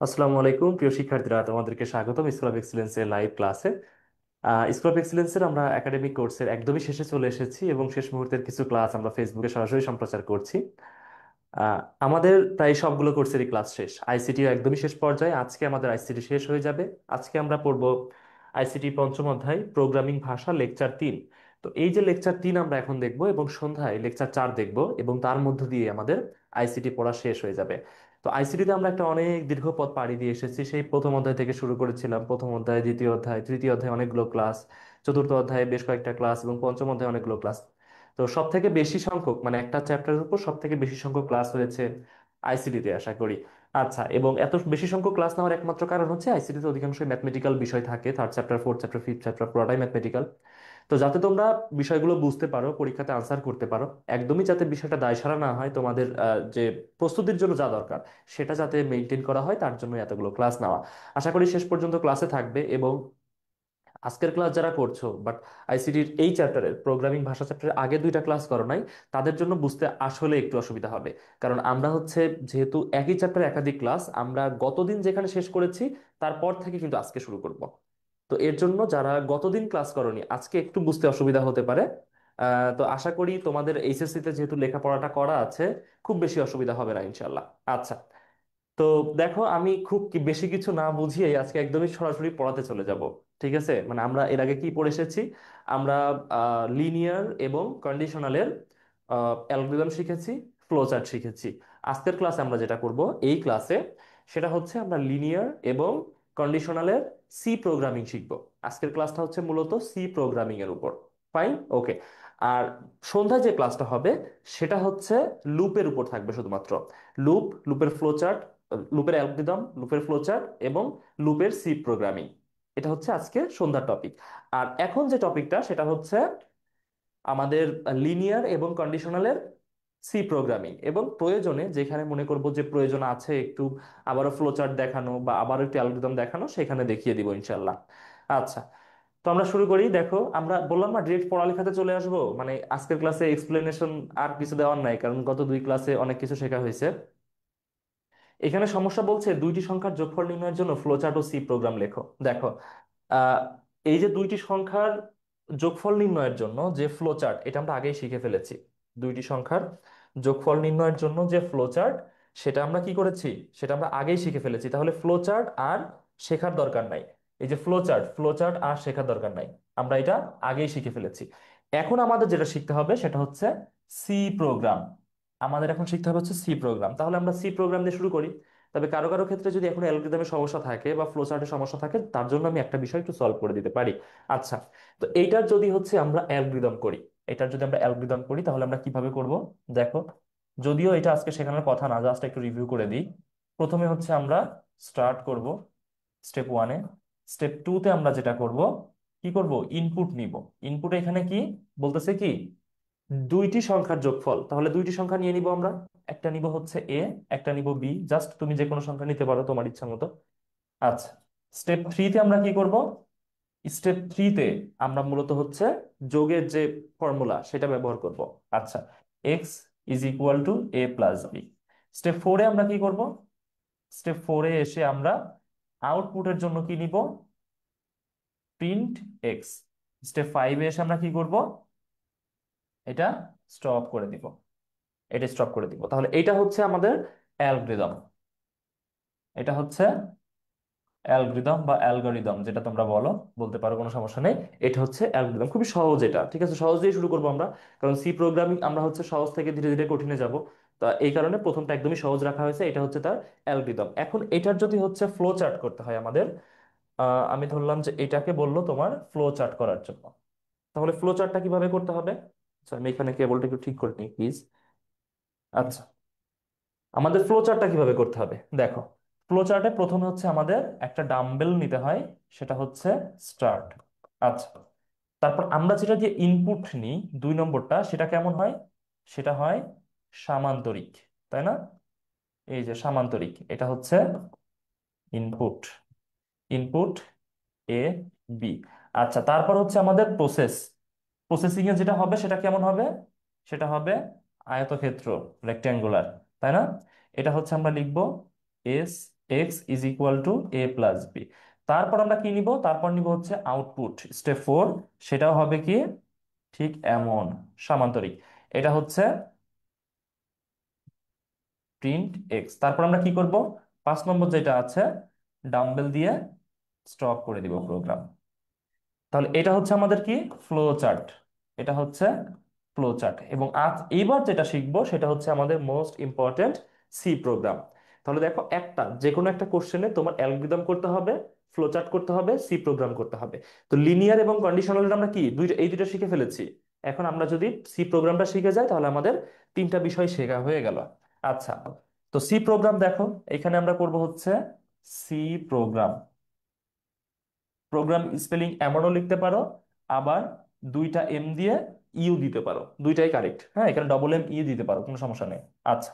আসসালামু আলাইকুম প্রিয় শিক্ষার্থীরা, তোমাদেরকে স্বাগতম স্কুল অফ এক্সিলেন্সের লাইভ ক্লাসে। স্কুল অফ এক্সিলেন্সের আমরা একাডেমিক কোর্সের একদমই শেষে চলে এসেছি এবং শেষ মুহূর্তের কিছু ক্লাস আমরা ফেসবুকে সরাসরি সম্প্রচার করছি। আমাদের প্রায় সবগুলো কোর্সেরই ক্লাস শেষ, আইসিটি একদমই শেষ পর্যায়ে। আজকে আমাদের আইসিটি শেষ হয়ে যাবে। আজকে আমরা পড়ব আইসিটি পঞ্চম অধ্যায় প্রোগ্রামিং ভাষা লেকচার 3। তো এই যে লেকচার 3 আমরা এখন দেখব এবং সন্ধ্যায় লেকচার 4 দেখব এবং তার মধ্য দিয়ে আমাদের আইসিটি পড়া শেষ হয়ে যাবে। তো আইসিটিতে আমরা একটা অনেক দীর্ঘ পথ পাড়ি দিয়ে এসেছি। সেই প্রথম অধ্যায় থেকে শুরু করেছিলাম, প্রথম অধ্যায়, দ্বিতীয় অধ্যায়, তৃতীয় অধ্যায় অনেকগুলো ক্লাস, চতুর্থ অধ্যায়ে বেশ কয়েকটা ক্লাস এবং পঞ্চম অধ্যায়ে অনেকগুলো ক্লাস। তো সব থেকে বেশি সংখ্যক মানে একটা চ্যাপ্টারের উপর সব থেকে বেশি সংখ্যক ক্লাস হয়েছে আইসিটিতে, আশা করি। আচ্ছা, এবং এত বেশি সংখ্যক ক্লাস নেওয়ার একমাত্র কারণ হচ্ছে আইসিটিতে অধিকাংশ ম্যাথমেটিক্যাল বিষয় থাকে, third chapter, fourth chapter, fifth chapter পুরোটাই ম্যাথমেটিক্যাল। তো যাতে তোমরা বিষয়গুলো বুঝতে পারো, পরীক্ষাতে আনসার করতে পারো, একদমই যাতে বিষয়টা দায়সারা না হয়, তোমাদের যে প্রস্তুতির জন্য যা দরকার সেটা যাতে মেনটেন করা হয়, তার জন্য এতগুলো ক্লাস নেওয়া। আশা করি শেষ পর্যন্ত ক্লাসে থাকবে। এবং আজকের ক্লাস যারা করছো বাট আইসিটির এই চ্যাপ্টারের প্রোগ্রামিং ভাষা চ্যাপ্টারের আগে দুইটা ক্লাস করো নাই, তাদের জন্য বুঝতে আসলে একটু অসুবিধা হবে। কারণ আমরা হচ্ছে যেহেতু একই চ্যাপ্টারে একাধিক ক্লাস, আমরা গতদিন যেখানে শেষ করেছি তারপর থেকে কিন্তু আজকে শুরু করব। তো এর জন্য যারা গতদিন ক্লাস করনি, আজকে একটু বুঝতে অসুবিধা হতে পারে। তো আশা করি তোমাদের এইচএসসি তে যেহেতু লেখাপড়াটা করা আছে, খুব বেশি অসুবিধা হবে না ইনশাল্লাহ। আচ্ছা, তো দেখো, আমি খুব বেশি কিছু না বুঝিয়ে আজকে একদমই সরাসরি পড়াতে চলে যাব। ঠিক আছে, মানে আমরা এর আগে কি পড়ে এসেছি? আমরা লিনিয়ার এবং কন্ডিশনালের অ্যালগরিদম শিখেছি, ফ্লোচার্ট শিখেছি। আজকের ক্লাসে আমরা যেটা করব এই ক্লাসে, সেটা হচ্ছে আমরা লিনিয়ার এবং কন্ডিশনালের সি প্রোগ্রামিং শিখব। আজকের ক্লাসটা হচ্ছে মূলত সি প্রোগ্রামিং এর উপর। ফাইন, ওকে। আর সন্ধ্যায় যে ক্লাসটা হবে সেটা হচ্ছে লুপের উপর থাকবে শুধুমাত্র। লুপের ফ্লোচার্ট, লুপের অ্যালগরিদম, লুপের ফ্লোচার্ট এবং লুপের সি প্রোগ্রামিং। এটা হচ্ছে আজকে সন্ধ্যার টপিক। আর এখন যে টপিকটা সেটা হচ্ছে আমাদের লিনিয়ার এবং কন্ডিশনালের সি প্রোগ্রামিং, এবং প্রয়োজনে যেখানে মনে করব যে প্রয়োজন আছে একটু আবারও ফ্লোচার্ট দেখানো বা আবারও একটু অ্যালগরিদম দেখানো, সেখানে দেখিয়ে দিব ইনশাল্লাহ। আচ্ছা, তো আমরা শুরু করি। দেখো, আমরা বললাম না ডিরেক্ট পড়ালেখাতে চলে আসবো, মানে আজকের ক্লাসে এক্সপ্লেনেশন আর কিছু দেওয়ার নাই, কারণ গত দুই ক্লাসে অনেক কিছু শেখা হয়েছে। এখানে সমস্যা বলছে দুইটি সংখ্যার যোগফল নির্ণয়ের জন্য ফ্লোচার্ট ও সি প্রোগ্রাম লেখো। দেখো, আহ, এই যে দুইটি সংখ্যার যোগফল নির্ণয়ের জন্য যে ফ্লোচার্ট, এটা আমরা আগেই শিখে ফেলেছি। দুইটি সংখ্যার যোগফল নির্ণয়ের জন্য যে ফ্লোচার্ট, সেটা আমরা কি করেছি? সেটা আমরা আগেই শিখে ফেলেছি। তাহলে ফ্লোচার্ট আর শেখার দরকার নাই। এই যে ফ্লোচার্ট, ফ্লোচার্ট আর শেখার দরকার নাই, আমরা এটা আগেই শিখে ফেলেছি। এখন আমাদের যেটা শিখতে হবে সেটা হচ্ছে সি প্রোগ্রাম। আমাদের এখন শিখতে হবে হচ্ছে সি প্রোগ্রাম। তাহলে আমরা সি প্রোগ্রাম দিয়ে শুরু করি। তবে কারো কারো ক্ষেত্রে যদি এখন অ্যালগরিদমের সমস্যা থাকে বা ফ্লোচার্টের সমস্যা থাকে, তার জন্য আমি একটা বিষয় একটু সলভ করে দিতে পারি। আচ্ছা, তো এইটার যদি হচ্ছে আমরা অ্যালগরিদম করি, তাহলে আমরা কিভাবে করব? দেখো, যদিও এটা আজকে শেখানোর কথা না, জাস্ট একটু রিভিউ করে দিই। প্রথমে হচ্ছে আমরা স্টার্ট করব স্টেপ 1-এ। স্টেপ 2-তে আমরা যেটা করব, কি করব? ইনপুট নিব। ইনপুট এখানে কি বলতেছে? কি দুইটি সংখ্যার যোগফল। তাহলে দুইটি সংখ্যা নিয়ে নিব আমরা। একটা নিব হচ্ছে এ, একটা নিব বি। জাস্ট তুমি যে কোনো সংখ্যা নিতে পারো তোমার ইচ্ছা মতো। আচ্ছা, স্টেপ 3-তে আমরা কি করব? স্টেপ 3-তে আমরা মূলত হচ্ছে যোগের যে ফর্মুলা সেটা ব্যবহার করব। আচ্ছা, x is equal to A plus b. Step 4-এ আমরা কি করব? স্টেপ 4-এ এসে আমরা আউটপুটের জন্য কি নিব? Print x. স্টেপ 5-এ এসে আমরা কি করব? এটা স্টপ করে দিব। তাহলে এটা হচ্ছে আমাদের অ্যালগরিদম। এটা হচ্ছে অ্যালগরিদম বা অ্যালগরিদম, যেটা তোমরা বলতে পারো, কোনো সমস্যা নেই। এটা হচ্ছে অ্যালগরিদম, খুবই সহজ। এটা ঠিক আছে, সহজ দিয়ে শুরু করবো আমরা। কারণ সি প্রোগ্রামিং আমরা হচ্ছে সহজ থেকে ধীরে ধীরে কঠিনে যাব। তা এই কারণে প্রথমটা একদমই সহজ রাখা হয়েছে। এটা হচ্ছে তার অ্যালগরিদম। এখন এটার যদি হচ্ছে ফ্লো চার্ট করতে হয় আমাদের, আমি ধরলাম যে এটাকে বললো তোমার ফ্লো চার্ট করার জন্য। তাহলে ফ্লো চার্টটা কিভাবে করতে হবে? আচ্ছা, আমি এখানে কেবলটা একটু ঠিক করে নিই প্লিজ। আচ্ছা, আমাদের ফ্লো চার্টটা কিভাবে করতে হবে দেখো। ফ্লো চার্টে প্রথমে হচ্ছে আমাদের একটা ডাম্বেল নিতে হয়, সেটা হচ্ছে স্টার্ট। আচ্ছা, তারপর আমরা যেটা দিয়ে ইনপুট নিই, 2 নম্বরটা, সেটা কেমন হয়? সেটা হয় সামান্তরিক, তাই না? এই যে সামান্তরিক, এটা হচ্ছে ইনপুট। ইনপুট এ, বি। আচ্ছা, তারপর হচ্ছে আমাদের প্রসেসিং এ যেটা হবে সেটা কেমন হবে? সেটা হবে আয়তক্ষেত্র, রেক্ট্যাঙ্গুলার, তাই না? এটা হচ্ছে আমরা লিখব S X is equal to A plus B. তারপর আমরা কি নিব, তারপর নিব হচ্ছে আউটপুট স্টেপ 4, সেটাও হবে কি ঠিক এমন সামান্তরিক। এটা হচ্ছে প্রিন্ট এক্স। তারপর আমরা কি করব, 5 নম্বর যেটা আছে, ডাম্বেল দিয়ে স্টপ করে দিব প্রোগ্রাম। তাহলে এটা হচ্ছে আমাদের কি ফ্লো চার্ট, এটা হচ্ছে ফ্লো চার্ট। এবং আজ এইবার যেটা শিখবো সেটা হচ্ছে আমাদের মোস্ট ইম্পর্টেন্ট সি প্রোগ্রাম। তাহলে দেখো, একটা যে কোনো একটা কোশ্চেনে তোমার অ্যালগরিদম করতে হবে, ফ্লো চার্ট করতে হবে, সি প্রোগ্রাম করতে হবে। তো লিনিয়ার এবং কন্ডিশনাল আমরা কি দুইটা, এই দুইটা শিখে ফেলেছি। এখন আমরা যদি সি প্রোগ্রামটা শিখে যাই তাহলে আমাদের তিনটা বিষয় শেখা হয়ে গেল। আচ্ছা, তো সি প্রোগ্রাম দেখো, এখানে আমরা করব হচ্ছে সি প্রোগ্রাম। প্রোগ্রাম স্পেলিং এমনও লিখতে পারো, আবার দুইটা এম দিয়ে ইউ দিতে পারো, দুইটাই কারেক্ট। হ্যাঁ, এখানে ডবল এম ইউ দিতে পারো, কোনো সমস্যা নেই। আচ্ছা,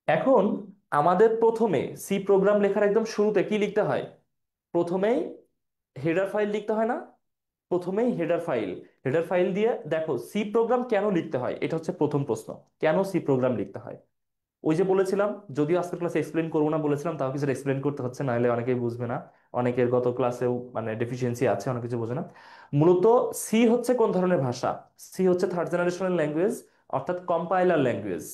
এখন আমাদের প্রথমে সি প্রোগ্রাম লেখার একদম শুরুতে কি লিখতে হয়, প্রথমেই হেডার ফাইল লিখতে হয় না? প্রথমেই হেডার ফাইল, হেডার ফাইল দিয়ে দেখো সি প্রোগ্রাম কেন লিখতে হয়, এটা হচ্ছে প্রথম প্রশ্ন। কেন সি প্রোগ্রাম লিখতে হয়? ওই যে বলেছিলাম, যদিও আজকের ক্লাসে এক্সপ্লেন করবো না বলেছিলাম, তাও কিছু এক্সপ্লেন করতে হচ্ছে, নাহলে অনেকেই বুঝবে না। অনেকের গত ক্লাসেও মানে ডেফিসিয়েন্সি আছে, অনেক কিছু বোঝে না। মূলত সি হচ্ছে কোন ধরনের ভাষা? সি হচ্ছে থার্ড জেনারেশনাল ল্যাঙ্গুয়েজ, অর্থাৎ কম্পাইলার ল্যাঙ্গুয়েজ।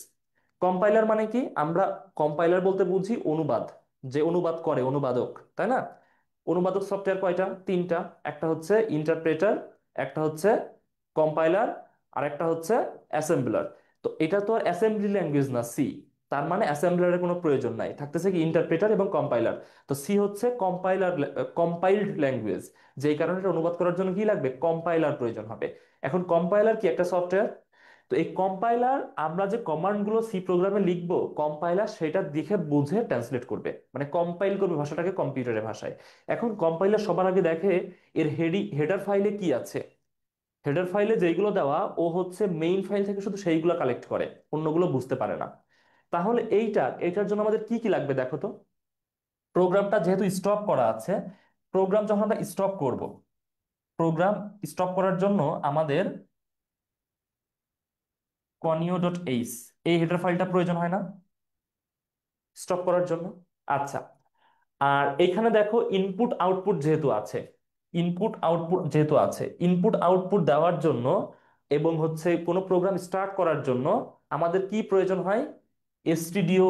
কম্পাইলার মানে কি, আমরা কম্পাইলার বলতে বুঝি অনুবাদ, যে অনুবাদ করে অনুবাদক, তাই না? অনুবাদক সফটওয়্যার কয়টা? তিনটা। একটা হচ্ছে ইন্টারপ্রেটার, একটা হচ্ছে কম্পাইলার, আর একটা হচ্ছে অ্যাসেম্বলার। তো এটা তো আর অ্যাসেম্বলি ল্যাঙ্গুয়েজ না সি, তার মানে অ্যাসেম্বলারের কোনো প্রয়োজন নাই, থাকতেছে কি ইন্টারপ্রেটার এবং কম্পাইলার। তো সি হচ্ছে কম্পাইলার, কম্পাইলড ল্যাঙ্গুয়েজ, যেই কারণে এটা অনুবাদ করার জন্য কি লাগবে, কম্পাইলার প্রয়োজন হবে। এখন কম্পাইলার কি একটা সফটওয়্যার। তো এই কম্পাইলার, আমরা যে কমান্ড গুলো সি প্রোগ্রামে লিখবো, কম্পাইলার সেটা দেখে বুঝে ট্রান্সলেট করবে, মানে কম্পাইল করবে ভাষাটাকে কম্পিউটারের ভাষায়। এখন কম্পাইলার সবার আগে দেখে এর হেডার ফাইলে কি আছে। হেডার ফাইলে যেইগুলো দেওয়া, ও হচ্ছে মেইন ফাইল থেকে শুধু সেইগুলো কালেক্ট করে, অন্যগুলো বুঝতে পারে না। তাহলে এইটার জন্য আমাদের কি কি লাগবে দেখো তো। প্রোগ্রামটা যেহেতু স্টপ করা আছে, প্রোগ্রাম যখন আমরা স্টপ করব, প্রোগ্রাম স্টপ করার জন্য আমাদের conio.h, এই হেডার ফাইলটা প্রয়োজন হয় না স্টপ করার জন্য? আচ্ছা, আর এখানে দেখো ইনপুট আউটপুট যেহেতু আছে, ইনপুট আউটপুট দেওয়ার জন্য এবং হচ্ছে কোনো প্রোগ্রাম স্টার্ট করার জন্য আমাদের কি প্রয়োজন হয়, এসটিডিও,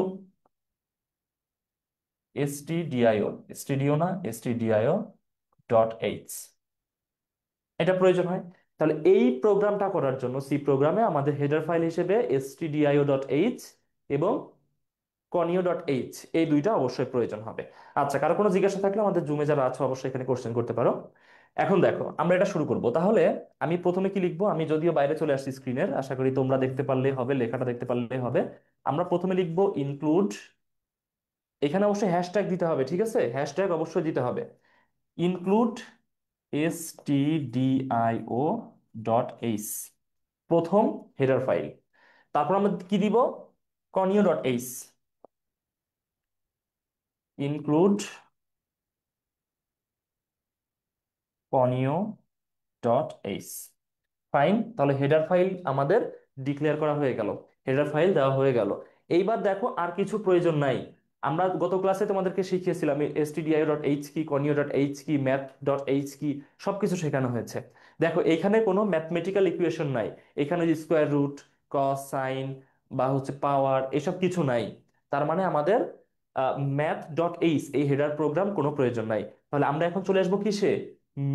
এসটিডিও না, stdio.h, এটা প্রয়োজন হয়। তাহলে এই প্রোগ্রামটা করার জন্য সি প্রোগ্রামে আমাদের হেডার ফাইল হিসেবে stdio.h এবং conio.h, এই দুইটা অবশ্যই প্রয়োজন হবে। আচ্ছা, কারো কোনো জিজ্ঞাসা থাকলে আমাদের জুমে যারা আছে অবশ্যই এখানে কোশ্চেন করতে পারো। এখন দেখো, আমরা এটা শুরু করব। তাহলে আমি প্রথমে কি লিখবো, আমি যদিও বাইরে চলে আসছি স্ক্রিনের, আশা করি তোমরা দেখতে পারলেই হবে, লেখাটা দেখতে পারলেই হবে। আমরা প্রথমে লিখবো ইনক্লুড, এখানে অবশ্যই হ্যাশট্যাগ দিতে হবে, ঠিক আছে, হ্যাশট্যাগ অবশ্যই দিতে হবে। ইনক্লুড stdio.h, প্রথম হেডার ফাইল। তারপর আমরা কি দিব, conio.h, ইনক্লুড conio.h। ফাইন, তাহলে হেডার ফাইল আমাদের ডিক্লেয়ার করা হয়ে গেল, হেডার ফাইল দেওয়া হয়ে গেল। এইবার দেখো আর কিছু প্রয়োজন নাই। আমরা গত ক্লাসে তোমাদেরকে শিখিয়েছিলাম stdio.h কি, conio.h কি, math.h কি, সবকিছু শেখানো হয়েছে। দেখো এখানে কোনো ম্যাথমেটিক্যাল ইকুয়েশন নাই, এখানে স্কোয়ার রুট, কস, সাইন বা হচ্ছে পাওয়ার, এসব কিছু নাই। তার মানে আমাদের math.h এই হেডার প্রোগ্রাম কোনো প্রয়োজন নাই। তাহলে আমরা এখন চলে আসবো কিসে,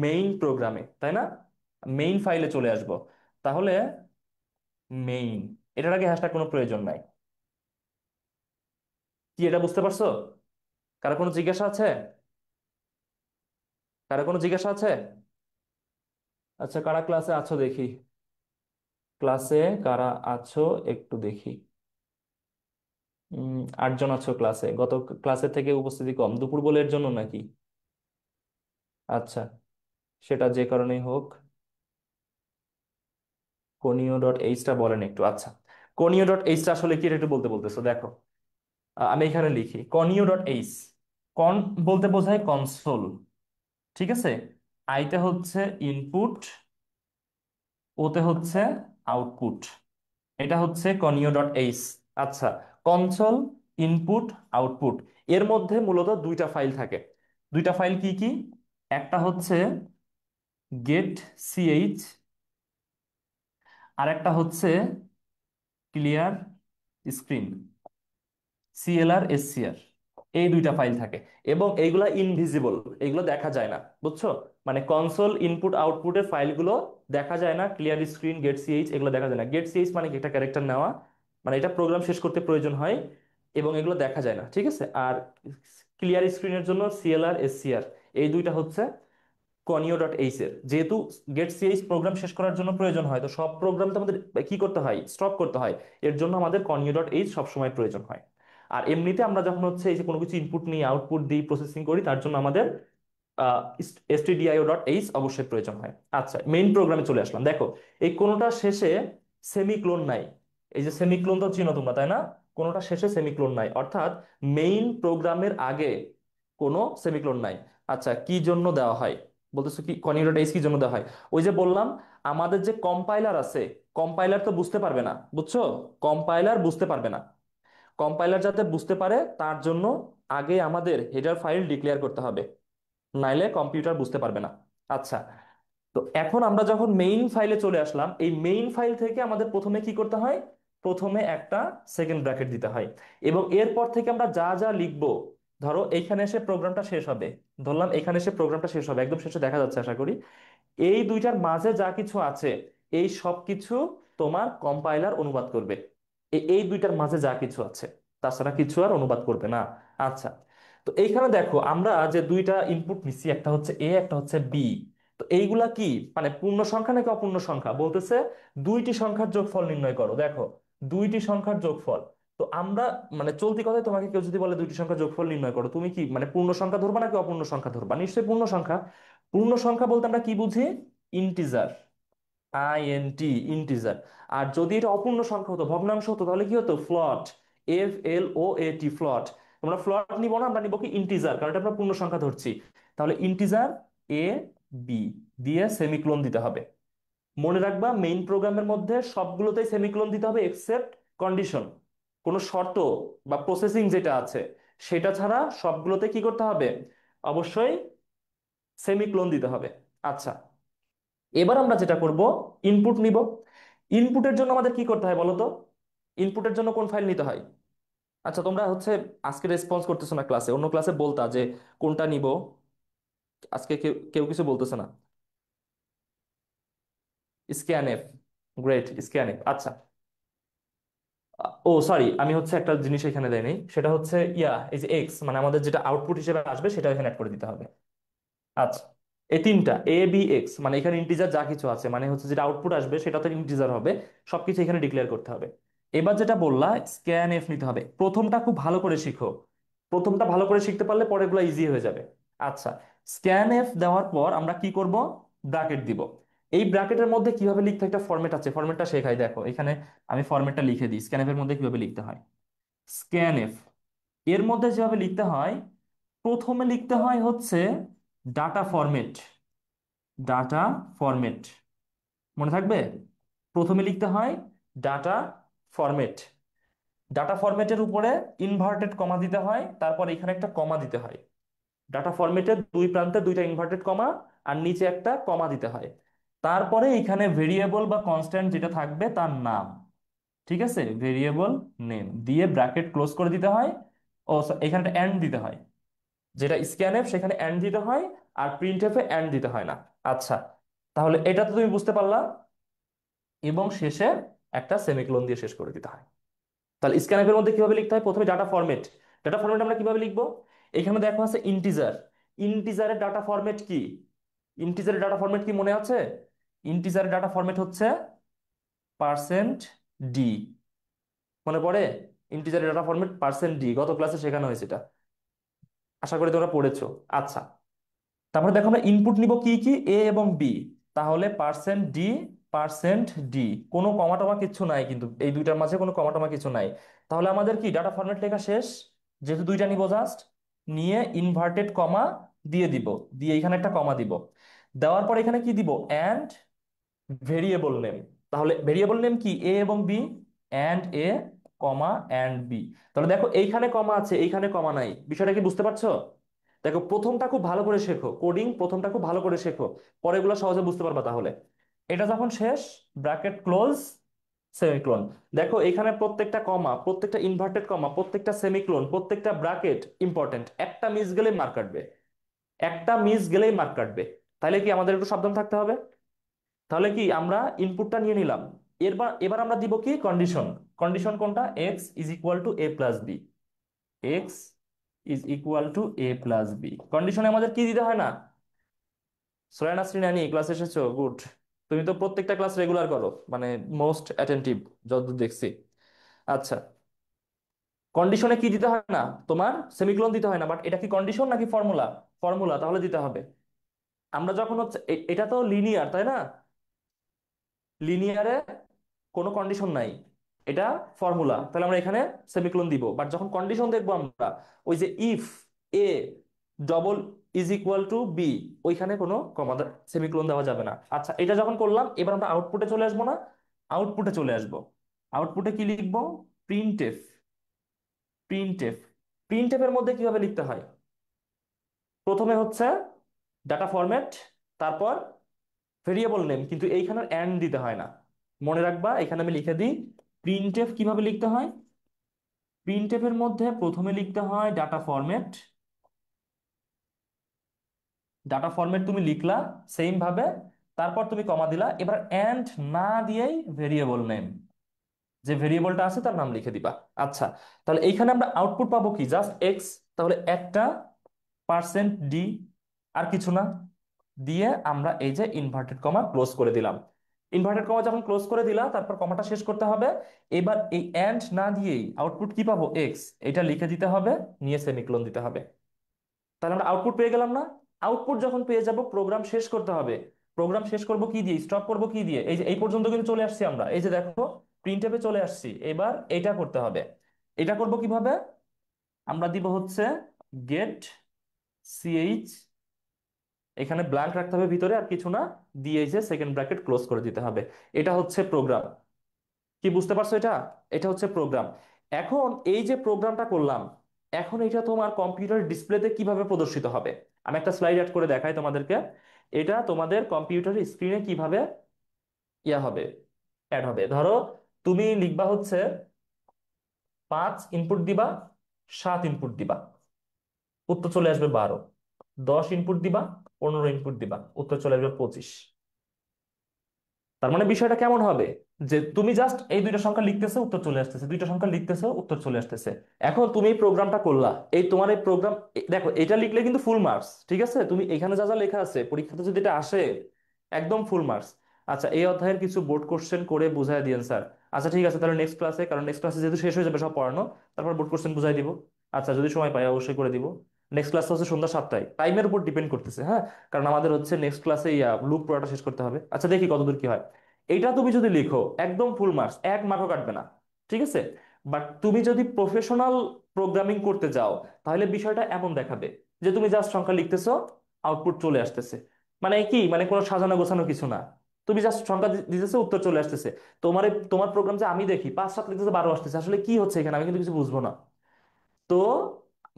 মেইন প্রোগ্রামে, তাই না? মেইন ফাইলে চলে আসব। তাহলে মেইন, এটার আগে হ্যাশট্যাগ কোনো প্রয়োজন নাই। কি এটা বুঝতে পারছো? কারো কোনো জিজ্ঞাসা আছে? কারো কোনো জিজ্ঞাসা আছে? আচ্ছা, কারা ক্লাসে আছো দেখি, ক্লাসে কারা আছো একটু দেখি। 8 জন আছো ক্লাসে, গত ক্লাসের থেকে উপস্থিতি কম, দুপুর বলের জন্য নাকি? আচ্ছা, সেটা যে কারণেই হোক, conio.h টা বলেন একটু। আচ্ছা, conio.h টা আসলে কি, এটা একটু বলতে বলতেছো দেখো। আমি এখানে লিখি conio.h, কন বলতে বোঝায় কনসোল, ঠিক আছে। আইতে হচ্ছে ইনপুট, ওতে হচ্ছে আউটপুট, এটা হচ্ছে conio.h। আচ্ছা, কনসোল, ইনপুট, আউটপুট, এর মধ্যে মূলত দুইটা ফাইল থাকে। দুইটা ফাইল কি কি? একটা হচ্ছে গেট সিএইচ, আর একটা হচ্ছে ক্লিয়ার স্ক্রিন, সিএলআর এসসিআর। এই দুইটা ফাইল থাকে এবং এইগুলা ইনভিজিবল, এগুলো দেখা যায় না, বুঝছো? মানে কনসোল ইনপুট আউটপুটের ফাইলগুলো দেখা যায় না। ক্লিয়ার স্ক্রিন, গেট সিএইচ এগুলো দেখা যায় না। গেট সিএইচ মানে কি? একটা ক্যারেক্টার নেওয়া, মানে এটা প্রোগ্রাম শেষ করতে প্রয়োজন হয় এবং এগুলো দেখা যায় না, ঠিক আছে। আর ক্লিয়ার স্ক্রিনের জন্য সিএলআর এসসিআর, এই দুইটা হচ্ছে কনিও ডট এইচ এর। যেহেতু গেট সিএইচ প্রোগ্রাম শেষ করার জন্য প্রয়োজন হয়, তো সব প্রোগ্রাম তো আমাদের কি করতে হয়? স্টপ করতে হয়। এর জন্য আমাদের কনিও ডট এইচ সবসময় প্রয়োজন হয়। আর এমনিতে আমরা যখন হচ্ছে এই যে কোনো কিছু ইনপুট নিই, আউটপুট দিই, প্রসেসিং করি, তার জন্য আমাদের stdio ডট এইচ অবশ্যই প্রয়োজন হয়। আচ্ছা, মেইন প্রোগ্রামে চলে আসলাম। দেখো, এই কোনোটা শেষে সেমিক্লোন নাই। এই যে সেমিক্লোন তো চিনো তোমরা, তাই না? কোনোটা শেষে সেমিক্লোন নাই, অর্থাৎ মেইন প্রোগ্রামের আগে কোনো সেমিক্লোন নাই। আচ্ছা, কি জন্য দেওয়া হয়? বলতেছো কি কনিও ডট এইচ কি জন্য দেওয়া হয়? ওই যে বললাম, আমাদের যে কম্পাইলার আছে, কম্পাইলার তো বুঝতে পারবে না, বুঝছো? কম্পাইলার বুঝতে পারবে না। কম্পাইলার যাতে বুঝতে পারে তার জন্য আগে আমাদের হেডার ফাইল ডিক্লেয়ার করতে হবে, নাইলে কম্পিউটার বুঝতে পারবে না। আচ্ছা, তো এখন আমরা যখন মেইন ফাইলে চলে আসলাম, এই মেইন ফাইল থেকে আমাদের প্রথমে কি করতে হয়? প্রথমে একটা সেকেন্ড ব্র্যাকেট দিতে হয় এবং এরপর থেকে আমরা যা যা লিখবো, ধরো এইখানে এসে প্রোগ্রামটা শেষ হবে, ধরলাম এখানে এসে প্রোগ্রামটা শেষ হবে, একদম শেষে দেখা যাচ্ছে আশা করি। এই দুইটার মাঝে যা কিছু আছে, এই সব কিছু তোমার কম্পাইলার অনুবাদ করবে। এই দুইটার মাঝে যা কিছু আছে, তাছাড়া কিছু আর অনুবাদ করবে না। আচ্ছা, তো এইখানে দেখো আমরা যে দুইটা ইনপুট নিচ্ছি, একটা হচ্ছে এ, একটা হচ্ছে বি। তো এইগুলা কি, মানে পূর্ণ সংখ্যা নাকি অপূর্ণ সংখ্যা? বলতেছে দুইটি সংখ্যার যোগফল নির্ণয় করো। দেখো, দুইটি সংখ্যার যোগফল। তো আমরা, মানে চলতি কথায় তোমাকে কেউ যদি বলে দুইটি সংখ্যার যোগফল নির্ণয় করো, তুমি কি মানে পূর্ণ সংখ্যা ধরবা নাকি অপূর্ণ সংখ্যা ধরবা? নিশ্চয়ই পূর্ণ সংখ্যা। পূর্ণ সংখ্যা বলতে আমরা কি বুঝি? Integer, int, integer. আর যদি এটা অপূর্ণ সংখ্যা হতো, ভগ্নাংশ হতো, তাহলে কি হতো? ফ্লট, FLOAT, ফ্লট। তোমরা ফ্লট নিব না, আমরা নিব কি? ইন্টিজার, কারণ এটা আমরা পূর্ণ সংখ্যা ধরছি। তাহলে ইন্টিজার এ বি দিয়ে সেমিক্লোন দিতে হবে। মনে রাখবা, মেইন প্রোগ্রামের মধ্যে সবগুলোতেই সেমিক্লোন দিতে হবে এক্সেপ্ট কন্ডিশন, কোনো শর্ত বা প্রসেসিং যেটা আছে সেটা ছাড়া সবগুলোতে কি করতে হবে? অবশ্যই সেমিক্লোন দিতে হবে। আচ্ছা, এবার আমরা যেটা করব, ইনপুট নিব। ইনপুটের জন্য আমাদের কি করতে হয় বলো তো? ইনপুটের জন্য কোন ফাইল নিতে হয়? আচ্ছা, তোমরা হচ্ছে আজকে রেসপন্স করতেছো না ক্লাসে, অন্য ক্লাসে বলতা যে কোনটা নিব। আজকে কেউ কেউ কিছু বলতেছে না। Scanf, great, scanf. আচ্ছা, ও সরি, আমি হচ্ছে একটা জিনিস এখানে দেয়নি, সেটা হচ্ছে এই যে এক্স, মানে আমাদের যেটা আউটপুট হিসেবে আসবে সেটা এখানে অ্যাড করে দিতে হবে। আচ্ছা, এই তিনটা A B X, মানে এখানে ইন্টিজার যা কিছু আছে, মানে হচ্ছে যেটা আউটপুট আসবে সেটা তো ইন্টিজার হবে, সবকিছু এখানে ডিক্লেয়ার করতে হবে। এবার যেটা বললা, স্ক্যান এফ নিতে হবে। প্রথমটা খুব ভালো করে শিখো, প্রথমটা ভালো করে শিখতে পারলে পরেরগুলো ইজি হয়ে যাবে। আচ্ছা, স্ক্যান এফ দেওয়ার পর আমরা কি করব? ব্র্যাকেট দিব। এই ব্র্যাকেটের মধ্যে কিভাবে লিখতে হয় একটা ফরম্যাট আছে, ফরম্যাটটা শেখাই। দেখো এখানে আমি ফরম্যাটটা লিখে দিই, স্ক্যান এফ এর মধ্যে কিভাবে লিখতে হয়। স্ক্যান এফ এর মধ্যে যেভাবে লিখতে হয়, প্রথমে লিখতে হয় হচ্ছে ডাটা ফরম্যাট, ডাটা ফরম্যাট, মনে থাকবে? প্রথমে লিখতে হয় ডাটা ফরম্যাট। ডাটা ফরম্যাটের উপরে ইনভার্টেড কমা দিতে হয়, তারপর এখানে একটা কমা দিতে হয়। ডাটা ফরম্যাটের দুই প্রান্তে দুইটা ইনভার্টেড কমা আর নিচে একটা কমা দিতে হয়। তারপরে এখানে ভেরিয়েবল বা কনস্ট্যান্ট যেটা থাকবে তার নাম, ঠিক আছে, ভেরিয়েবল নেম দিয়ে ব্র্যাকেট ক্লোজ করে দিতে হয়। ও এখানে একটা এন্ড দিতে হয়, যেটা স্ক্যানএফ সেখানে এন্ড দিতে হয়, আর প্রিন্টএফ এ এন্ড দিতে হয় না। আচ্ছা, তাহলে এটা তো তুমি বুঝতে পারলা। এবং শেষে একটা সেমিকোলন দিয়ে শেষ করে দিতে হয়। তাহলে স্ক্যানএফ এর মধ্যে কিভাবে লিখতে হয়? প্রথমে ডাটা ফরম্যাট। ডাটা ফরম্যাট আমরা কিভাবে লিখবো? এখানে দেখো আছে ইন্টিজার। ইন্টিজারের ডাটা ফরম্যাট কি? ইন্টিজারের ডাটা ফরম্যাট কি মনে আছে? ইন্টিজারের ডাটা ফরম্যাট হচ্ছে %d। মনে পড়ে? ইন্টিজারের ডাটা ফরম্যাট %d, গত ক্লাসে শেখানো হয়েছে এটা, আশা করি তোমরা পড়েছো। আচ্ছা, তারপরে দেখো আমরা ইনপুট নিব কি কি, এ এবং বি। তাহলে %d, %d, কোনো কমা টমা কিছু নাই, কিন্তু এই দুইটার মাঝে কোনো কমা টমা কিছু নাই। তাহলে আমাদের কি ডাটা ফরম্যাট লেখা শেষ? যেহেতু দুইটা নিব জাস্ট, নিয়ে ইনভার্টেড কমা দিয়ে দিব, দিয়ে এখানে একটা কমা দিব। দেওয়ার পর এখানে কি দিব? And variable name. তাহলে ভেরিয়েবল নেম কি? এ এবং B, and A comma and B. তাহলে দেখো এইখানে কমা আছে, এইখানে কমা নাই, বিষয়টা কি বুঝতে পারছো? দেখো প্রথমটা খুব ভালো করে শেখো, কোডিং প্রথমটা খুব ভালো করে শেখো, পরেগুলো সহজে বুঝতে পারবা তাহলে। এটা যখন শেষ, ব্র্যাকেট ক্লোজ, সেমিক্লোন। দেখো এখানে প্রত্যেকটা কমা, প্রত্যেকটা ইনভার্টেড কমা, প্রত্যেকটা সেমিক্লোন, প্রত্যেকটা ব্র্যাকেট ইম্পর্টেন্ট, একটা মিস গেলেই মার্ক কাটবে, একটা মিস গেলেই মার্ক কাটবে। তাহলে কি আমাদের একটু সাবধান থাকতে হবে? তাহলে কি আমরা ইনপুটটা নিয়ে নিলাম, এবার এবার আমরা দিব কি কন্ডিশন। কন্ডিশন কোনটা? X is equal to A plus B, X is equal to A plus B. কন্ডিশনে আমাদের কি দিতে হয় না? সোয়ানা শ্রীনানি ক্লাস এসেছো, গুড। তুমি তো প্রত্যেকটা ক্লাস রেগুলার করো, মানে মোস্ট অ্যাটেন্টিভ যতদূর দেখছি। আচ্ছা, কন্ডিশনে কি দিতে হয় না? তোমার সেমিকোলন দিতে হয় না, বাট এটা কি কন্ডিশন নাকি ফর্মুলা? ফর্মুলা, তাহলে দিতে হবে। আমরা যখন হচ্ছে এটা তো লিনিয়ার, তাই না? লিনিয়ারে কোনো কন্ডিশন নাই, এটা ফর্মুলা, তাহলে আমরা এখানে সেমিকোলন দিব। বাট যখন কন্ডিশন দেখবো আমরা, ওই যে if A double is equal to B, ওইখানে কোনো কমা সেমিকোলন দেওয়া যাবে না। আচ্ছা, এটা যখন করলাম, এবার আমরা আউটপুটে চলে আসবো না? আউটপুটে চলে আসবো। আউটপুটে কি লিখবো? প্রিন্টএফ। প্রিন্টএফ, প্রিন্টএফ এর মধ্যে কিভাবে লিখতে হয়? প্রথমে হচ্ছে ডাটা ফরম্যাট, তারপর ভেরিয়েবল নেম, কিন্তু এইখানে এন্ড দিতে হয় না। মনে রাখবা, এখানে আমি লিখে দিই প্রিন্টএফ কিভাবে লিখতে হয়। প্রিন্টএফ এর মধ্যে প্রথমে লিখতে হয় ডাটা ফরম্যাট, ডাটা ফরম্যাট তুমি লিখলা সেম ভাবে, তারপর তুমি কমা দিলা, এবার এন্ড না দিয়েই ভেরিয়েবল নেম, যে ভেরিয়েবলটা আছে তার নাম লিখে দিবা। আচ্ছা, তাহলে এইখানে আমরা আউটপুট পাবো কি? Just x. তাহলে একটা পার্সেন্ট ডি, আর কিছু না, দিয়ে আমরা এই যে ইনভার্টেড কমা ক্লোজ করে দিলাম। ইনভার্টেড কমা যখন ক্লোজ করে দিলা, তারপর কমাটা শেষ করতে হবে। এবার এই এন্ড না দিয়েই আউটপুট কি পাবো? এক্স, এটা লিখে দিতে হবে, নিয়ে সেমিকোলন দিতে হবে। তাহলে আমরা আউটপুট পেয়ে গেলাম না? আউটপুট যখন পেয়ে যাব, প্রোগ্রাম শেষ করতে হবে। প্রোগ্রাম শেষ করব কি দিয়ে? স্টপ করব কি দিয়ে? এই যে এই পর্যন্ত কিন্তু চলে আসছি আমরা, এই যে দেখো প্রিন্টএফে চলে আসছি। এবার এটা করতে হবে। এটা করব কিভাবে? আমরা দিব হচ্ছে গেট সিএইচ, এখানে ব্ল্যাঙ্ক রাখতে হবে ভিতরে, আর কিছু না, দিয়ে এই যে সেকেন্ড ব্র্যাকেট ক্লোজ করে দিতে হবে। এটা হচ্ছে প্রোগ্রাম। কি বুঝতে পারছো এটা? এটা হচ্ছে প্রোগ্রাম। এখন এই যে প্রোগ্রামটা করলাম, এখন এটা তোমার কম্পিউটার ডিসপ্লেতে কিভাবে প্রদর্শিত হবে? আমি একটা স্লাইড অ্যাড করে দেখাই তোমাদেরকে। এটা তোমাদের কম্পিউটার স্ক্রিনে কিভাবে ইয়া হবে, অ্যাড হবে। ধরো তুমি লিখবা হচ্ছে 5 ইনপুট দিবা, 7 ইনপুট দিবা, উত্তর চলে আসবে 12। 10 ইনপুট দিবা, 15 ইনপুট দিবা, উত্তর চলে আসবে 25। তার মানে বিষয়টা কেমন হবে? যে তুমি জাস্ট এই দুইটা সংখ্যা লিখতেছো, উত্তর চলে আসতেছে, দুইটা সংখ্যা লিখতেছো, উত্তর চলে আসতেছে। এখন তুমি এই প্রোগ্রামটা করলা, এই তোমার এই প্রোগ্রাম, দেখো এটা লিখলে কিন্তু ফুল মার্কস, ঠিক আছে? তুমি এখানে যা যা লেখা আছে পরীক্ষাতে যদি এটা আসে, একদম ফুল মার্কস। আচ্ছা, এই অধ্যায়ের কিছু বোর্ড কোশ্চেন করে বুঝাই দিয়েন স্যার। আচ্ছা ঠিক আছে, তাহলে নেক্সট ক্লাসে, কারণ নেক্সট ক্লাসে যেহেতু শেষ হয়ে যাবে সব পড়ানো, তারপর বোর্ড কোশ্চেন বুঝাই দিব। আচ্ছা, যদি সময় পাই অবশ্যই করে দিব। নেক্সট ক্লাস হচ্ছে সন্ধ্যা 7টায়, টাইমের উপর ডিপেন্ড করতেছে, হ্যাঁ। কারণ আমাদের হচ্ছে নেক্সট ক্লাসে লুপ পড়াটা শেষ করতে হবে। আচ্ছা, দেখি কতদূর কি হয়। এটা তুমি যদি লিখো, একদম ফুল মার্কস, এক মার্কও কাটবে না, ঠিক আছে? বাট তুমি যদি প্রফেশনাল প্রোগ্রামিং করতে যাও, তাহলে বিষয়টা এমন দেখাবে যে তুমি জাস্ট সংখ্যা লিখতেছো, আউটপুট চলে আসতেছে। মানে কি, মানে কোনো সাজানো গোছানো কিছু না, তুমি জাস্ট সংখ্যা দিতেছো, উত্তর চলে আসতেছে। তোমার প্রোগ্রাম যে আমি দেখি 5 7 লিখতেছে, 12 আসতেছে, আসলে কি হচ্ছে এখানে আমি কিন্তু কিছু বুঝবো না। তো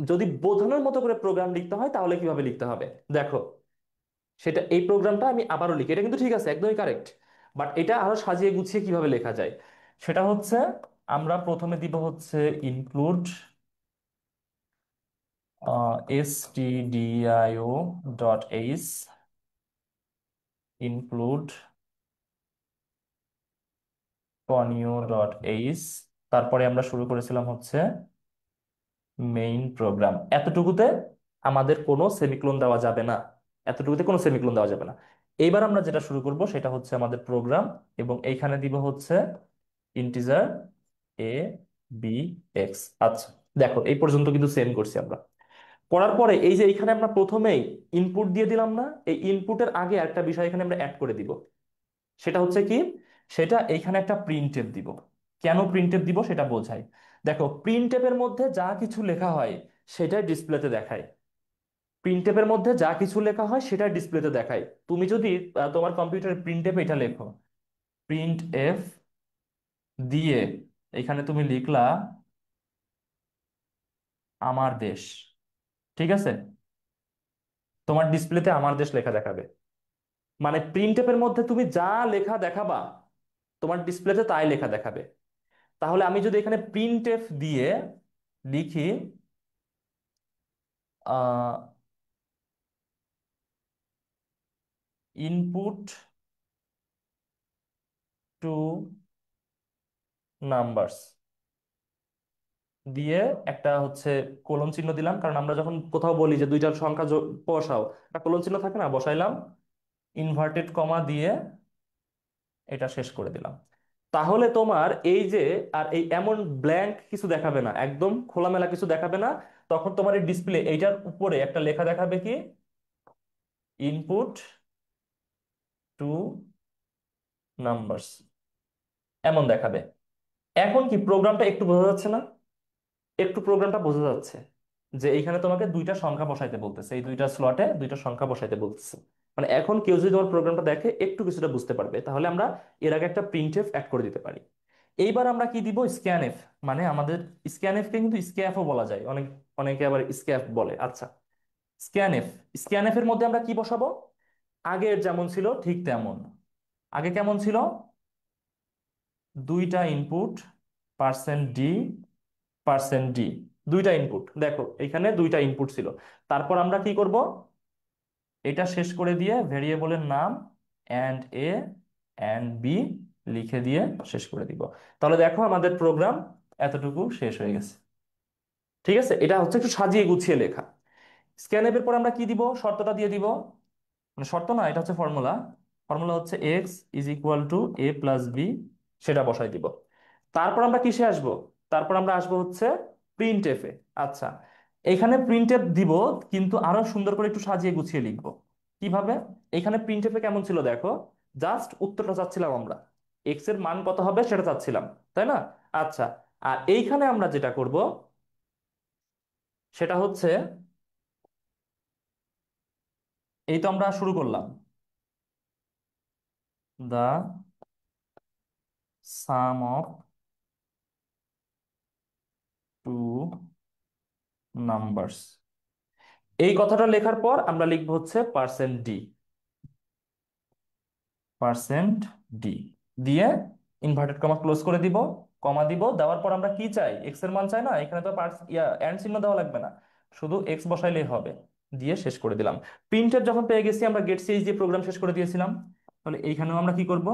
যদি বোঝানোর মতো করে প্রোগ্রাম লিখতে হয়, তাহলে কিভাবে লিখতে হবে দেখো। সেটা, এই প্রোগ্রামটা আমি আবারও লিখি, এটা কিন্তু ঠিক আছে, একদমই কারেক্ট। বাট এটা আরো সাজিয়ে গুছিয়ে কিভাবে লেখা যায়, সেটা হচ্ছে আমরা প্রথমে দিব হচ্ছে include stdio dot H, include conio dot H, তারপরে আমরা শুরু করেছিলাম হচ্ছে মেইন প্রোগ্রাম। এতটুকুতে আমাদের কোনো সেমিকোলন দেওয়া যাবে না, এতটুকুতে কোনো সেমিকোলন দেওয়া যাবে না। এইবার আমরা যেটা শুরু করব সেটা হচ্ছে আমাদের প্রোগ্রাম, এবং এইখানে দিব হচ্ছে ইন্টিজার এ বি এক্স। আচ্ছা, দেখো এই পর্যন্ত কিন্তু সেম করছি আমরা। করার পরে এই যে এখানে আমরা প্রথমেই ইনপুট দিয়ে দিলাম না? এই ইনপুটের আগে একটা বিষয় এখানে আমরা অ্যাড করে দিব। সেটা হচ্ছে কি? সেটা এইখানে একটা প্রিন্টএফ দিব। কেন প্রিন্টএফ দিব সেটা বোঝাই। দেখো প্রিন্টএফ এর মধ্যে যা কিছু লেখা হয় সেটাই ডিসপ্লেতে দেখায়। প্রিন্টএফ এর মধ্যে যা কিছু লেখা হয় সেটাই ডিসপ্লেতে দেখায়। তুমি যদি তোমার কম্পিউটারে প্রিন্টএফ এটা লেখো, প্রিন্ট এফ দিয়ে এখানে তুমি লিখলা আমার দেশ, ঠিক আছে? তোমার ডিসপ্লেতে আমার দেশ লেখা দেখাবে। মানে প্রিন্টএফ এর মধ্যে তুমি যা লেখা দেখাবা তোমার ডিসপ্লেতে তাই লেখা দেখাবে। তাহলে আমি যদি এখানে প্রিন্টএফ দিয়ে লিখি ইনপুট টু নাম্বারস দিয়ে একটা হচ্ছে কোলন চিহ্ন দিলাম, কারণ আমরা যখন কোথাও বলি যে দুইটার সংখ্যা বসাও, একটা কোলন চিহ্ন থাকে না, বসাইলাম। ইনভার্টেড কমা দিয়ে এটা শেষ করে দিলাম। তাহলে তোমার এই যে আর এই এমন ব্ল্যাঙ্ক কিছু দেখাবে না, একদম খোলামেলা কিছু দেখাবে না। তখন তোমার এই ডিসপ্লে এইটার উপরে একটা লেখা দেখাবে কি, ইনপুট টু নাম্বারস, এমন দেখাবে। এখন কি প্রোগ্রামটা একটু বোঝা যাচ্ছে না? একটু প্রোগ্রামটা বোঝা যাচ্ছে যে এইখানে তোমাকে দুইটা সংখ্যা বসাইতে বলতেছে, এই দুইটা স্লটে দুইটা সংখ্যা বসাইতে বলতেছে। মানে এখন কেউ যদি তোমার প্রোগ্রামটা দেখে একটু কিছুটা বুঝতে পারবে। তাহলে আমরা এর আগে একটা প্রিন্টএফ অ্যাড করে দিতে পারি। এইবার আমরা কি দিব, স্ক্যানএফ। মানে আমাদের স্ক্যানএফ কে কিন্তু স্ক্যাফও বলা যায়, অনেকে আবার স্ক্যাফ বলে। আচ্ছা, স্ক্যানএফ। স্ক্যানএফ এর মধ্যে আমরা কি বসাবো? আগের যেমন ছিল ঠিক তেমন। আগে কেমন ছিল? দুইটা input, percent D, percent D, দুইটা ইনপুট। দেখো এখানে দুইটা ইনপুট ছিল। তারপর আমরা কি করব, এটা শেষ করে দিয়ে ভেরিয়েবলের নাম এন্ড এ এন্ড বি লিখে দিয়ে শেষ করে দিব। তাহলে দেখো আমাদের প্রোগ্রাম এতটুকু শেষ হয়ে গেছে। ঠিক আছে, এটা হচ্ছে একটু সাজিয়ে গুছিয়ে লেখা। স্ক্যানএফ এর পর আমরা কি দিব, শর্তটা দিয়ে দিব। মানে শর্ত না, এটা হচ্ছে ফর্মুলা। ফর্মুলা হচ্ছে X is equal to A plus B, সেটা বসাই দিব। তারপর আমরা কিসে আসব? তারপর আমরা আসবো হচ্ছে প্রিন্ট এফে। আচ্ছা, এখানে প্রিন্ট এফ দিব, কিন্তু আরো সুন্দর করে একটু সাজিয়ে গুছিয়ে লিখবো। কিভাবে? এখানে প্রিন্ট এফে কেমন ছিল দেখো, জাস্ট উত্তরটা চাচ্ছিলাম আমরা, এক্স এর মান কত হবে সেটা চাচ্ছিলাম, তাই না? আচ্ছা, আর এইখানে আমরা যেটা করব সেটা হচ্ছে, এই তো আমরা শুরু করলাম, দা সাম অফ টু নাম্বারস। এই কথাটা লেখার পর আমরা লিখবো হচ্ছে পার্সেন্ট ডি, পার্সেন্ট ডি দিয়ে ইনভার্টেড কমা ক্লোজ করে দিব। কমা দিব, দেওয়ার পর আমরা কি চাই, এক্স এর মান চাই না, এখানে তো এন্ড চিহ্ন দেওয়া লাগবে না, শুধু এক্স বসাইলেই হবে। দিয়ে শেষ করে দিলাম। প্রিন্টের যখন পেয়ে গেছি, আমরা গেট সিএইচ দিয়ে প্রোগ্রাম শেষ করে দিয়েছিলাম। তাহলে এইখানেও আমরা কি করব,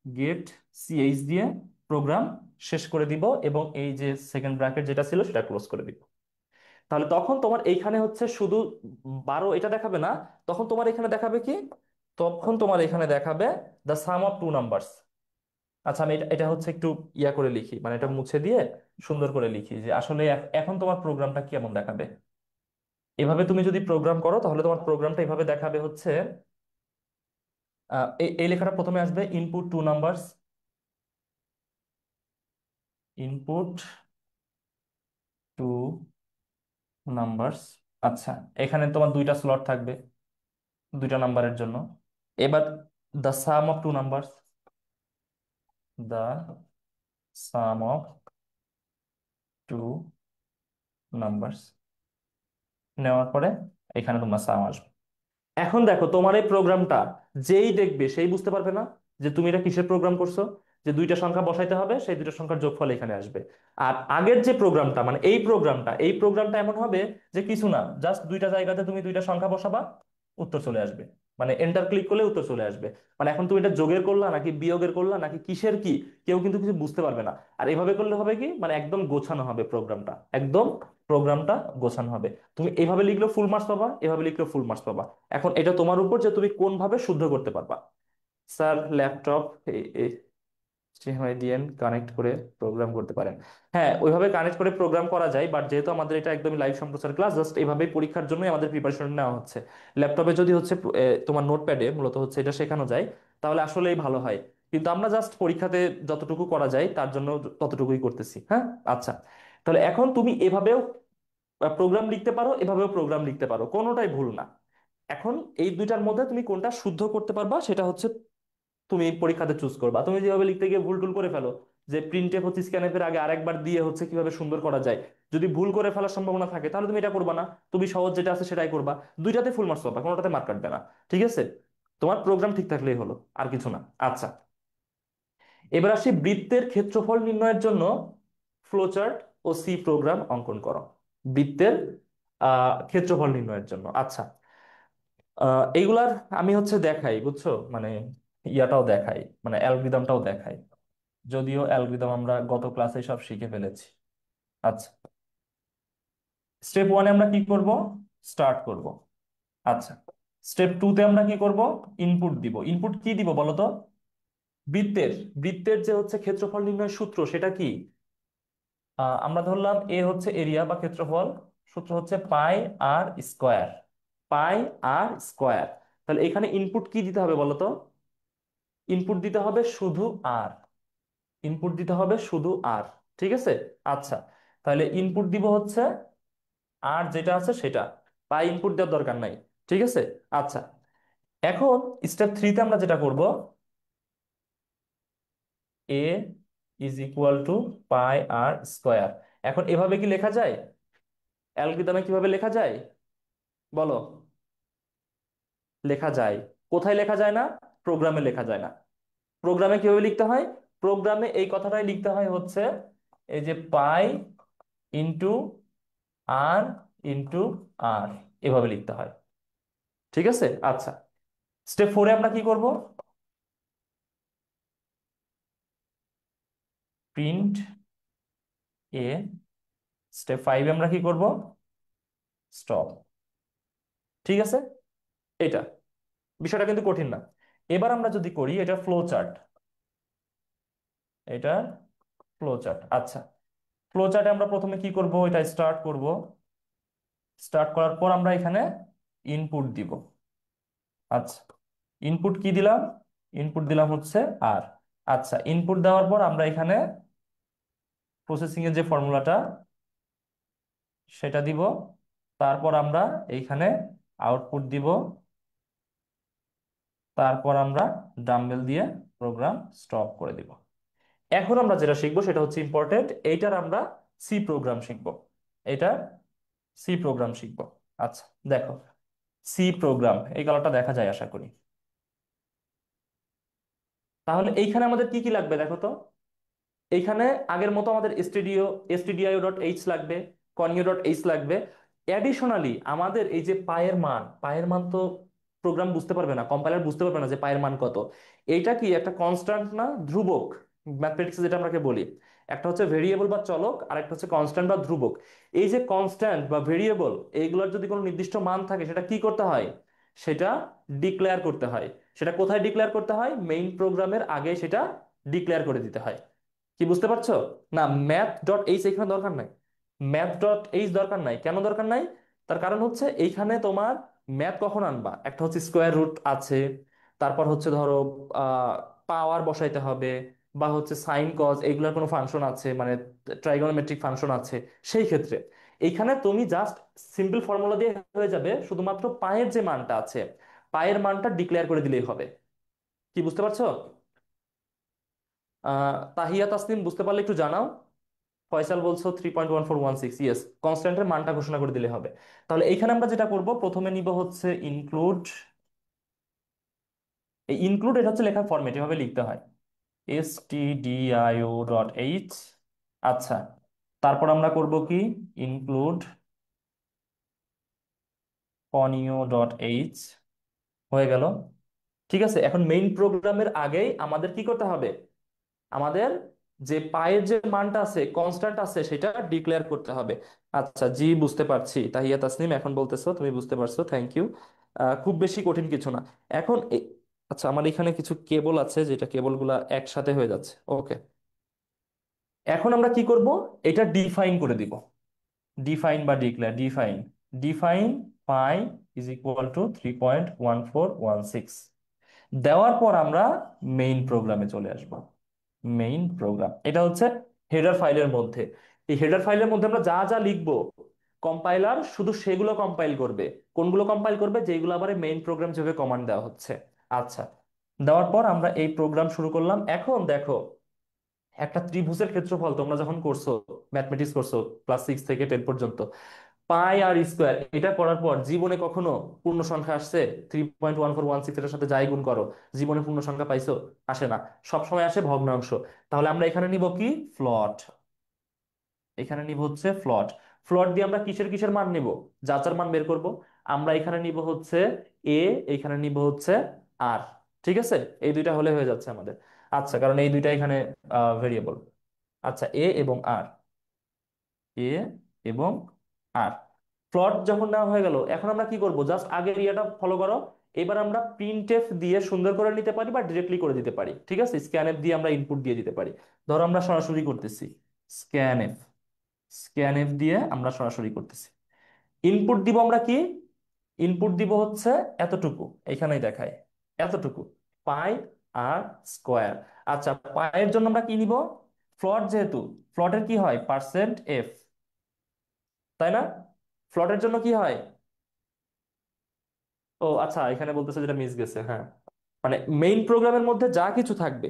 গেট সিএইচ দিয়ে প্রোগ্রাম শেষ করে দিব, এবং এই যে সেকেন্ড ব্র্যাকেট যেটা ছিল সেটা ক্লোজ করে দিব। তাহলে তখন তোমার এইখানে হচ্ছে শুধু 12 এটা দেখাবে না, তখন তোমার এখানে দেখাবে কি, তখন তোমার এখানে দেখাবে the sum of two numbers. আচ্ছা, আমি এটা এটা হচ্ছে একটু ইয়া করে লিখি, মানে এটা মুছে দিয়ে সুন্দর করে লিখি যে আসলে এখন তোমার প্রোগ্রামটা কেমন দেখাবে। এভাবে তুমি যদি প্রোগ্রাম করো তাহলে তোমার প্রোগ্রামটা এভাবে দেখাবে হচ্ছে, এই লেখাটা প্রথমে আসবে input two numbers, input two numbers. আচ্ছা, এখানে তোমার দুইটা স্লট থাকবে দুইটা নাম্বারের জন্য। এবার the sum of two numbers, the sum of two numbers নেওয়ার পরে এখানে তোমার সাম আসবে। এখন দেখো তোমার এই প্রোগ্রামটা যেই দেখবে সেই বুঝতে পারবে না যে তুমি এটা কিসের প্রোগ্রাম করছো। যে দুইটা সংখ্যা বসাইতে হবে, সেই দুইটা সংখ্যার যোগফল এখানে আসবে। আর আগের যে প্রোগ্রামটা, মানে এই প্রোগ্রামটা এমন হবে যে কিছু না, জাস্ট দুইটা জায়গাতে তুমি দুইটা সংখ্যা বসাবা, উত্তর চলে আসবে। মানে এন্টার ক্লিক করলে উত্তর চলে আসবে। মানে এখন তুমি এটা যোগের করলা নাকি বিয়োগের করলা নাকি কিসের কি, কেউ কিন্তু কিছু বুঝতে পারবে না। আর এভাবে করলে হবে কি, মানে একদম গোছানো হবে প্রোগ্রামটা, একদম প্রোগ্রামটা গোছানো হবে। তুমি এভাবে লিখলেও ফুল মার্কস পাবা, এভাবে লিখলেও ফুল মার্কস পাবা। এখন এটা তোমার উপর যে তুমি কোন ভাবে শুদ্ধ করতে পারবা। স্যার ল্যাপটপ HDMI দিয়ে কানেক্ট করে প্রোগ্রাম করতে পারেন। হ্যাঁ, ওইভাবে কানেক্ট করে প্রোগ্রাম করা যায়, বাট যেহেতু আমাদের এটা একদমই লাইভ সম্প্রচার ক্লাস, জাস্ট এইভাবেই পরীক্ষার জন্যই আমাদের প্রিপারেশন নেওয়া হচ্ছে। ল্যাপটপে যদি হচ্ছে তোমার নোটপ্যাডে মূলত হচ্ছে এটা শেখানো যায়, তাহলে আসলেই ভালো হয়। কিন্তু আমরা জাস্ট পরীক্ষাতে যতটুকু করা যায় তার জন্য ততটুকুই করতেছি। হ্যাঁ, আচ্ছা। তাহলে এখন তুমি এভাবেও প্রোগ্রাম লিখতে পারো, এভাবেও প্রোগ্রাম লিখতে পারো, কোনোটাই ভুল না। এখন এই দুইটার মধ্যে তুমি কোনটা শুদ্ধ করতে পারবা সেটা হচ্ছে তুমি পরীক্ষাতে চুজ করবা। তুমি যেভাবে লিখতে গিয়ে ভুল টুল করে ফেলো, যে প্রিন্টএফ হচ্ছে স্ক্যানএফ এর আগে আরেকবার দিয়ে হচ্ছে কিভাবে সুন্দর করা যায়। যদি ভুল করে ফেলার সম্ভাবনা থাকে তাহলে তুমি এটা করবা না, তুমি সহজ যেটা আছে সেটাই করবা। দুইটাতে ফুল মার্কস পাবা, কোনোটাতে মার্ক কাটবে না। ঠিক আছে, তোমার প্রোগ্রাম ঠিক থাকলেই হলো, আর কিছু না। আচ্ছা, এবার আসি বৃত্তের ক্ষেত্রফল নির্ণয়ের জন্য ফ্লোচার্ট ও সি প্রোগ্রাম অঙ্কন করো। বৃত্তের ক্ষেত্রফল নির্ণয়ের জন্য। আচ্ছা, এইগুলার আমি হচ্ছে দেখাই, বুঝছো, মানে ইয়াটাও দেখাই, মানে অ্যালগরিদমটাও দেখাই, যদিও অ্যালগরিদম আমরা গত ক্লাসে সব শিখে ফেলেছি। আচ্ছা, স্টেপ ওয়ানে আমরা কি করব? স্টার্ট করব। আচ্ছা, স্টেপ টু তে আমরা কি করব? ইনপুট দিব। ইনপুট কি দিব বলো তো? বৃত্তের বৃত্তের যে হচ্ছে ক্ষেত্রফল নির্ণয়ের সূত্র সেটা কি? আমরা ধরলাম এ হচ্ছে এরিয়া বা ক্ষেত্রফল, সূত্র হচ্ছে পাই আর স্কোয়ার। পাই আর স্কোয়ার। তাহলে এখানে ইনপুট কি দিতে হবে বলো তো? ইনপুট দিতে হবে শুধু আর। ইনপুট দিতে হবে শুধু আর। ঠিক আছে। আচ্ছা, তাহলে ইনপুট দিব হচ্ছে আর যেটা আছে সেটা, পাই ইনপুট দেওয়ার দরকার নাই। ঠিক আছে। আচ্ছা, এখন স্টেপ থ্রিতে আমরা যেটা করব, a is equal to pi r square. এখন এভাবে কি লেখা যায়? অ্যালগরিদমে কিভাবে লেখা যায় বলো? লেখা যায়। কোথায় লেখা যায় না? প্রোগ্রামে লেখা যায় না। প্রোগ্রামে কিভাবে লিখতে হয়? প্রোগ্রামে এই কথাটাই লিখতে হয় হচ্ছে, এই যে পাই ইন্টু আর ইন্টু আর, এভাবে লিখতে হয়। ঠিক আছে। আচ্ছা, স্টেপ ফোরে আমরা কি করব? প্রিন্ট এ। স্টেপ ফাইভে আমরা কি করব? স্টপ। ঠিক আছে, এটা বিষয়টা কিন্তু কঠিন না। এবার আমরা যদি করি এটা ফ্লো চার্ট, এটা ফ্লো চার্ট। আচ্ছা, ফ্লো চার্টে আমরা প্রথমে কি করব? এটা স্টার্ট করব। স্টার্ট করার পর আমরা এখানে ইনপুট দিব। আচ্ছা, ইনপুট কি দিলাম? ইনপুট দিলাম হচ্ছে আর। আচ্ছা, ইনপুট দেওয়ার পর আমরা এখানে প্রসেসিং এর যে ফর্মুলাটা সেটা দিব। তারপর আমরা এইখানে আউটপুট দিব। তারপর আমরা ডাম্বেল দিয়ে প্রোগ্রাম স্টপ করে দিব। এখন আমরা যেটা শিখবো সেটা হচ্ছে ইম্পর্টেন্ট, এইটার আমরা সি প্রোগ্রাম শিখবো। এটা সি প্রোগ্রাম শিখবো। আচ্ছা, দেখো, সি প্রোগ্রাম এই কালারটা দেখা যায় আশা করি। তাহলে এইখানে আমাদের কি কি লাগবে দেখো তো? এইখানে আগের মতো আমাদের stdio.h লাগবে, conio.h লাগবে। অ্যাডিশনালি আমাদের এই যে পায়ের মান তো প্রোগ্রাম বুঝতে পারবে না, কম্পাইলার বুঝতে পারবে না যে পায়ের মান কত। এইটা কি একটা কনস্ট্যান্ট না ধ্রুবক? ম্যাথমেটিক্সে যেটা আমাকে বলি, একটা হচ্ছে ভেরিয়েবল বা চলক, আর একটা হচ্ছে কনস্ট্যান্ট বা ধ্রুবক। এই যে কনস্ট্যান্ট বা ভেরিয়েবল, এইগুলোর যদি কোনো নির্দিষ্ট মান থাকে সেটা কি করতে হয়? সেটা ডিক্লেয়ার করতে হয়। সেটা কোথায় ডিক্লেয়ার করতে হয়? মেইন প্রোগ্রামের আগে সেটা ডিক্লেয়ার করে দিতে হয়। কি বুঝতে পারছো? না, ম্যাথ.এইচ এখানে দরকার নাই। ম্যাথ.এইচ দরকার নাই, কেন দরকার নাই? তার কারণ হচ্ছে এইখানে তোমার ম্যাথ কখন আনবা? একটা হচ্ছে স্কোয়ার রুট আছে, তারপর হচ্ছে ধরো পাওয়ার বসাইতে হবে, বা হচ্ছে সাইন কজ এইগুলোর কোনো ফাংশন আছে, মানে ট্রাইগোনোমেট্রিক ফাংশন আছে। সেই ক্ষেত্রে এইখানে তুমি জাস্ট সিম্পল ফর্মুলা দিয়ে হয়ে যাবে, শুধুমাত্র পায়ের যে মানটা আছে পায়ের মানটা ডিক্লেয়ার করে দিলেই হবে। কি বুঝতে পারছো? তাহিয়া তাসনিম বুঝতে পারলে একটু জানাও। ফয়সাল বলছো 3.1416, ইয়েস, কনস্ট্যান্টের মানটা ঘোষণা করে দিলে হবে। তাহলে এইখানে আমরা যেটা করব, প্রথমে নিব হচ্ছে ইনক্লুড। এই ইনক্লুড এটা হচ্ছে লেখার ফরম্যাট, এভাবে লিখতে হয়, stdio.h। আচ্ছা, তারপর আমরা করব কি? Include conio.h। হয়ে গেল। ঠিক আছে, এখন মেইন প্রোগ্রামের আগেই আমাদের কি করতে হবে? আমাদের যে পায়ের যে মানটা আছে, কনস্ট্যান্ট আছে, সেটা ডিক্লেয়ার করতে হবে। আচ্ছা, জি বুঝতে পারছি তাহিয়া তাসনিম, এখন বলতেছো তুমি বুঝতে পারছো, থ্যাংক ইউ। খুব বেশি কঠিন কিছু না। এখন আচ্ছা, আমার এখানে কিছু কেবল আছে যেটা কেবলগুলা একসাথে হয়ে যাচ্ছে, ওকে। এখন আমরা কি করব? এটা ডিফাইন করে দিব। ডিফাইন বা declare, define. Define pi is equal two 3.1416 দেওয়ার পর আমরা মেইন প্রোগ্রামে চলে আসবো। মেইন প্রোগ্রাম এটা হচ্ছে হেডার ফাইলের মধ্যে। এই হেডার ফাইলের মধ্যে আমরা যা যা লিখবো, কম্পাইলার শুধু সেগুলো কম্পাইল করবে। কোনগুলো কম্পাইল করবে? যেগুলো আবার মেইন প্রোগ্রাম যেভাবে কমান্ড দেওয়া হচ্ছে। আচ্ছা, দেওয়ার পর আমরা এই প্রোগ্রাম শুরু করলাম। এখন দেখো, একটা ত্রিভুজের ক্ষেত্রফল তোমরা যখন করছো, ম্যাথমেটিক্স করছো ক্লাস 6 থেকে 10 পর্যন্ত, পাই আর স্কোয়ার এটা করার পর জীবনে কখনো পূর্ণ সংখ্যা আসছে? 3.1416 এটার সাথে যাই গুণ করো, জীবনে পূর্ণ সংখ্যা পাইছো? আসে না, সব সময় আসে ভগ্নাংশ। তাহলে আমরা এখানে নিব কি? ফ্লট। এখানে নিব হচ্ছে ফ্লট। ফ্লট দিয়ে আমরা কিসের কিসের মান নিব? যাচার মান বের করব। আমরা এখানে নিব হচ্ছে এ, এখানে নিব হচ্ছে আর। ঠিক আছে, এই দুইটা হলে হয়ে যাচ্ছে আমাদের। আচ্ছা, কারণ এই দুইটা এখানে ভেরিয়েবল। আচ্ছা, এ এবং আর, এ এবং আর। প্লট যখন নেওয়া হয়ে গেল, এখন আমরা কি করব? জাস্ট আগের ইয়েটা ফলো করো। এবার আমরা প্রিন্টএফ দিয়ে সুন্দর করে নিতে পারি বা ডিরেক্টলি করে দিতে পারি। ঠিক আছে, স্ক্যানএফ দিয়ে আমরা ইনপুট দিয়ে দিতে পারি। ধরো আমরা সরাসরি করতেছি স্ক্যানএফ, স্ক্যানএফ দিয়ে আমরা সরাসরি করতেছি। ইনপুট দিব আমরা কি? ইনপুট দিব হচ্ছে এতটুকু, এখানেই দেখায় এতটুকু, পাই আর স্কোয়ার। আচ্ছা, পায়ের জন্য আমরা কি নিব? ফ্লট যেহেতু, ফ্লটের কি হয়? পার্সেন্ট এফ, তাই না? ফ্লটের জন্য কি হয়? ও আচ্ছা, এখানে বলতেছে যেটা মিস গেছে, হ্যাঁ। মানে মেইন প্রোগ্রামের মধ্যে যা কিছু থাকবে,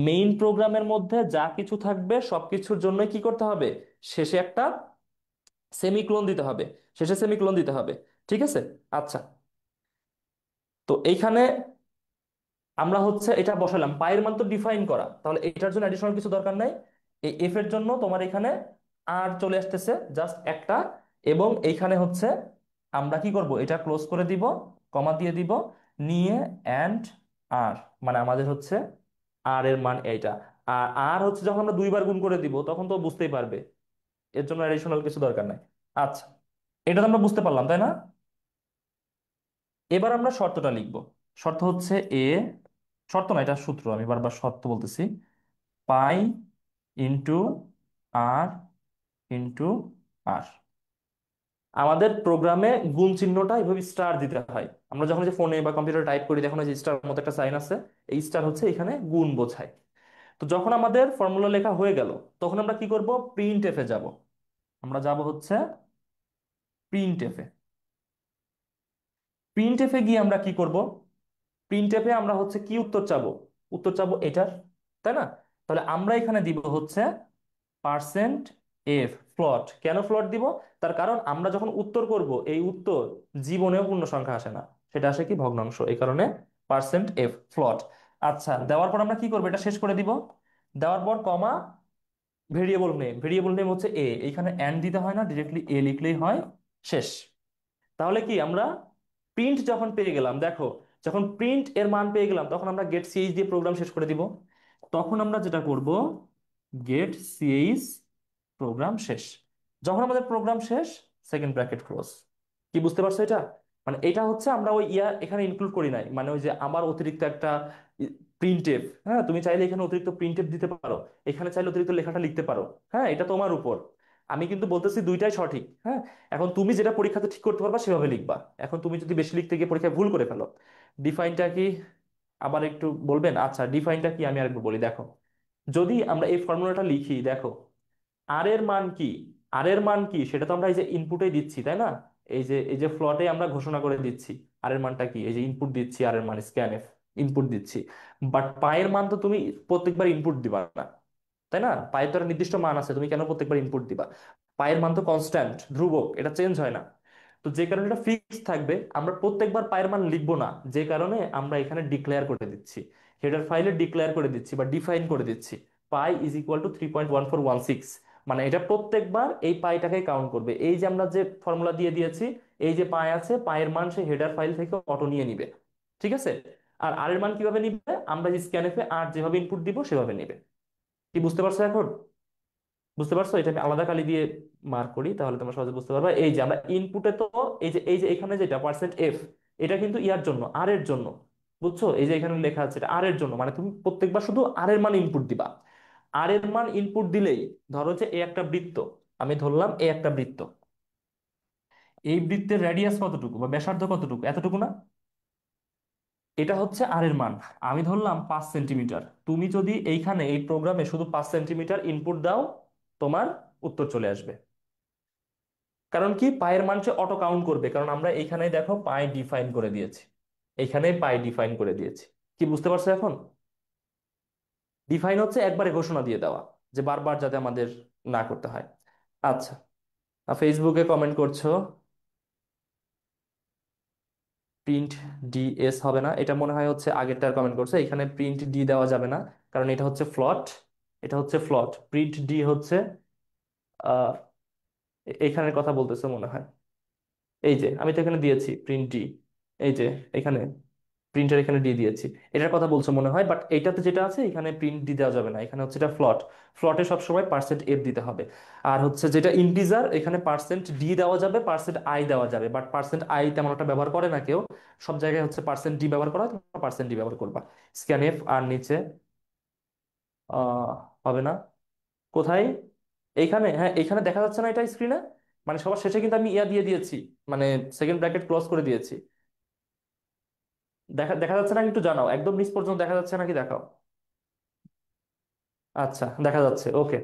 মেইন প্রোগ্রামের মধ্যে যা কিছু থাকবে সবকিছুর জন্য কি করতে হবে? শেষে একটা সেমিক্লোন দিতে হবে, শেষে সেমিক্লোন দিতে হবে। ঠিক আছে। আচ্ছা, তো এইখানে আমরা হচ্ছে এটা বসালাম, পায়ের মান তো ডিফাইন করা, তাহলে এটার জন্য অ্যাডিশনাল কিছু দরকার নাই। এই এফ এর জন্য তোমার এখানে আর চলে আসতেছে জাস্ট একটা। এবং এইখানে হচ্ছে আমরা কি করব? এটা ক্লোজ করে দিব, কমা দিয়ে দিব, নিয়ে অ্যান্ড আর, মানে আমাদের হচ্ছে আর এর মান এইটা। আর আর হচ্ছে যখন আমরা দুইবার গুণ করে দিব তখন তো বুঝতেই পারবে, এর জন্য অ্যাডিশনাল কিছু দরকার নাই। আচ্ছা, এটা তো আমরা বুঝতে পারলাম, তাই না? এবার আমরা শর্তটা লিখব। শর্ত হচ্ছে এ, শর্ত না এটা সূত্র, আমি বারবার শর্ত বলতেছি। পাই ইন্টু আর ইন্টু আর। আমাদের প্রোগ্রামে গুণ চিহ্নটা এভাবে স্টার দিতে হয়। আমরা যখন যে ফোনে বা কম্পিউটারে টাইপ করি দেখুন, যে স্টার মতো একটা সাইন আছে, এই স্টার হচ্ছে এখানে গুণ বোঝায়। তো যখন আমাদের ফর্মুলা লেখা হয়ে গেল, তখন আমরা কি করব? প্রিন্ট এফে যাব। আমরা যাব হচ্ছে প্রিন্ট এফে। প্রিন্ট এফে গিয়ে আমরা কি করব? প্রিন্টএফে আমরা হচ্ছে কি উত্তর চাবো? উত্তর চাবো এটার, তাই না? তাহলে আমরা এখানে দিব হচ্ছে পার্সেন্ট এফ ফ্লট। কেন ফ্লট দিব? তার কারণ আমরা যখন উত্তর করব, এই উত্তর জীবনেও পূর্ণ সংখ্যা আসে না, সেটা আসে কি? ভগ্নাংশ। এই কারণে পার্সেন্ট এফ ফ্লট। আচ্ছা, দেওয়ার পর আমরা কি করবো? এটা শেষ করে দিব। দেওয়ার পর কমা, ভেরিয়েবল নেম, ভেরিয়েবল নেম হচ্ছে এ। এইখানে এন্ড দিতে হয় না, ডিরেক্টলি এ লিখলেই হয়। শেষ। তাহলে কি আমরা প্রিন্ট যখন পেয়ে গেলাম, দেখো, যখন প্রিন্ট এর মান পেয়ে গেলাম তখন আমরা গেট সিএইচ দিয়ে প্রোগ্রাম শেষ করে দিব। তখন আমরা যেটা করব, গেট সিএইচ প্রোগ্রাম শেষ। যখন আমাদের প্রোগ্রাম শেষ, সেকেন্ড ব্র্যাকেট ক্লোজ। কি বুঝতে পারছো এটা? মানে এটা হচ্ছে আমরা ওই এখানে ইনক্লুড করি নাই, মানে ওই যে আবার অতিরিক্ত একটা প্রিন্টেফ। হ্যাঁ, তুমি চাইলে এখানে অতিরিক্ত প্রিন্টেফ দিতে পারো, এখানে চাইলে অতিরিক্ত লেখাটা লিখতে পারো। হ্যাঁ, এটা তোমার উপর। আমি কিন্তু বলতেছি দুইটাই সঠিক, হ্যাঁ। এখন তুমি যেটা পরীক্ষাতে ঠিক করতে পারবা সেভাবে লিখবা। এখন তুমি যদি বেশি লিখতে গিয়ে পরীক্ষায় ভুল করে ফেলো, ডিফাইনটা কি আবার একটু বলবেন? আচ্ছা, ডিফাইনটা কি আমি আরেকবার বলি, দেখো। যদি আমরা এই ফর্মুলাটা লিখি, দেখো, আর এর মান কি? আর এর মান কি সেটা তো আমরা এই যে ইনপুটে দিচ্ছি, তাই না? এই যে ফ্লটে আমরা ঘোষণা করে দিচ্ছি আর এর মানটা কি, এই যে ইনপুট দিচ্ছি আর এর মান স্ক্যানএফ, ইনপুট দিচ্ছি। বাট পায়ের মান তো তুমি প্রত্যেকবার ইনপুট দিবা না, তাই না? পায়ের তো একটা নির্দিষ্ট মান আছে, তুমি কেন প্রত্যেকবার ইনপুট দিবা? পায়ের মান তো কনস্ট্যান্ট, ধ্রুবক, এটা চেঞ্জ হয় না। তো যে কারণে এটা ফিক্স থাকবে, আমরা প্রত্যেকবার পায়ের মান লিখবো না, যে কারণে আমরা এখানে ডিক্লেয়ার করে দিচ্ছি, হেডার ফাইলে ডিক্লেয়ার করে দিচ্ছি বা ডিফাইন করে দিচ্ছি, পাই ইজ ইকুয়াল টু 3.1416। মানে এটা প্রত্যেকবার এই পাইটাকে কাউন্ট করবে। এই যে আমরা যে ফর্মুলা দিয়ে দিয়েছি, এই যে পাই আছে, পায়ের মান সে হেডার ফাইল থেকে অটো নিয়ে নিবে। ঠিক আছে। আর আর এর মান কিভাবে নিবে? আমরা যে স্ক্যানএফে আর যেভাবে ইনপুট দিব সেভাবে নিবে। কি বুঝতে পারছো এখন? বুঝতে পারছো? এটা আমি আলাদা কালি দিয়ে মার্ক করি, তাহলে তোমরা সহজে বুঝতে পারবে। এই যে আমরা ইনপুটে তো, এই যে এখানে যেটা পার্সেন্ট এফ, এটা কিন্তু ইয়ার জন্য, আর এর জন্য। বুঝছো? এই যে এখানে লেখা আছে এটা আর এর জন্য, মানে তুমি প্রত্যেকবার শুধু আর এর মান ইনপুট দিবা। আর এর মান ইনপুট দিলেই, ধরো যে এ একটা বৃত্ত, আমি ধরলাম এ একটা বৃত্ত, এই বৃত্তের রেডিয়াস কতটুকু বা ব্যাসার্ধ কতটুকু? এতটুকু না? এটা হচ্ছে আর এর মান। আমি ধরলাম 5 সেন্টিমিটার। তুমি যদি এইখানে এই প্রোগ্রামে শুধু 5 সেন্টিমিটার ইনপুট দাও, তোমার উত্তর চলে আসবে। কারণ কি? পায়ের মান সে অটো কাউন্ট করবে, কারণ আমরা এইখানে দেখো পাই ডিফাইন করে দিয়েছি, এইখানে পাই ডিফাইন করে দিয়েছি। কি বুঝতে পারছো এখন? ডিফাইন হচ্ছে একবারে ঘোষণা দিয়ে দেওয়া, যে বারবার যাতে আমাদের না করতে হয়। আচ্ছা, ফেসবুকে কমেন্ট করছো, প্রিন্ট ডিএস হবে না, এটা মনে হয় হচ্ছে আগেরটার কমেন্ট করছে, এখানে প্রিন্ট ডি দেওয়া যাবে না, কারণ এটা হচ্ছে ফ্লট। এটা হচ্ছে ফ্লট, প্রিন্ট ডি হচ্ছে আহ এখানের কথা বলতেছে মনে হয়। এই যে আমি তো এখানে দিয়েছি প্রিন্ট ডি, এই যে এখানে প্রিন্টার এখানে দিয়ে দিয়েছি, এটার কথা বলছো মনে হয়। বাট এইটাতে যেটা আছে এখানে প্রিন্ট ডি দেওয়া যাবে না, এখানে হচ্ছে এটা ফ্লট। ফ্লটে সবসময় পার্সেন্ট এফ দিতে হবে। আর হচ্ছে যেটা ইন্টিজার, এখানে পার্সেন্ট ডি দেওয়া যাবে, পার্সেন্ট আই দেওয়া যাবে, বাট পার্সেন্ট আই তেমন একটা ব্যবহার করে না কেউ। সব জায়গায় হচ্ছে পার্সেন্ট ডি ব্যবহার করা হয়, তোমরা পার্সেন্ট ডি ব্যবহার করবা। স্ক্যান এফ আর নিচে আহ হবে না। কোথায়? এইখানে, হ্যাঁ এইখানে দেখা যাচ্ছে না এটা স্ক্রিনে? মানে সবার শেষে কিন্তু আমি ইয়া দিয়ে দিয়েছি, মানে সেকেন্ড ব্র্যাকেট ক্লোজ করে দিয়েছি। দেখা দেখা যাচ্ছে না, একটু জানাও, একদম নিচ পর্যন্ত দেখা যাচ্ছে নাকি দেখাও। আচ্ছা, দেখা যাচ্ছে, ওকে।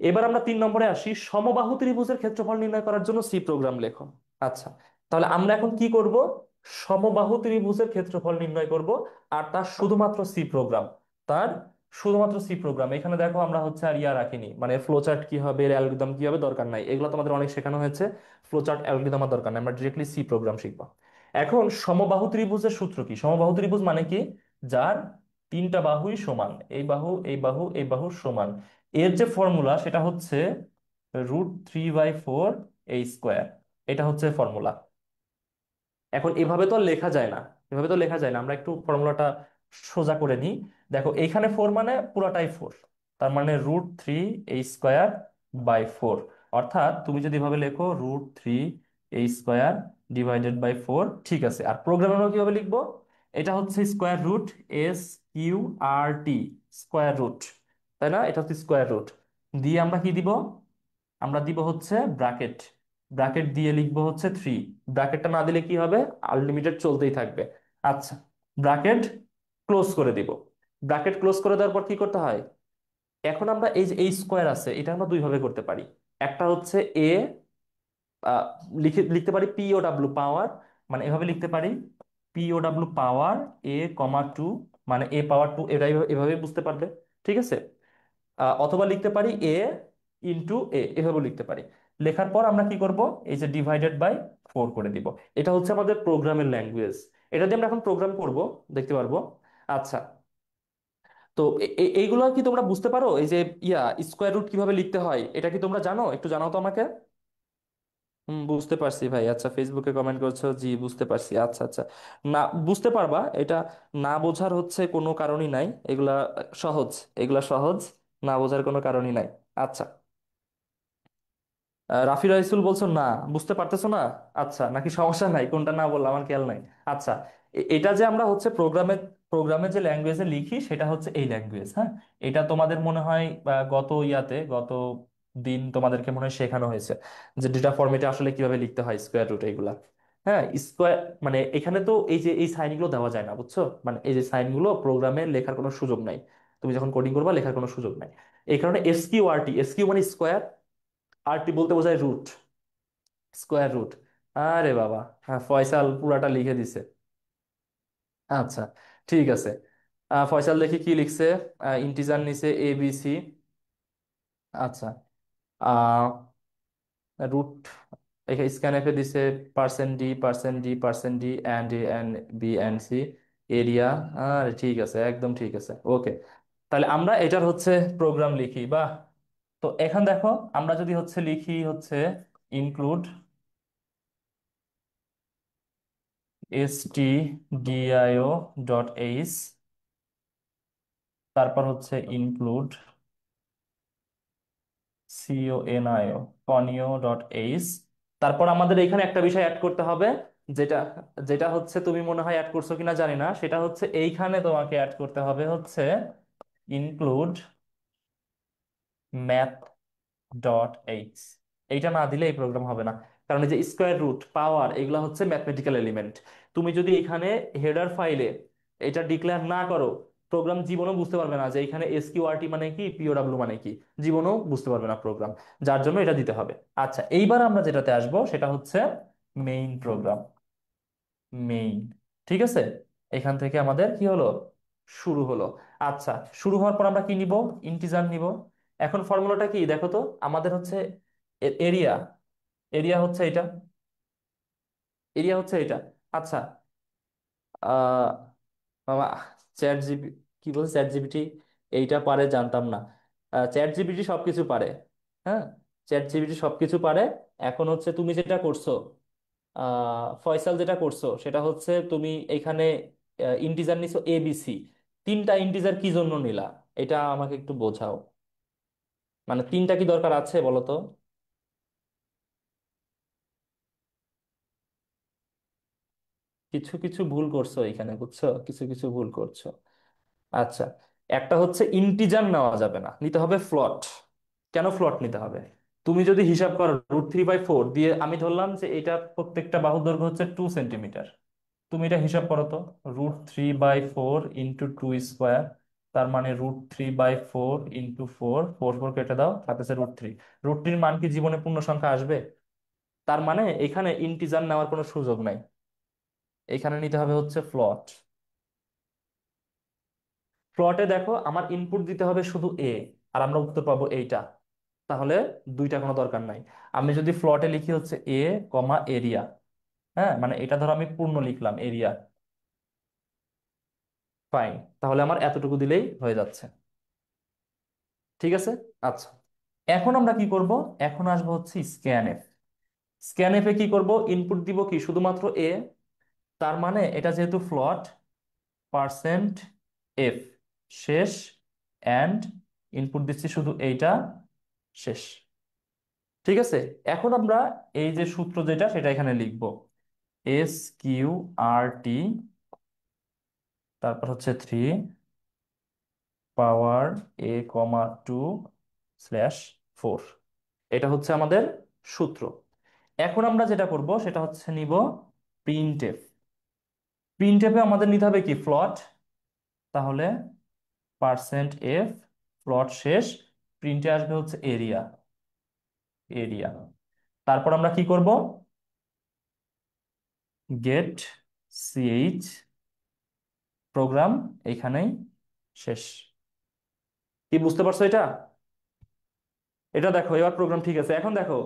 এবার আমরা 3 নম্বরে আসি, সমবাহু ত্রিভুজের ক্ষেত্রফল নির্ণয় করার জন্য সি প্রোগ্রাম লেখো। আচ্ছা, তাহলে আমরা এখন কি করব? সমবাহু ত্রিভুজের ক্ষেত্রফল নির্ণয় করব, আর তার শুধুমাত্র সি প্রোগ্রাম। তার শুধুমাত্র সি প্রোগ্রাম। এখানে দেখো আমরা হচ্ছে আর ইয়া রাখিনি, মানে ফ্লোচার্ট কি হবে, এর অ্যালগরিদম কি হবে, দরকার নাই, এগুলো তোমাদের অনেক শেখানো হয়েছে। ফ্লোচার্ট অ্যালগরিদম আর দরকার নাই, আমরা ডিরেক্টলি সি প্রোগ্রাম শিখবো। এখন সমবাহু ত্রিভুজের সূত্র কি? সমবাহু ত্রিভুজ মানে কি? যার 3টা বাহুই সমান, এই বাহু এই বাহু এই বাহু সমান, এর যে ফর্মুলা সেটা হচ্ছে √3/4 এই স্কোয়ার। এটা হচ্ছে ফর্মুলা। এখন এভাবে তো আর লেখা যায় না, এভাবে তো লেখা যায় না, আমরা একটু ফর্মুলাটা সোজা করে নিই। দেখো এইখানে 4 মানে পুরাটাই 4, তার মানে √3 এই স্কোয়ার/4। অর্থাৎ তুমি যদি এভাবে লেখো √3 এই স্কোয়ার/4, ঠিক আছে। আর প্রোগ্রামের কিভাবে লিখবো? এটা হচ্ছে square root, SQRT, square root, তাই না? এটা হচ্ছে স্কোয়ার রুট দিয়ে আমরা কি দিব? আমরা দিব হচ্ছে ব্র্যাকেট। ব্র্যাকেট দিয়ে লিখবো হচ্ছে 3। ব্র্যাকেটটা না দিলে কি হবে? আনলিমিটেড চলতেই থাকবে। আচ্ছা, ব্র্যাকেট ক্লোজ করে দিব। ব্র্যাকেট ক্লোজ করে দেওয়ার পর কি করতে হয়? এখন আমরা এই যে এই স্কোয়ার আছে, এটা আমরা দুই ভাবে করতে পারি। একটা হচ্ছে এ, লিখে লিখতে পারি POW পাওয়ার, মানে এভাবে লিখতে পারি POW পাওয়ার A, 2, মানে A পাওয়ার 2, এটাই এভাবে বুঝতে পারবে, ঠিক আছে। অথবা লিখতে পারি A × A, এভাবে লিখতে পারি। লেখার পর আমরা কি করব? এই যে ÷ 4 করে দিব। এটা হচ্ছে আমাদের প্রোগ্রামের ল্যাঙ্গুয়েজ। এটা দিয়ে আমরা এখন প্রোগ্রাম করব, দেখতে পারবো। আচ্ছা, তো এইগুলো কি তোমরা বুঝতে পারো? এই যে ইয়া স্কোয়ার রুট কিভাবে লিখতে হয়, এটা কি তোমরা জানো? একটু জানাও তো আমাকে। বুঝতে পারছি ভাই। আচ্ছা, ফেসবুকে কমেন্ট করছো, জি বুঝতে পারছি। আচ্ছা আচ্ছা, না বুঝতে পারবা এটা, না বোঝার হচ্ছে কোনো কারণই নাই, এগুলা সহজ, এগুলা সহজ, না বোঝার কোনো কারণই নাই। আচ্ছা, রাফি রাইসুল বলছো না বুঝতে পারতেছো না? আচ্ছা, নাকি সমস্যা নাই, কোনটা না বললাম আমার খেয়াল নাই। আচ্ছা, এটা যে আমরা হচ্ছে প্রোগ্রামে প্রোগ্রামে যে ল্যাঙ্গুয়েজে লিখি সেটা হচ্ছে এই ল্যাঙ্গুয়েজ, হ্যাঁ। এটা তোমাদের মনে হয় গত দিন তোমাদেরকে মনে হয় শেখানো হয়েছে, যে ডেটা ফরম্যাটে আসলে কিভাবে লিখতে হয় স্কোয়ার রুট এইগুলা। হ্যাঁ, স্কোয়ার মানে এখানে তো এই যে এই সাইনগুলো দেওয়া যায় না, বুঝছো? মানে এই যে সাইনগুলো প্রোগ্রামে লেখার কোনো সুযোগ নাই, তুমি যখন কোডিং করবা লেখার কোনো সুযোগ নাই। এই কারণে SQRT, SQ মানে স্কোয়ার, আরটি বলতে বোঝায় রুট, স্কোয়ার রুট। আরে বাবা, হ্যাঁ ফয়সাল পুরাটা লিখে দিছে। আচ্ছা, ঠিক আছে। ফয়সাল দেখি কি লিখছে। ইন্টিজার নিচে ABC। আচ্ছা, আহ রুট, এখানে স্ক্যান এফে দিছে %D and B and C area. আরে ঠিক আছে, একদম ঠিক আছে, ওকে। তাহলে আমরা এটার হচ্ছে প্রোগ্রাম লিখি, বাহ। তো এখন দেখো, আমরা যদি হচ্ছে লিখি হচ্ছে ইনক্লুড stdio.h, তারপর হচ্ছে ইনক্লুড conio.h। তারপর আমাদের এখানে একটা বিষয় অ্যাড করতে হবে, যেটা যেটা হচ্ছে তুমি মনে হয় অ্যাড করছো কিনা জানি না, সেটা হচ্ছে এইখানে তোমাকে অ্যাড করতে হবে হচ্ছে ইনক্লুড math.h। এইটা না দিলে এই প্রোগ্রাম হবে না, কারণ এই যে স্কোয়ার রুট পাওয়ার এগুলা হচ্ছে ম্যাথমেটিক্যাল এলিমেন্ট। তুমি যদি এখানে হেডার ফাইলে এটা ডিক্লেয়ার না করো, প্রোগ্রাম জীবনও বুঝতে পারবে না যে এখানে SQRT মানে কি, POW মানে কি, জীবনও বুঝতে পারবে না প্রোগ্রাম। যার জন্য এটা দিতে হবে। আচ্ছা, এইবার আমরা যেটাতে আসবো সেটা হচ্ছে মেইন প্রোগ্রাম, মেইন। ঠিক আছে, এখান থেকে আমাদের কি হলো? শুরু হলো। আচ্ছা, শুরু হওয়ার পর আমরা কি নিব? ইন্টিজার নিব। এখন ফর্মুলাটা কি দেখো তো, আমাদের হচ্ছে এরিয়া, এরিয়া হচ্ছে এটা, এরিয়া হচ্ছে এটা। আচ্ছা, আহ বাবা, চ্যাট জিপি, কি বলছে চ্যাট জিপিটি এইটা পারে জানতাম না। চ্যাট জিপিটি সবকিছু পারে। হ্যাঁ, চ্যাট জিপিটি সবকিছু পারে। এখন হচ্ছে তুমি যেটা করছো, ফয়সাল যেটা করছো সেটা হচ্ছে তুমি এখানে ইন্টিজার নিছো এবিসি, তিনটা ইন্টিজার কি জন্য নিলা এটা আমাকে একটু বোঝাও। মানে তিনটা কি দরকার আছে বলো তো? কিছু কিছু ভুল করছো এখানে, বুঝছো, কিছু কিছু ভুল করছো। আচ্ছা, একটা হচ্ছে ইন্টিজার নেওয়া যাবে না, নিতে হবে ফ্লট। কেন ফ্লট নিতে হবে? তুমি যদি হিসাব করো √3/4 দিয়ে, আমি ধরলাম যে এটা প্রত্যেকটা বাহুর দৈর্ঘ্য হচ্ছে 2 সেন্টিমিটার। তুমি এটা হিসাব করো তো, √3/4 × 2², তার মানে √3/4 × 4, 4 4 কেটে দাও, হাতে আছে √3। √3 মান কি জীবনে পূর্ণ সংখ্যা আসবে? তার মানে এখানে ইন্টিজার নেওয়ার কোনো সুযোগ নাই, এখানে নিতে হবে হচ্ছে ফ্লট। প্লটে দেখো আমার ইনপুট দিতে হবে শুধু এ, আর আমরা উত্তর পাবো এইটা। তাহলে দুইটা কোনো দরকার নাই। আমি যদি ফ্লটে লিখি হচ্ছে এ কমা এরিয়া, হ্যাঁ মানে এটা ধরো আমি পূর্ণ লিখলাম এরিয়া, ফাইন, তাহলে আমার এতটুকু দিলেই হয়ে যাচ্ছে। ঠিক আছে। আচ্ছা, এখন আমরা কি করব? এখন আসবো হচ্ছে স্ক্যানএফ। স্ক্যানএফ এ কি করব? ইনপুট দিব কি শুধুমাত্র এ, তার মানে এটা যেহেতু ফ্লট, পার্সেন্ট এফ শেষ, অ্যান্ড ইনপুট দিচ্ছি শুধু এইটা, শেষ। ঠিক আছে। এখন আমরা এই যে সূত্র যেটা সেটা এখানে লিখব, SQRT, তারপর হচ্ছে 3 পাওয়ার A, 2/4, এটা হচ্ছে আমাদের সূত্র। এখন আমরা যেটা করব সেটা হচ্ছে নিব প্রিন্টএফ। প্রিন্টএফে আমাদের নিতে হবে কি ফ্লট, তাহলে পার্সেন্ট এফ, প্লট শেষ, প্রিন্টে আসবে হচ্ছে এরিয়া, এরিয়া। তারপর আমরা কি করব? গেট সিএইচ প্রোগ্রাম, এইখানেই শেষ। কি বুঝতে পারছো এটা? এটা দেখো এবার প্রোগ্রাম ঠিক আছে। এখন দেখো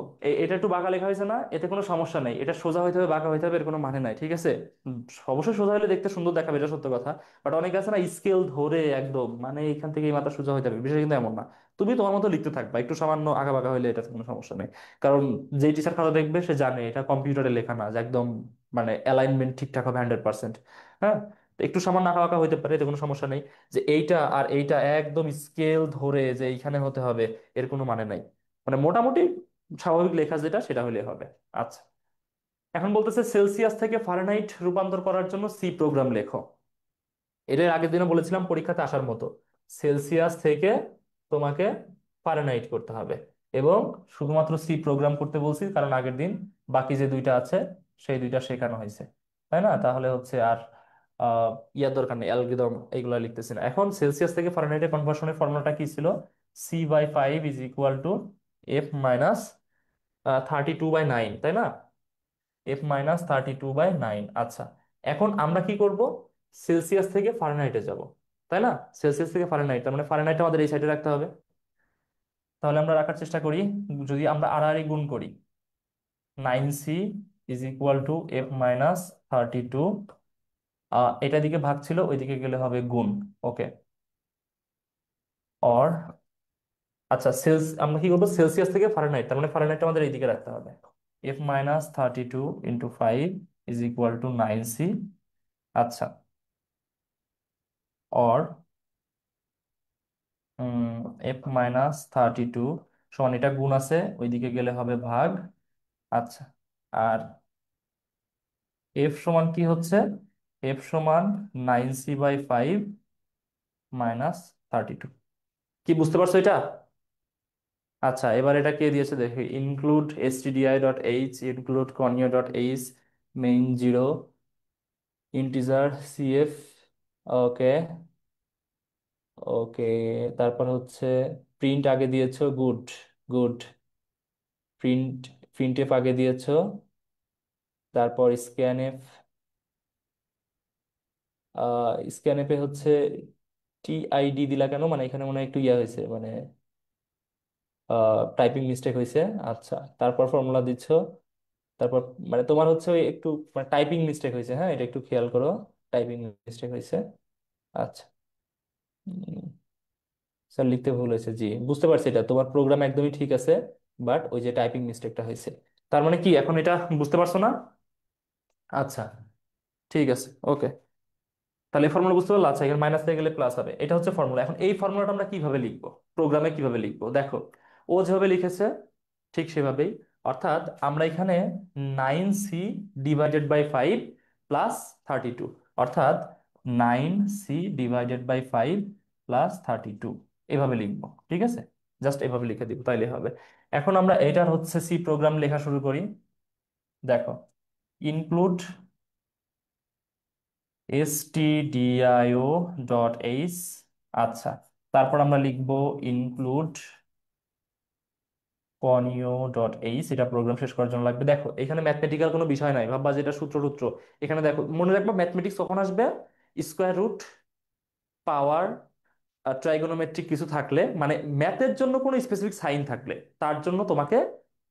এটা একটু বাঁকা লেখা হয়েছে না, এতে কোনো সমস্যা নেই, এটা সোজা হইতে হবে বাঁকা হইতে হবে এর কোনো মানে নাই, ঠিক আছে। উম, অবশ্যই সোজা হলে দেখতে সুন্দর দেখাবে, এটা সত্য কথা। বাট অনেকে আছে না স্কেল ধরে একদম মানে এখান থেকে এই মাথা সোজা হইতে হবে, বিষয় কিন্তু এমন না। তুমি তোমার মতো লিখতে থাকবা, একটু সামান্য আঁকা বাঁকা হইলে এটা কোনো সমস্যা নেই। কারণ যে টিচার খাতা দেখবে সে জানে এটা কম্পিউটারে লেখা না যে একদম মানে অ্যালাইনমেন্ট ঠিকঠাক হবে 100%। হ্যাঁ, তো একটু সামান্য আঁকা বাঁকা হইতে পারে, এতে কোনো সমস্যা নেই। যে এইটা আর এইটা একদম স্কেল ধরে যে এইখানে হতে হবে এর কোনো মানে নাই। মানে মোটামুটি স্বাভাবিক লেখা যেটা সেটা হলে হবে। আচ্ছা, এখন বলতেছে সেলসিয়াস থেকে ফারেনহাইট রূপান্তর করার জন্য সি প্রোগ্রাম লেখো। এর আগের দিনও বলেছিলাম পরীক্ষাতে আসার মতো, সেলসিয়াস থেকে তোমাকে ফারেনহাইট করতে হবে, এবং শুধুমাত্র সি প্রোগ্রাম করতে বলছি কারণ আগের দিন বাকি যে দুইটা আছে সেই দুইটা শেখানো হয়েছে, তাই না? তাহলে হচ্ছে আর ইয়ার দরকার নেই, অ্যালগরিদম এইগুলো লিখতেছি না। এখন সেলসিয়াস থেকে ফারেনহাইটের কনভার্সনের ফর্মুলাটা কি ছিল? C/5 = F - 32/9, তাই না? F - 32/9। আচ্ছা, এখন আমরা কি করব? সেলসিয়াস থেকে ফারেনহাইটে যাব, তাই না? সেলসিয়াস থেকে ফারেনহাইট, তার মানে ফারেনহাইট আমাদের এই সাইডে রাখতে হবে। তাহলে আমরা রাখার চেষ্টা করি, যদি আমরা আড়াআড়ি গুণ করি, 9C = F - 32, এটা দিকে ভাগ ছিল ওইদিকে গেলে হবে গুণ। ওকে, অর, আচ্ছা আমরা কি করবো? সেলসিয়াস থেকে ফারেনহাইট, তার মানে ফারেনহাইট আমাদের এইদিকে রাখতে হবে। F - 32 × 5 = 9C। আচ্ছা, অর F - 32 সমান, এটা গুণ আছে ওইদিকে গেলে হবে ভাগ। আচ্ছা, আর এফ সমান কি হচ্ছে? এফ সমান 9C/5 - 32। কি বুঝতে পারছো এটা? আচ্ছা, এবার এটা কে দিয়েছে দেখি, include stdi.h, include conio.h, main zero, integer CF. Okay, okay, তারপর হচ্ছে প্রিন্ট আগে দিয়েছো, গুড, গুড। প্রিন্ট, প্রিন্টএফ আগে দিয়েছো, তারপর স্ক্যানএফ, স্ক্যানএপে হচ্ছে টিআইডি দিলা কেন? মানে এখানে মনে হয় একটু ইয়া হয়েছে, মানে টাইপিং মিস্টেক হয়েছে। আচ্ছা, তারপর ফর্মুলা দিচ্ছ। তারপর মানে তোমার হচ্ছে ওই একটু টাইপিং মিস্টেক হয়েছে, হ্যাঁ এটা একটু খেয়াল করো। টাইপিং মিস্টেক হয়েছে। আচ্ছা। স্যার লিখতে ভুল হয়েছে, জি বুঝতে পারছি, এটা তোমার প্রোগ্রাম একদমই ঠিক আছে, বাট ওই যে টাইপিং মিস্টেকটা হয়েছে। তার মানে কি এখন এটা বুঝতে পারছো না? আচ্ছা, ঠিক আছে, ওকে। তাহলে এই ফর্মুলা বুঝতে পারলো। আচ্ছা, এখানে মাইনাস থেকে গেলে প্লাস হবে, এটা হচ্ছে ফর্মুলা। এখন এই ফর্মুলাটা আমরা কিভাবে লিখবো, প্রোগ্রামে কিভাবে লিখবো দেখো। ও যেভাবে লিখেছে ঠিক সেভাবেই। অর্থাৎ আমরা এখানে 9c ডিভাইডেড বাই 5 প্লাস 32, অর্থাৎ 9c ডিভাইডেড বাই 5 প্লাস 32 এভাবে লিখবো। ঠিক আছে, জাস্ট এভাবে লিখে দিব তাইলে হবে। এখন আমরা এটার হচ্ছে সি প্রোগ্রাম লেখা শুরু করি। দেখো, ইনক্লুড stdio ডট এইচ। আচ্ছা, তারপর আমরা লিখবো ইনক্লুড conio ডট এইচ। এটা প্রোগ্রাম শেষ করার জন্য লাগবে। দেখো এখানে ম্যাথমেটিক্যাল কোনো বিষয় নাই, ভাববা যে এটা সূত্র টুত্র। এখানে দেখো মনে রাখবা, ম্যাথমেটিক্স কখন আসবে? স্কোয়ার রুট, পাওয়ার, ট্রাইগোনোমেট্রিক কিছু থাকলে, মানে ম্যাথের জন্য কোনো স্পেসিফিক সাইন থাকলে তার জন্য তোমাকে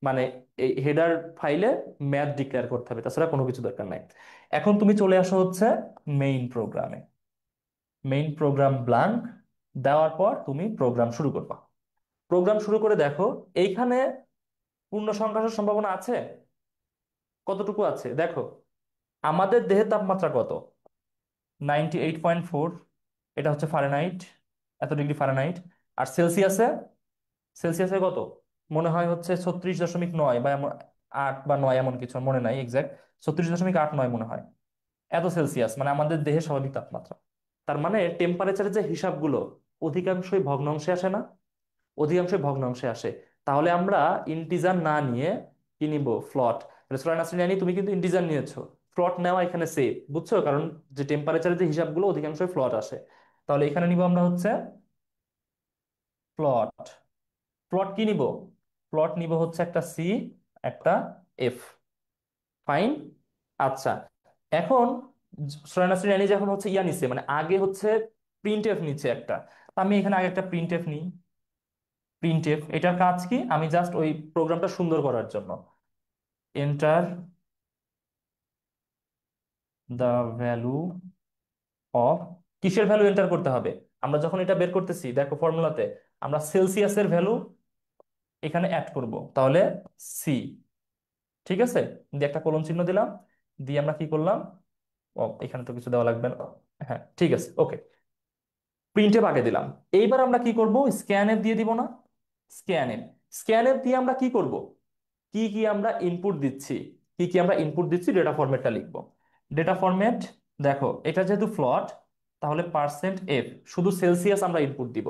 মানে এই হেডার ফাইলে ম্যাথ ডিক্লেয়ার করতে হবে, তাছাড়া কোনো কিছু দরকার নাই। এখন তুমি চলে আসো হচ্ছে মেইন প্রোগ্রামে। মেইন প্রোগ্রাম ব্লাঙ্ক দেওয়ার পর তুমি প্রোগ্রাম শুরু করবা। প্রোগ্রাম শুরু করে দেখো এইখানে পূর্ণ সংখ্যা আসার সম্ভাবনা আছে। কতটুকু আছে দেখো। আমাদের দেহের তাপমাত্রা কত? 98.4। এটা হচ্ছে ফারেনহাইট, এত ডিগ্রি ফারেনহাইট। আর সেলসিয়াসে, সেলসিয়াসে কত? মনে হয় হচ্ছে 36.9 বা এমন, 8 বা 9 এমন কিছু, মনে নাই এক্সাক্ট। 36.89 মনে হয়। এত সেলসিয়াস মানে আমাদের দেহের স্বাভাবিক তাপমাত্রা। তার মানে টেম্পারেচারের যে হিসাবগুলো অধিকাংশই ভগ্নাংশে আসে না? অধিকাংশই ভগ্নাংশে আসে। তাহলে আমরা ইন্টিজার না নিয়ে কি নিব? ফ্লট। রেস্টুরেন্ট আসলে নিয়ে তুমি কিন্তু ইন্টিজার নিয়েছো, ফ্লট নেওয়া এখানে সেফ, বুঝছো? কারণ যে টেম্পারেচারের যে হিসাবগুলো অধিকাংশই ফ্লট আসে। তাহলে এখানে নিব আমরা হচ্ছে ফ্লট। ফ্লট কি নিব? ফ্লট নিব হচ্ছে একটা সি, একটা এফ। ফাইন। আচ্ছা, এখন সরেনাশ্রী রানী যখন হচ্ছে ইয়া নিচ্ছে, মানে আগে হচ্ছে প্রিন্ট এফ নিচ্ছে একটা, তো আমি এখানে আগে একটা প্রিন্ট এফ নিই। প্রিন্ট এফ এটার কাজ কি? আমি জাস্ট ওই প্রোগ্রামটা সুন্দর করার জন্য এন্টার দ্য ভ্যালু অফ, কিসের ভ্যালু এন্টার করতে হবে? আমরা যখন এটা বের করতেছি দেখো ফর্মুলাতে আমরা সেলসিয়াসের ভ্যালু এখানে অ্যাড করব, তাহলে সি। ঠিক আছে, দিয়ে একটা কোলন চিহ্ন দিলাম। দিয়ে আমরা কি করলাম? ও, এখানে তো কিছু দেওয়া লাগবে না। হ্যাঁ ঠিক আছে, ওকে। প্রিন্টে আগে দিলাম। এইবার আমরা কি করব? স্ক্যানএফ দিয়ে দিব না? স্ক্যানএফ, স্ক্যানএফ দিয়ে আমরা কি করব? কি কি আমরা ইনপুট দিচ্ছি, কি কি আমরা ইনপুট দিচ্ছি ডেটা ফরম্যাটটা লিখবো। ডেটা ফরম্যাট, দেখো এটা যেহেতু ফ্লট, তাহলে পার্সেন্ট এফ, শুধু সেলসিয়াস আমরা ইনপুট দিব।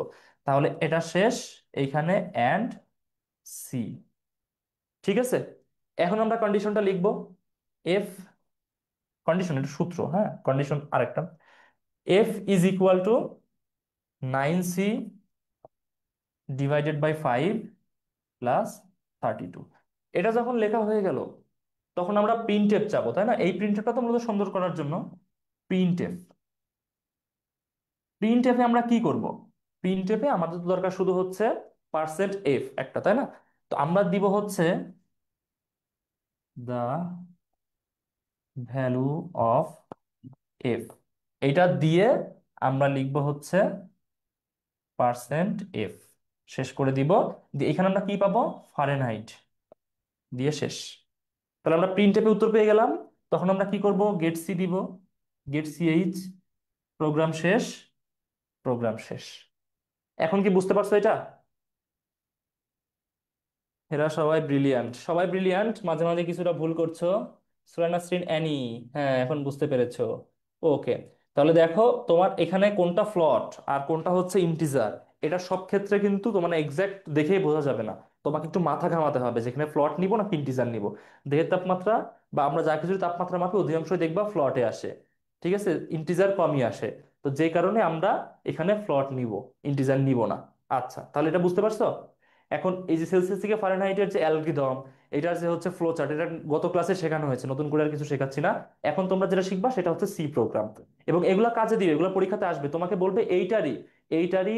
তাহলে এটা শেষ এইখানে অ্যান্ড সি। ঠিক আছে, এখন আমরা কন্ডিশনটা লিখবো। এফ, কন্ডিশন এটা সূত্র, হ্যাঁ কন্ডিশন আরেকটা। F is equal to 9c divided by 5 plus 32। এটা যখন লেখা হয়ে গেল তখন আমরা প্রিন্টএফ চাবো, তাই না? এই প্রিন্টএফটা তো মূলত সুন্দর করার জন্য। প্রিন্টএফ, প্রিন্টএফে আমরা কি করব? প্রিন্টএফে আমাদের তো দরকার শুধু হচ্ছে পার্সেন্ট এফ একটা, তাই না? তো আমরা দিব হচ্ছে দা ভ্যালু অফ এফ। এটা দিয়ে আমরা লিখব হচ্ছে পার্সেন্ট এফ। শেষ করে দিব। দিয়ে এখানে আমরা কি পাবো? ফারেনহাইট। দিয়ে শেষ। তাহলে আমরা প্রিন্টএফে উত্তর পেয়ে গেলাম। তখন আমরা কি করব? গেট সি দিব। গেট সিএইচ, প্রোগ্রাম শেষ, প্রোগ্রাম শেষ। এখন কি বুঝতে পারছো এটা? এরা সবাই ব্রিলিয়ান্ট, সবাই ব্রিলিয়ান্ট, মাঝে মাঝে কিছুটা ভুল করছো। সুরানা নাসরিন, অ্যানি, হ্যাঁ এখন বুঝতে পেরেছো। ওকে, তাহলে দেখো তোমার এখানে কোনটা ফ্লট আর কোনটা হচ্ছে ইন্টিজার, এটা সব ক্ষেত্রে কিন্তু তোমার এক্সাক্ট দেখেই বোঝা যাবে না। তোমাকে একটু মাথা ঘামাতে হবে যেখানে ফ্লট নিব না ইন্টিজার নিব। দেহের তাপমাত্রা বা আমরা যা কিছু তাপমাত্রা মাপি অধিকাংশই দেখবা ফ্লটে আসে। ঠিক আছে, ইন্টিজার কমই আসে। তো যে কারণে আমরা এখানে ফ্লট নিব, ইন্টিজার নিব না। আচ্ছা, তাহলে এটা বুঝতে পারছো? এখন এই যে সেলসিয়াস থেকে ফারেনহাইটের যে অ্যালগরিদম, এটার যে হচ্ছে ফ্লো চার্ট, এটা গত ক্লাসে শেখানো হয়েছে, নতুন করে আর কিছু শেখাচ্ছি না। এখন তোমরা যেটা শিখবা সেটা হচ্ছে সি প্রোগ্রাম। এবং এগুলা কাজে দিবে, এগুলো পরীক্ষাতে আসবে, তোমাকে বলবে এইটারই এইটারই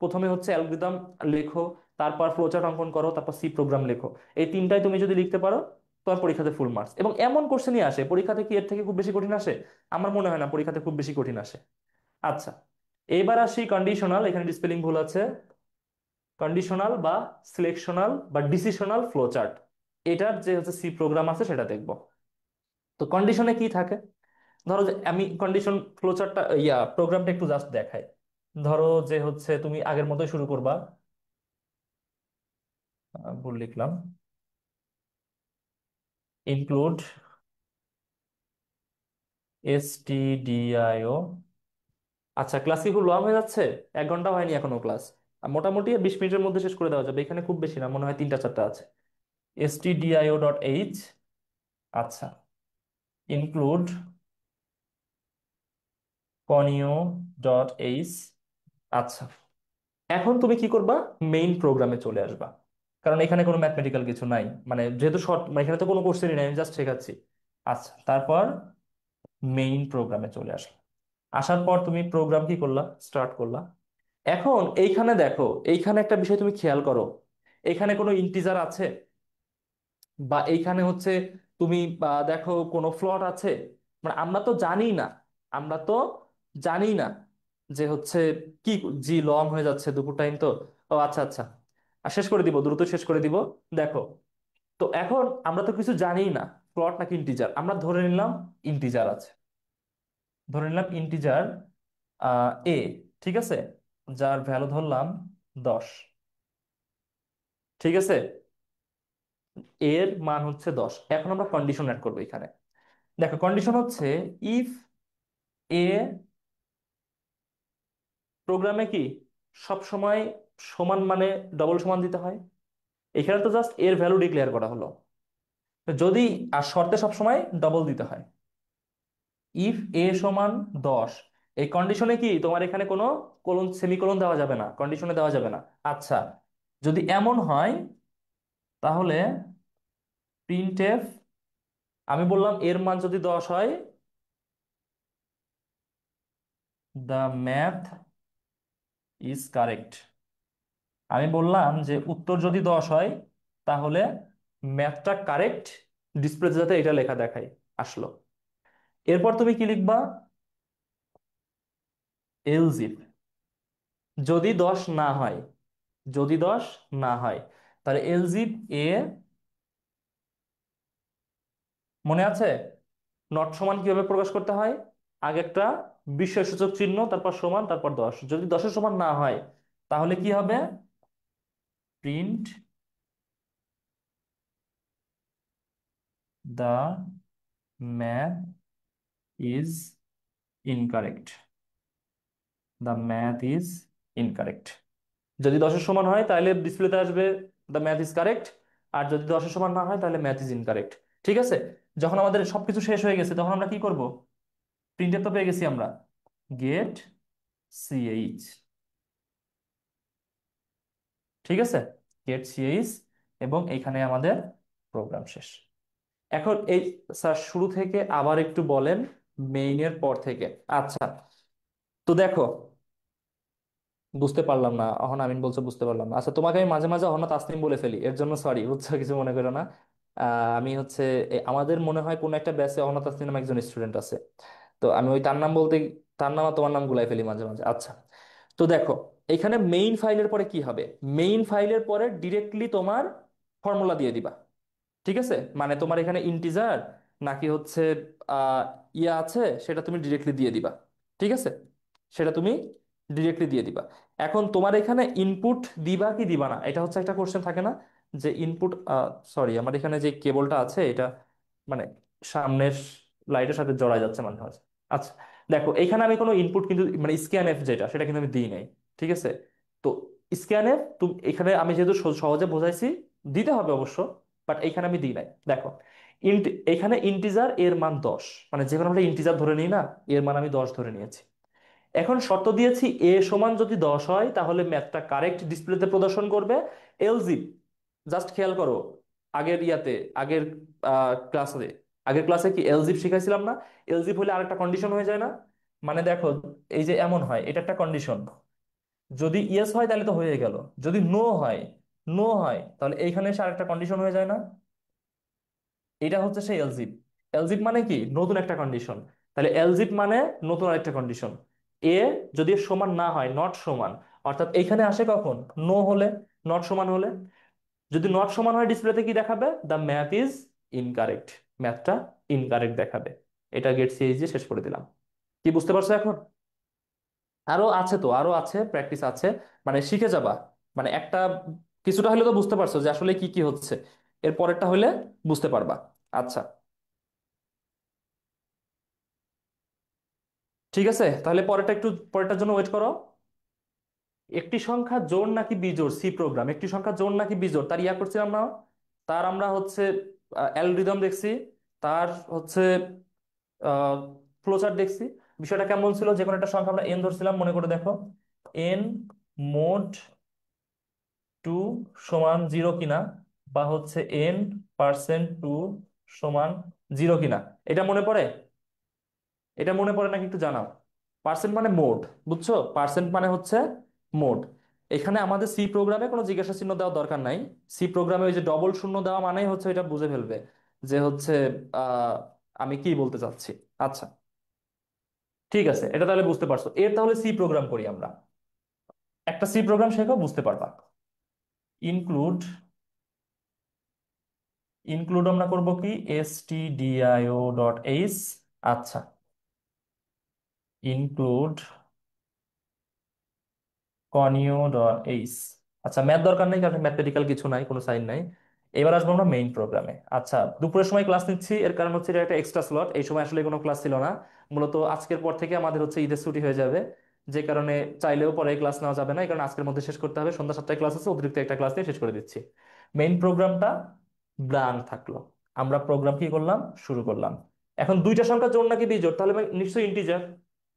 প্রথমে হচ্ছে অ্যালগরিদম লেখো, তারপর ফ্লো চার্ট অঙ্কন করো, তারপর সি প্রোগ্রাম লেখো। এই তিনটাই তুমি যদি লিখতে পারো, তোমার পরীক্ষাতে ফুল মার্কস। এবং এমন কোশ্চেনই আসে পরীক্ষাতে, কি এর থেকে খুব বেশি কঠিন আসে? আমার মনে হয় না পরীক্ষাতে খুব বেশি কঠিন আসে। আচ্ছা, এইবার আসি কন্ডিশনাল। এখানে স্পেলিং ভুল আছে। কন্ডিশনাল বা সিলেকশনাল বা ডিসিশনাল ফ্লো চার্ট, এটার যে হচ্ছে সি প্রোগ্রাম আছে সেটা দেখবো। তো কন্ডিশনে কি থাকে? ধরো যে আমি কন্ডিশন ফ্লো চার্টটা, প্রোগ্রামটা একটু জাস্ট দেখাই। ধরো যে হচ্ছে তুমি আগের মতোই শুরু করবা। ভুল লিখলাম। Include stdio। আচ্ছা, ক্লাস কি খুব লং হয়ে যাচ্ছে? 1 ঘন্টা হয়নি এখনো ক্লাস। মোটামুটি 20 মিনিটের মধ্যে শেষ করে দেওয়া যাবে, এখানে খুব বেশি না, মনে হয় 3টা 4টা আছে। stdio.h। আচ্ছা, ইনক্লুড conio.h। আচ্ছা, এখন তুমি কি করবা? মেইন প্রোগ্রামে চলে আসবা, কারণ এখানে কোনো ম্যাথমেটিক্যাল কিছু নাই, মানে যেহেতু শর্ট, মানে এখানে তো কোনো কোশ্চেনই নাই, আমি জাস্ট শেখাচ্ছি। আচ্ছা, তারপর মেইন প্রোগ্রামে চলে আসলা। আসার পর তুমি প্রোগ্রাম কি করলা? স্টার্ট করলা। এখন এইখানে দেখো, এইখানে একটা বিষয় তুমি খেয়াল করো, এখানে কোনো ইন্টিজার আছে? বা এইখানে হচ্ছে তুমি দেখো কোনো ফ্লট আছে? মানে আমরা তো জানি না, আমরা তো জানি না যে হচ্ছে কি। জি লং হয়ে যাচ্ছে, দুপুর টাইম তো। ও আচ্ছা আচ্ছা, আর শেষ করে দিব, দ্রুত শেষ করে দিব। দেখো, তো এখন আমরা তো কিছু জানি না, ফ্লট নাকি ইন্টিজার। আমরা ধরে নিলাম ইন্টিজার আছে, ধরে নিলাম ইন্টিজার এ, ঠিক আছে, যার ভ্যালু ধরলাম 10। ঠিক আছে, এর মান হচ্ছে 10। এখন আমরা কন্ডিশন অ্যাড করবো এখানে। দেখো, কন্ডিশন হচ্ছে ইফ এ, প্রোগ্রামে কি সব সময় সমান মানে ডবল সমান দিতে হয়? এখানে তো জাস্ট এর ভ্যালু ডিক্লেয়ার করা হলো। তো যদি, আর শর্তে সব সময় ডবল দিতে হয়। ইফ এ সমান 10, এই কন্ডিশনে কি তোমার এখানে কোনো কোলন সেমিকোলন দেওয়া যাবে না, কন্ডিশনে দেওয়া যাবে না। আচ্ছা, যদি এমন হয় তাহলে প্রিন্টএফ, আমি বললাম এর মান যদি 10 হয়, দ্য ম্যাথ ইজ কারেক্ট। আমি বললাম যে উত্তর যদি 10 হয়, তাহলে ম্যাথটা কারেক্ট, ডিসপ্লেতে যাতে এটা লেখা দেখায়। আসলো। এরপর তুমি কি লিখবা? এলজিফ, যদি 10 না হয়, যদি 10 না হয়, তাহলে এলজিফ এ, মনে আছে নট সমান কিভাবে প্রকাশ করতে হয়? আগে একটা বিস্ময়সূচক চিহ্ন, তারপর সমান, তারপর 10। যদি 10-এর সমান না হয়, তাহলে কি হবে? Print the math is incorrect, the math is incorrect. যদি 10-এর সমান হয় তাহলে ডিসপ্লেতে আসবে দ্য ম্যাথ ইজ কারেক্ট। আর যদি 10-এর সমান না হয় তাহলে ম্যাথ ইজ ইনকারেক্ট। ঠিক আছে, যখন আমাদের সবকিছু শেষ হয়ে গেছে তখন আমরা কি করব? প্রিন্টের তো পেয়ে গেছি আমরা, গেট সিএইচ। ঠিক আছে, গেট সিএইচ, এবং এইখানে আমাদের প্রোগ্রাম শেষ। এখন এই, স্যার শুরু থেকে আবার একটু বলেন, মেইনের পর থেকে। আচ্ছা, তো দেখো, বুঝতে পারলাম না, অহন আমিন বলছো বুঝতে পারলাম না। আচ্ছা, তোমাকে আমি মাঝে মাঝে অহনা তাসনিম বলে ফেলি, এর জন্য সরি, বুঝছো, কিছু মনে করো না। আমি হচ্ছে আমাদের মনে হয় কোন একটা ব্যাচে অহনা তাসনিম নামে একজন স্টুডেন্ট আছে, তো আমি ওই তার নাম বলতে, তার নাম আর তোমার নাম গুলাই ফেলি মাঝে মাঝে। আচ্ছা, তো দেখো, এখানে মেইন ফাইলের পরে কি হবে? মেইন ফাইলের পরে ডিরেক্টলি তোমার ফর্মুলা দিয়ে দিবা। ঠিক আছে, মানে তোমার এখানে ইন্টিজার নাকি হচ্ছে আহ ইয়া আছে, সেটা তুমি ডিরেক্টলি দিয়ে দিবা। ঠিক আছে, সেটা তুমি ডিরেক্টলি দিয়ে দিবা। এখন তোমার এখানে ইনপুট দিবা কি দিবা না, এটা হচ্ছে একটা কোশ্চেন থাকে না, যে ইনপুট, সরি, আমার এখানে যে কেবলটা আছে এটা মানে সামনের লাইটের সাথে জড়ায় যাচ্ছে মাঝে মাঝে। আচ্ছা, দেখো এখানে আমি কোনো ইনপুট কিন্তু, মানে স্ক্যান এফ যেটা, সেটা কিন্তু আমি দিই নাই। ঠিক আছে, তো স্ক্যান এফ তুমি এখানে, আমি যেহেতু সহজে বোঝাইছি, দিতে হবে অবশ্য, বাট এইখানে আমি দিই নাই। দেখো, এখানে ইন্টিজার এর মান 10, মানে যে কোনো একটা ইন্টিজার ধরে নিই না, এর মান আমি 10 ধরে নিয়েছি। এখন শর্ত দিয়েছি এ সমান যদি 10 হয় তাহলে ম্যাথটা কারেক্ট ডিসপ্লেতে প্রদর্শন করবে। এলজিব, জাস্ট খেয়াল করো, আগের ইয়াতে আগের ক্লাসে আগের ক্লাসে কি এলজিব শিখাইছিলাম না? এলজিব হলে আরেকটা কন্ডিশন হয়ে যায় না? মানে দেখো, এই যে এমন হয়, এটা একটা কন্ডিশন, যদি ইয়েস হয় তাহলে তো হয়ে গেল, যদি নো হয়, নো হয় তাহলে এইখানে এসে আরেকটা কন্ডিশন হয়ে যায় না? এটা হচ্ছে সেই এলজিব। এলজিব মানে কি? নতুন একটা কন্ডিশন। তাহলে এলজিব মানে নতুন আরেকটা কন্ডিশন। এ যদি এর সমান না হয়, নট সমান, অর্থাৎ এইখানে আসে কখন? নো হলে, নট সমান হলে। যদি নট সমান হয় ডিসপ্লেতে কি দেখাবে? দ্য ম্যাথ ইজ ইনকারেক্ট, ম্যাথটা ইনকারেক্ট দেখাবে। এটা গেট সিএইচ দিয়ে শেষ করে দিলাম। কি বুঝতে পারছো এখন? আরো আছে তো, আরো আছে, প্র্যাকটিস আছে, মানে শিখে যাবা। মানে একটা কিছুটা হলে তো বুঝতে পারছো যে আসলে কি কি হচ্ছে, এর পরেরটা হলে বুঝতে পারবা। আচ্ছা, ঠিক আছে, তাহলে পরেরটা একটু, পরেরটার জন্য ওয়েট করো। একটি সংখ্যা জোড় নাকি বিজোড়, সি প্রোগ্রাম, একটি সংখ্যা জোড় নাকি বিজোড় তার ইয়া করছিলাম না? তার আমরা হচ্ছে অ্যালগরিদম দেখছি, তার হচ্ছে ফ্লোচার্ট দেখছি। বিষয়টা কেমন ছিল? যে কোনো একটা সংখ্যা আমরা এন ধরছিলাম, মনে করে দেখো, এন মোড টু সমান জিরো কিনা, বা হচ্ছে এন পার্সেন্ট টু সমান জিরো কিনা। এটা মনে পড়ে? এটা মনে পড়ে নাকি একটু জানাও। পার্সেন্ট মানে মোড, বুঝছো? পার্সেন্ট মানে হচ্ছে মোড। এখানে আমাদের সি প্রোগ্রামে কোনো জিজ্ঞাসা চিহ্ন দেওয়ার দরকার নাই। সি প্রোগ্রামে ওই যে ডবল শূন্য দেওয়া মানেই হচ্ছে এটা বুঝে ফেলবে যে হচ্ছে আহ আমি কি বলতে চাচ্ছি। আচ্ছা, ঠিক আছে, এটা তাহলে বুঝতে পারছো। এর তাহলে সি প্রোগ্রাম করি আমরা। একটা সি প্রোগ্রাম শেখো, বুঝতে পারবা। ইনক্লুড, ইনক্লুড আমরা করব কি, stdio.h। আচ্ছা, ইনক্লুড conio.h। আচ্ছা, ম্যাথ দরকার নেই কারণ ম্যাথমেটিক্যাল কিছু নাই, কোনো সাইন নাই। এবার আসবো আমরা মেইন প্রোগ্রামে। আচ্ছা, দুপুরের সময় ক্লাস নিচ্ছি, এর কারণ হচ্ছে এটা একটা এক্সট্রা স্লট, এই সময় আসলে কোনো ক্লাস ছিল না। মূলত আজকের পর থেকে আমাদের হচ্ছে ঈদের ছুটি হয়ে যাবে, যে কারণে চাইলেও পরে ক্লাস নেওয়া যাবে না, এই কারণে আজকের মধ্যে শেষ করতে হবে। সন্ধ্যা 7টায় ক্লাস আছে, অতিরিক্ত একটা ক্লাস দিয়ে শেষ করে দিচ্ছি। মেইন প্রোগ্রামটা ব্লাঙ্ক থাকলো। আমরা প্রোগ্রাম কি করলাম? শুরু করলাম। এখন দুইটা সংখ্যা জোড় নাকি বিজোড়, তাহলে নিশ্চয়ই ইন্টিজার।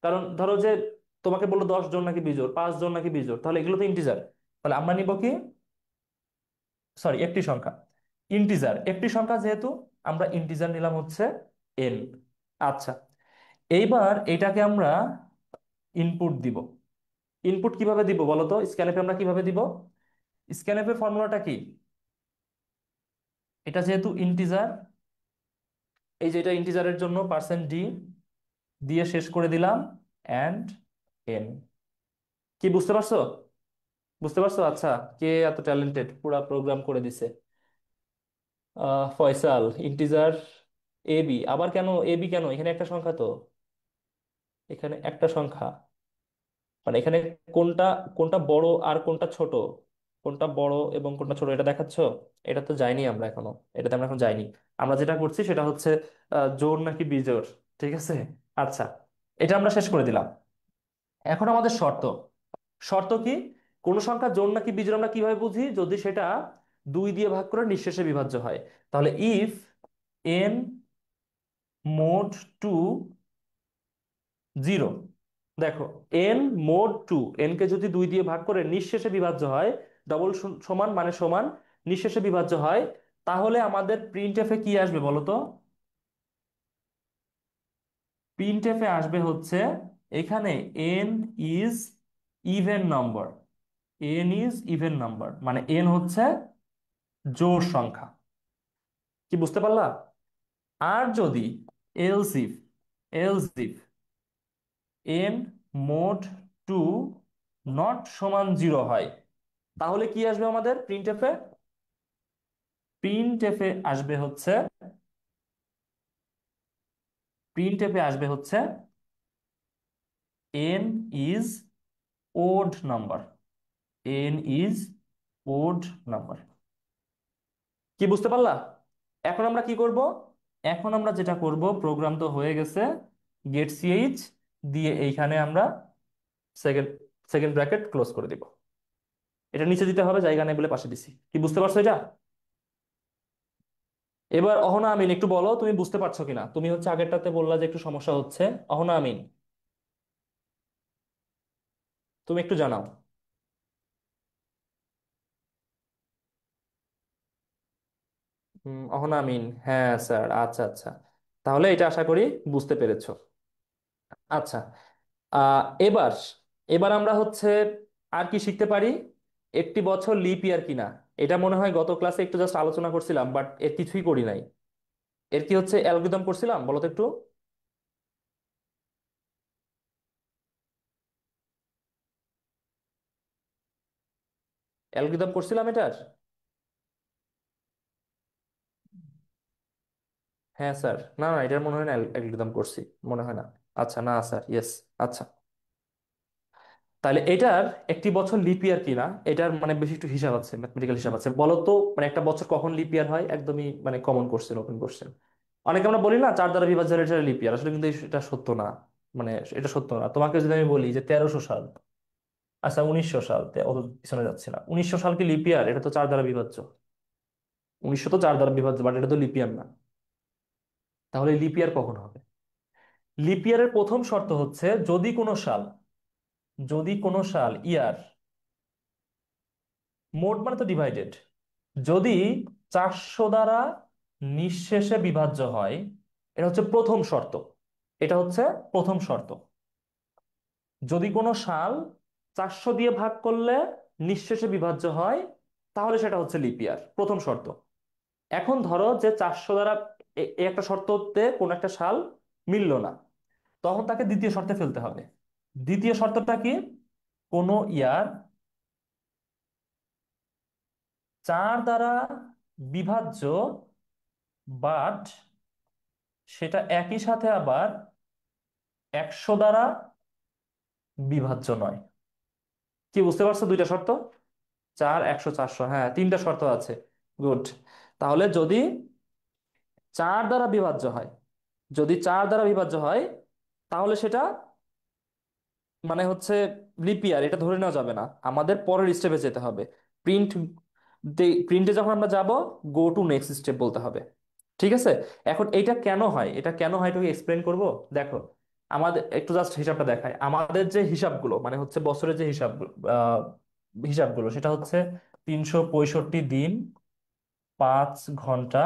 কারণ ধরো যে তোমাকে বললো 10 জন নাকি বিজোড়, 5 জন নাকি বিজোড়, তাহলে এগুলো তো ইন্টিজার। তাহলে আমরা নিব কি, সরি, একটি সংখ্যা, ইন্টিজার একটি সংখ্যা যেহেতু, আমরা ইন্টিজার নিলাম হচ্ছে এন। আচ্ছা, এইবার এটাকে আমরা ইনপুট দিব। ইনপুট কিভাবে দিব বলো তো? স্ক্যানএফে আমরা কিভাবে দিব? স্ক্যানএফের ফর্মুলাটা কি? এটা যেহেতু ইন্টিজার, এই যে এটা ইন্টিজারের জন্য পার্সেন্ট ডি দিয়ে শেষ করে দিলাম, অ্যান্ড এন। কি বুঝতে পারছো? বুঝতে পারছো? আচ্ছা, কে এত ট্যালেন্টেড, পুরা প্রোগ্রাম করে দিছে? ফয়সাল। ইন্টিজার এ বি, আবার কেন এ বি? কেন? এখানে একটা সংখ্যা তো, এখানে একটা সংখ্যা, মানে এখানে কোনটা, কোনটা বড় আর কোনটা ছোট, কোনটা বড় এবং কোনটা ছোট এটা দেখাচ্ছ? এটা তো যাইনি আমরা এখনো, এটাতে আমরা এখন যাইনি। আমরা যেটা করছি সেটা হচ্ছে জোড় নাকি বিজোড়। ঠিক আছে, আচ্ছা, এটা আমরা শেষ করে দিলাম। এখন আমাদের শর্ত, শর্ত কি? কোন সংখ্যা জোড় নাকি বিজোড় আমরা কিভাবে বুঝি? যদি সেটা 2 দিয়ে ভাগ করে নিঃশেষে বিভাজ্য হয়। তাহলে if n mod two zero, দেখো, এন মোড টু, এন কে যদি 2 দিয়ে ভাগ করে নিঃশেষে বিভাজ্য হয়, ডবল সমান মানে সমান, নিঃশেষে বিভাজ্য হয়, তাহলে আমাদের প্রিন্ট এফে কি আসবে বলো তো? প্রিন্ট এফে আসবে হচ্ছে এখানে N is even number. N is even number মানে এন হচ্ছে জোড় সংখ্যা। কি বুঝতে পারলা? আর যদি else if, else if N mod two not সমান জিরো হয়, তাহলে কি আসবে আমাদের প্রিন্ট এফে? প্রিন্ট এফে আসবে হচ্ছে, প্রিন্ট এফে আসবে হচ্ছে N is ode number, N is ode number. কি বুঝতে পারলা? এখন আমরা কি করব? এখন আমরা যেটা করব, প্রোগ্রাম তো হয়ে গেছে, গেট সিএইচ দিয়ে এইখানে আমরা সেকেন্ড, সেকেন্ড ব্র্যাকেট ক্লোজ করে দিব। এটা নিচে দিতে হবে, জায়গা নেই বলে পাশে দিছি। কি বুঝতে পারছো এটা? এবার অহনা আমিন, একটু বলো তুমি বুঝতে পারছো কিনা? তুমি হচ্ছে আগেরটাতে বললা যে একটু সমস্যা হচ্ছে। অহনা আমিন। তুমি একটু জানাও। অহনা আমিন, হ্যাঁ স্যার, আচ্ছা আচ্ছা। তাহলে এটা আশা করি বুঝতে পেরেছো। আচ্ছা, এবার এবার আমরা হচ্ছে আর কি শিখতে পারি, একটি বছর লিপ ইয়ার কিনা। এটা মনে হয় গত ক্লাসে একটু জাস্ট আলোচনা করছিলাম, বাট এর কিছুই করি নাই। এর কি হচ্ছে অ্যালগরিদম করছিলাম বলো তো একটু। অ্যালগরিদম করছিলাম এটার। হ্যাঁ স্যার, না না, এটার মনে হয় না অ্যালগরিদম করছি, মনে হয় না। আচ্ছা, না স্যার, ইয়েস। আচ্ছা, তাহলে এটার একটি বছর লিপ ইয়ার কিনা, এটার মানে বেশি একটু হিসাব আছে, ম্যাথমেটিক্যাল হিসাব আছে। বলো তো মানে একটা বছর কখন লিপ ইয়ার হয়, একদমই মানে কমন কোশ্চেন, ওপেন কোশ্চেন। অনেকে আমরা বলি না 4 দ্বারা বিভাজ্য হলে এটা লিপ ইয়ার, আসলে কিন্তু এটা সত্য না। মানে এটা সত্য না। তোমাকে যদি আমি বলি যে 1300 সাল, আচ্ছা 1900 সাল, অত পিছনে যাচ্ছে না, 1900 সাল কি লিপ ইয়ার? এটা তো 4 দ্বারা বিভাজ্য। 1900 তো 4 দ্বারা বিভাজ্য, বাট এটা তো লিপ ইয়ার না। তাহলে লিপ ইয়ার কখন হবে? লিপ ইয়ারের প্রথম শর্ত হচ্ছে যদি কোনো সাল ইয়ার, মোট মানে তো ডিভাইডেড, যদি 400 দ্বারা নিঃশেষে বিভাজ্য হয়, এটা হচ্ছে প্রথম শর্ত। এটা হচ্ছে প্রথম শর্ত। যদি কোনো সাল 400 দিয়ে ভাগ করলে নিঃশেষে বিভাজ্য হয়, তাহলে সেটা হচ্ছে লিপ ইয়ার, প্রথম শর্ত। এখন ধরো যে 400 দ্বারা এই একটা শর্ততে কোন একটা সাল মিলল না, তখন তাকে দ্বিতীয় শর্তে ফেলতে হবে। দ্বিতীয় শর্তটা কি? কোনো ইয়ার 4 দ্বারা বিভাজ্য, বাট সেটা একই সাথে আবার 100 দ্বারা বিভাজ্য নয়। কি বুঝতে পারছো দুইটা শর্ত? 4, 100, 400, হ্যাঁ, তিনটা শর্ত আছে। গুড। তাহলে যদি 4 দ্বারা বিভাজ্য হয়, যদি 4 দ্বারা বিভাজ্য হয়, তাহলে সেটা মানে হচ্ছে লিপ ইয়ার, এটা ধরে নেওয়া যাবে না। আমাদের পরের স্টেপে যেতে হবে। প্রিন্ট, প্রিন্টে যখন আমরা যাব, গো টু নেক্সট স্টেপ বলতে হবে। ঠিক আছে। এখন এটা কেন হয়, এটা কেন হয় এটাকে এক্সপ্লেন করব। দেখো, আমাদের একটু জাস্ট হিসাবটা দেখায়। আমাদের যে হিসাবগুলো মানে হচ্ছে বছরের যে হিসাবগুলো, হিসাবগুলো সেটা হচ্ছে 365 দিন, 5 ঘন্টা,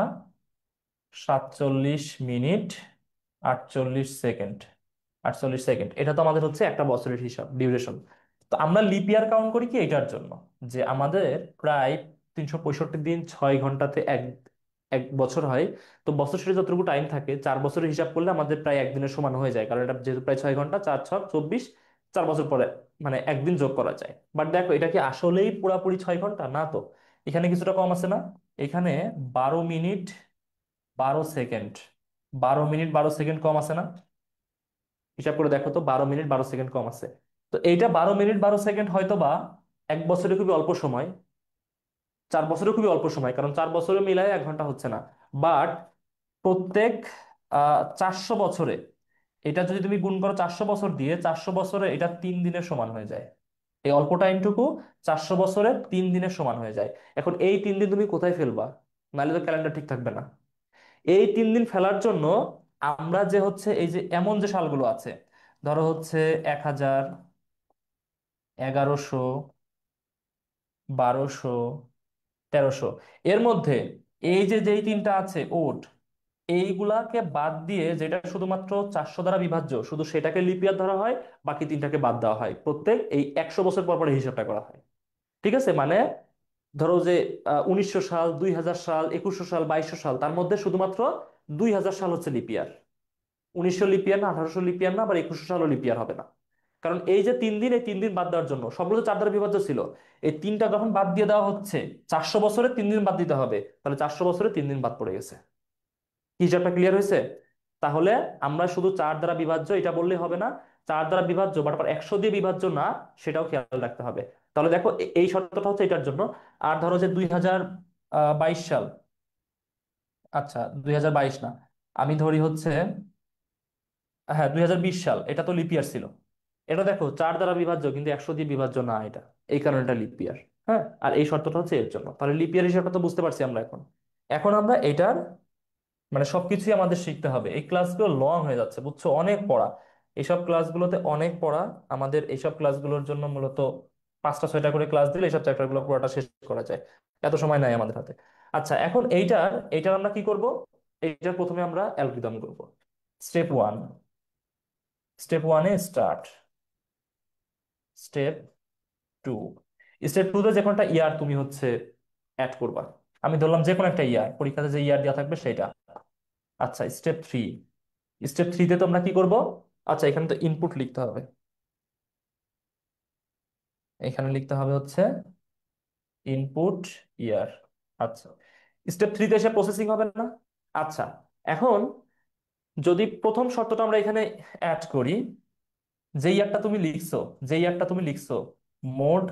47 মিনিট, 48 সেকেন্ড। 48 সেকেন্ড, এটা তো আমাদের হচ্ছে একটা বছরের হিসাব, ডিউরেশন। তো আমরা লিপ ইয়ার কাউন্ট করি কি এটার জন্য, যে আমাদের প্রায় 365 দিন 6 ঘন্টাতে এক এক বছর হয়। তো বছর শেষে যতটুকু টাইম থাকে, 4 বছরের হিসাব করলে আমাদের প্রায় একদিনের সমান হয়ে যায়, কারণ এটা যেহেতু প্রায় 6 ঘন্টা, 4 6 24, 4 বছর পরে মানে একদিন যোগ করা যায়। বাট দেখো, এটা কি আসলেই পুরাপুরি 6 ঘন্টা? না তো, এখানে কিছুটা কম আছে না। এখানে 12 মিনিট 12 সেকেন্ড, 12 মিনিট 12 সেকেন্ড কম আছে না? হিসাব করে দেখো তো, 12 মিনিট 12 সেকেন্ড কম আছে। তো এইটা 12 মিনিট 12 সেকেন্ড হয়তো বা এক বছরে খুবই অল্প সময়, 4 বছরে খুবই অল্প সময়, কারণ 4 বছরে মিলায় 1 ঘন্টা হচ্ছে না। বাট প্রত্যেক 400 বছরে, এটা যদি তুমি গুণ করো 400 বছর দিয়ে, 400 বছরে এটা 3 দিনের সমান হয়ে যায়। এই অল্প টাইমটুকু 400 বছরে 3 দিনের সমান হয়ে যায়। এখন এই 3 দিন তুমি কোথায় ফেলবা? নাহলে তো ক্যালেন্ডার ঠিক থাকবে না। এই 3 দিন ফেলার জন্য আমরা যে হচ্ছে এই যে এমন যে সালগুলো আছে, ধরো হচ্ছে 1000, 1100, 1200, 1300, এর মধ্যে এই যে যেই তিনটা আছে ওড, এইগুলাকে বাদ দিয়ে যেটা শুধুমাত্র 400 দ্বারা বিভাজ্য, শুধু সেটাকে লিপিয়ার ধরা হয়। বাকি তিনটাকে বাদ দেওয়া হয়, প্রত্যেক এই 100 বছর পর পর এই হিসাবটা করা হয়। ঠিক আছে। মানে ধরো যে 1900 সাল, 2000 সাল, 2100 সাল, 2200 সাল, তার মধ্যে শুধুমাত্র 2000 সাল হচ্ছে লিপিয়ার। 1900 লিপিয়ার না, 1800 লিপিয়ার না, আবার 2100 সালও লিপিয়ার হবে না। কারণ এই যে 3 দিন, এই 3 দিন বাদ দেওয়ার জন্য, সবগুলো তো 4 দ্বারা বিভাজ্য ছিল, এই তিনটা যখন বাদ দিয়ে দেওয়া হচ্ছে, 400 বছরে 3 দিন বাদ দিতে হবে, তাহলে 400 বছরে 3 দিন বাদ পড়ে গেছে। কি হিসাবটা ক্লিয়ার হয়েছে? তাহলে আমরা শুধু 4 দ্বারা বিভাজ্য এটা বললেই হবে না, 4 দ্বারা বিভাজ্য বাট আবার 100 দিয়ে বিভাজ্য না, সেটাও খেয়াল রাখতে হবে। তাহলে দেখো, এই শর্তটা হচ্ছে এটার জন্য। আর ধরো যে 2022 সাল, আচ্ছা 2022 না, আমি ধরি হচ্ছে, হ্যাঁ 2020 সাল, এটা তো লিপ ইয়ার ছিল। এটা দেখো 4 দ্বারা বিভাজ্য কিন্তু 100 দিয়ে বিভাজ্য না এটা, এই কারণে এটা লিপ ইয়ার। হ্যাঁ, আর এই শর্তটা হচ্ছে এর জন্য। তাহলে লিপ ইয়ার হিসাবটা তো বুঝতে পারছি আমরা এখন। এখন আমরা এটার মানে সবকিছুই আমাদের শিখতে হবে। এই ক্লাসগুলো লং হয়ে যাচ্ছে, বুঝছো, অনেক পড়া। এইসব ক্লাসগুলোতে অনেক পড়া, আমাদের এইসব ক্লাসগুলোর জন্য মূলত 5টা 6টা করে ক্লাস দিলে এইসব চ্যাপ্টারগুলো পুরোটা শেষ করা যায়। এত সময় নাই আমাদের হাতে। আচ্ছা, এখন এইটার আমরা কি করব? এইটার প্রথমে আমরা অ্যালগরিদম করব। স্টেপ 1, স্টেপ 1-এ স্টার্ট, স্টেপ 2, স্টেপ 2-তে যে কোনো একটা ইয়ার তুমি হচ্ছে অ্যাড করবা। আমি ধরলাম যে কোনো একটা ইয়ার, পরীক্ষাতে যে ইয়ার দেওয়া থাকবে সেটা। আচ্ছা, স্টেপ 3তে তো আমরা কি করব? আচ্ছা, এখানে তো ইনপুট লিখতে হবে। এখানে লিখতে হবে হচ্ছে ইনপুট ইয়ার। আচ্ছা, স্টেপ 3-তে এসে প্রসেসিং হবে না? আচ্ছা, এখন যদি প্রথম শর্তটা আমরা এখানে অ্যাড করি, যে ইয়ারটা তুমি লিখছো, যে ইয়ারটা তুমি লিখছো মোড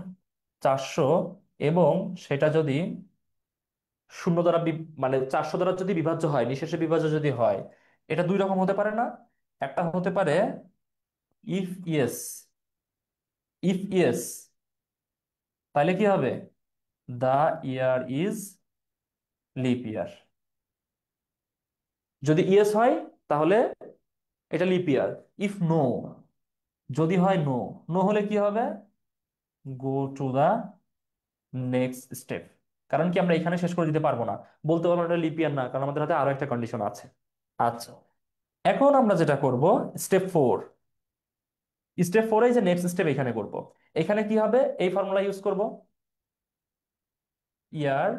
400, এবং সেটা যদি শূন্য দ্বারা মানে 400 দ্বারা যদি বিভাজ্য হয়, নিঃশেষে বিভাজ্য যদি হয়, এটা দুই রকম হতে পারে না? একটা হতে পারে ইফ ইয়েস, ইফ ইয়েস তাহলে কি হবে? দা ইয়ার ইজ লিপ ইয়ার। যদি ইয়েস হয় তাহলে এটা লিপ ইয়ার। ইফ নো, যদি হয় নো, নো হলে কি হবে? Go to the next step. কারণ কি আমরা এখানে শেষ করে দিতে পারবো না, বলতে পারবো না এটা লিপ ইয়ার না, কারণ আমাদের হাতে আরো একটা কন্ডিশন আছে। আচ্ছা, এখন আমরা যেটা করব, স্টেপ 4, স্টেপ 4 যে নেক্সট স্টেপ এখানে করব। এখানে কি হবে? এই ফর্মুলা ইউজ করব, ইয়ার